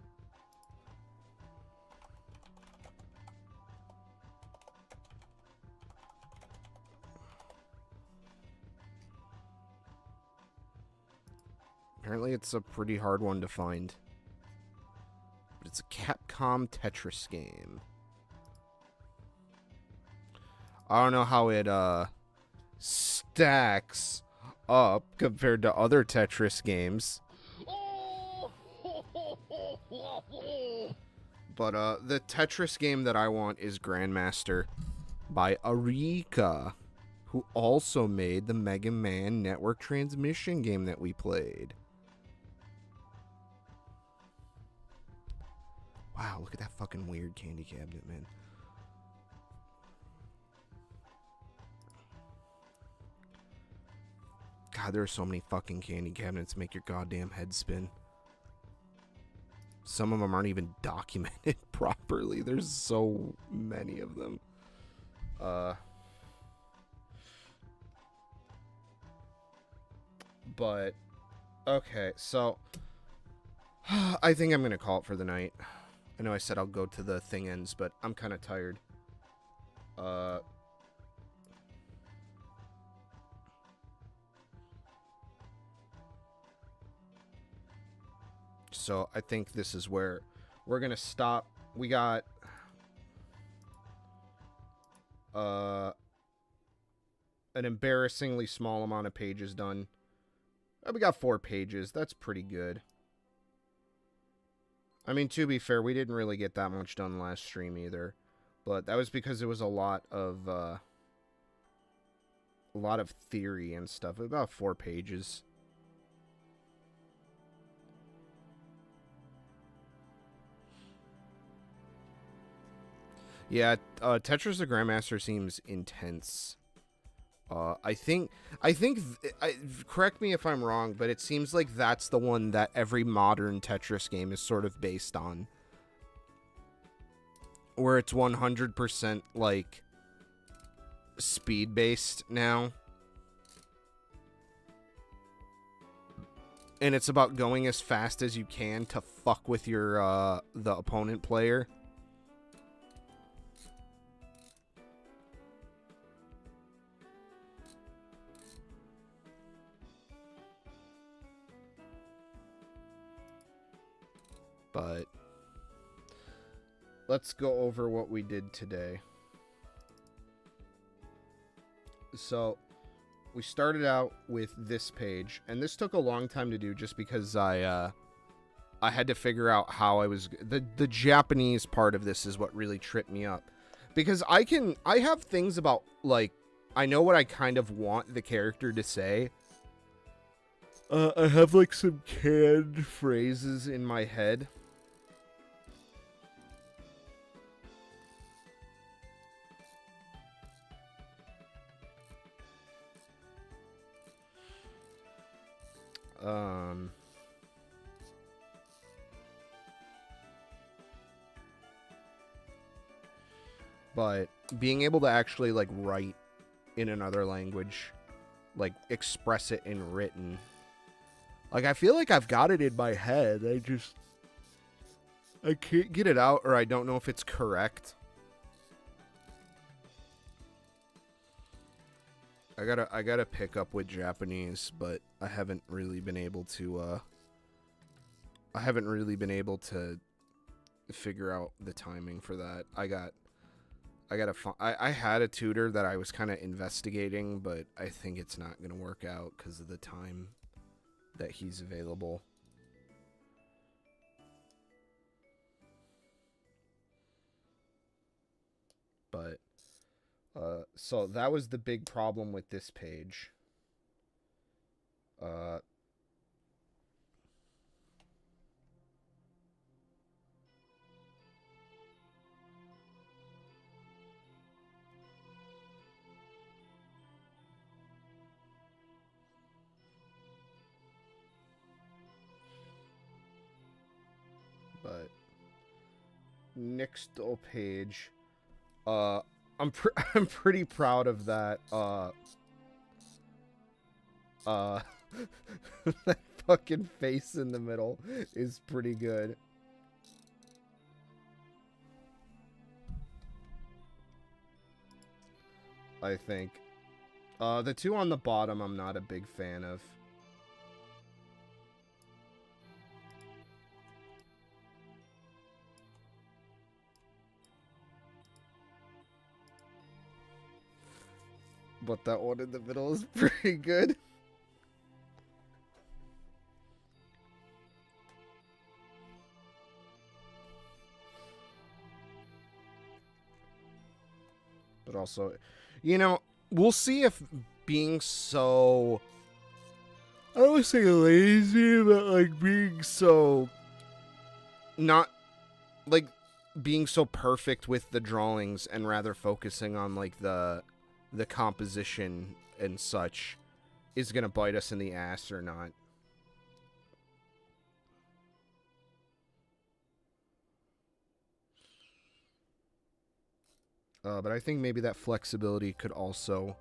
Apparently it's a pretty hard one to find. But it's a Capcom Tetris game. I don't know how it stacks up compared to other Tetris games. But the Tetris game that I want is Grandmaster by Arika, who also made the Mega Man Network Transmission game that we played. Wow, look at that fucking weird candy cabinet, man. God, there are so many fucking candy cabinets that make your goddamn head spin. Some of them aren't even documented properly. There's so many of them. But, okay, so I think I'm going to call it for the night. I know I said I'll go to the thing ends, but I'm kind of tired. So I think this is where we're going to stop. We got an embarrassingly small amount of pages done. We got 4 pages. That's pretty good. I mean, to be fair, we didn't really get that much done last stream either. But that was because it was a lot of theory and stuff. About 4 pages. Yeah, Tetris the Grandmaster seems intense. I think, correct me if I'm wrong, but it seems like that's the one that every modern Tetris game is sort of based on. Where it's 100% like speed-based now. And it's about going as fast as you can to fuck with your, the opponent player. But let's go over what we did today. So we started out with this page, and this took a long time to do just because I had to figure out how I was... The Japanese part of this is what really tripped me up. Because I have things about, like, I know what I kind of want the character to say. I have, like, some canned phrases in my head. But being able to actually, like, write in another language, like, express it in written. Like, I feel like I've got it in my head. I can't get it out, or I don't know if it's correct. I gotta pick up with Japanese, but I haven't really been able to, figure out the timing for that. I had a tutor that I was kind of investigating, but I think it's not going to work out because of the time that he's available. But, so that was the big problem with this page. But next page, I'm pretty proud of that. That fucking face in the middle is pretty good. I think. The two on the bottom, I'm not a big fan of. But that one in the middle is pretty good. But also, you know, we'll see if being so, I don't want to say lazy, but like being so, not, like being so perfect with the drawings and rather focusing on like the composition and such is gonna bite us in the ass or not. But I think maybe that flexibility could also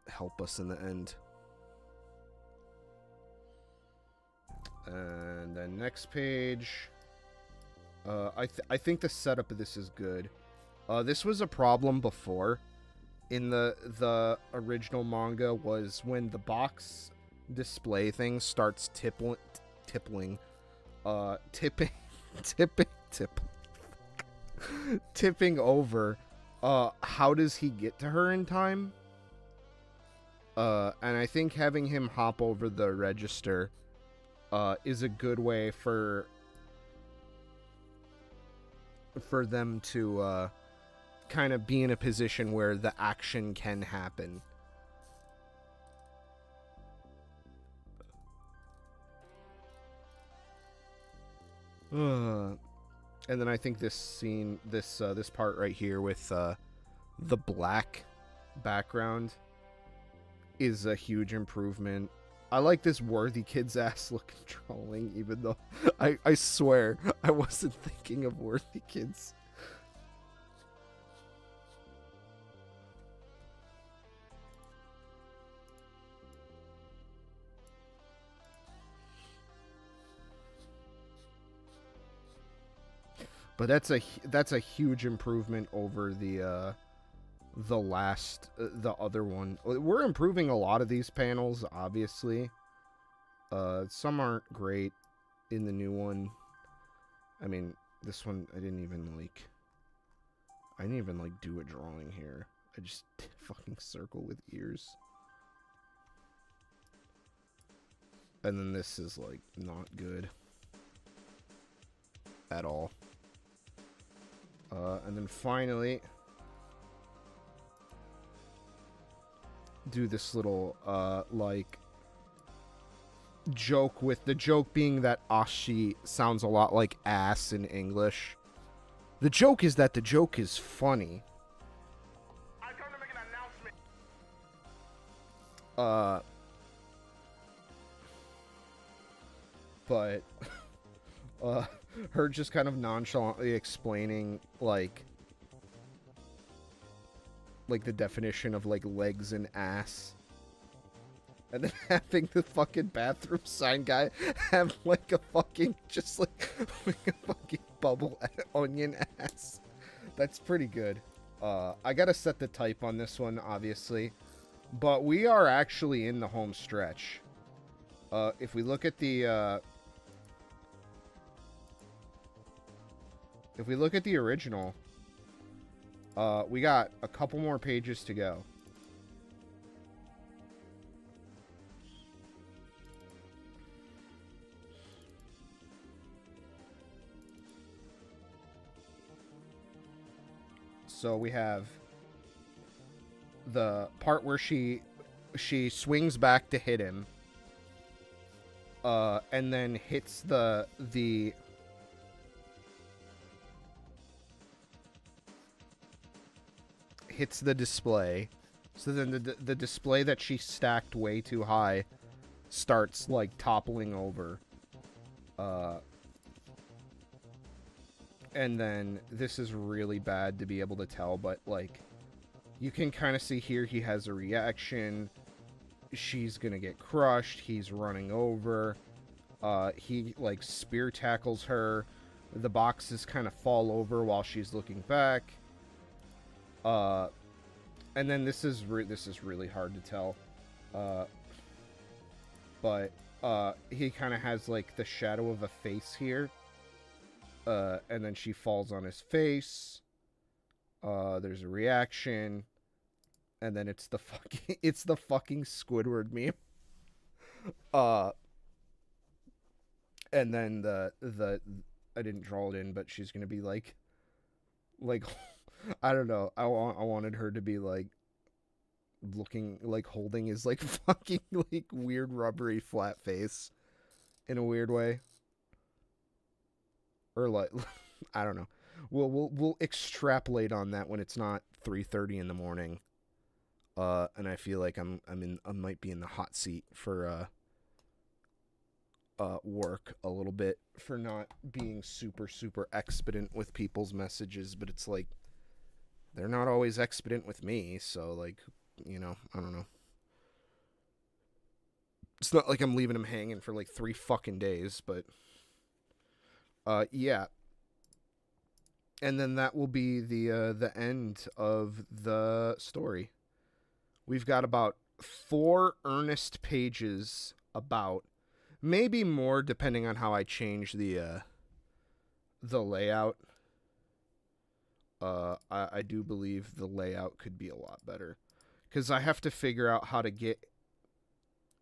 help us in the end. And then next page. I think the setup of this is good. This was a problem before in the original manga, was when the box display thing starts tipping over. How does he get to her in time? And I think having him hop over the register is a good way for them to kind of be in a position where the action can happen. And then I think this scene, this part right here with the black background is a huge improvement. I like this worthy kid's ass looking drawing, even though I swear I wasn't thinking of worthy kids. But that's a huge improvement over the other one. We're improving a lot of these panels, obviously. Some aren't great in the new one. I mean, this one I didn't even do a drawing here. I just fucking circle with ears. And then this is like not good at all. And then finally, do this little, like, joke, with the joke being that ashi sounds a lot like ass in English. The joke is that the joke is funny. I come to make an announcement. But, her just kind of nonchalantly explaining, like the definition of, like, legs and ass. And then having the fucking bathroom sign guy have, like, a fucking, just, like a fucking bubble onion ass. That's pretty good. I gotta set the type on this one, obviously. But we are actually in the home stretch. If we look at the, if we look at the original, we got a couple more pages to go. So we have the part where she swings back to hit him, and then hits the display. So then the display that she stacked way too high starts, like, toppling over. And then this is really bad to be able to tell, but, like, you can kind of see here he has a reaction. She's gonna get crushed. He's running over. He, like, spear tackles her. The boxes kind of fall over while she's looking back. And then this is really hard to tell. But he kind of has, like, the shadow of a face here. And then she falls on his face. There's a reaction. And then it's the fucking Squidward meme. And then the I didn't draw it in, but she's gonna be like I don't know. I wanted her to be, like, looking, like, holding his, like, fucking, like, weird rubbery flat face in a weird way. Or, like, I don't know. We'll extrapolate on that when it's not 3:30 in the morning. And I feel like I might be in the hot seat for work a little bit for not being super expedient with people's messages, but it's like they're not always expedient with me, so, like, you know, I don't know. It's not like I'm leaving them hanging for, like, 3 fucking days, but yeah. And then that will be the end of the story. We've got about 4 earnest pages, about, maybe more depending on how I change the layout. I do believe the layout could be a lot better, because I have to figure out how to get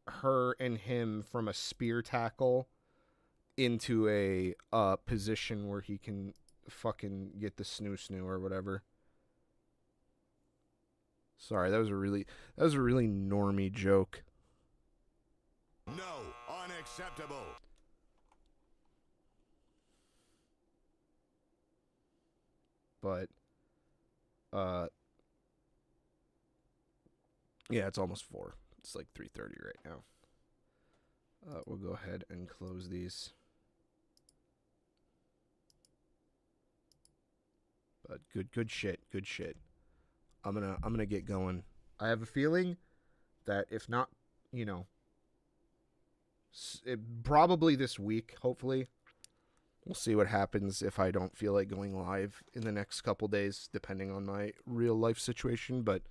her and him from a spear tackle into a position where he can fucking get the snoo or whatever. Sorry, that was a really normie joke. No, unacceptable. But yeah, it's almost 4. It's like 3:30 right now. We'll go ahead and close these. But good shit. I'm gonna get going. I have a feeling that if not, you know, probably this week, hopefully. We'll see what happens if I don't feel like going live in the next couple days, depending on my real life situation. But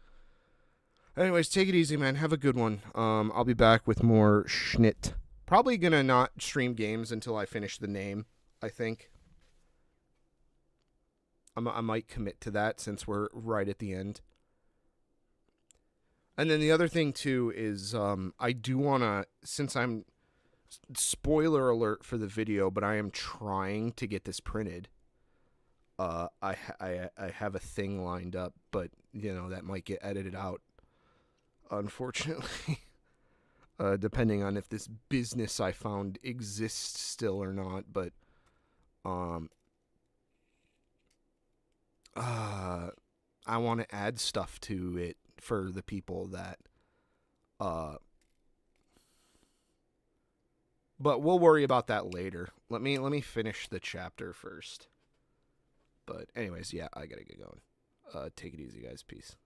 anyways, take it easy, man. Have a good one. I'll be back with more schnit. Probably gonna not stream games until I finish the name, I think. I might commit to that since we're right at the end. And then the other thing, too, is I do want to, since I'm, spoiler alert for the video, but I am trying to get this printed. I have a thing lined up, but you know that might get edited out, unfortunately. Depending on if this business I found exists still or not, but I want to add stuff to it for the people that but we'll worry about that later. Let me finish the chapter first. But anyways, yeah, I gotta get going. Take it easy, guys. Peace.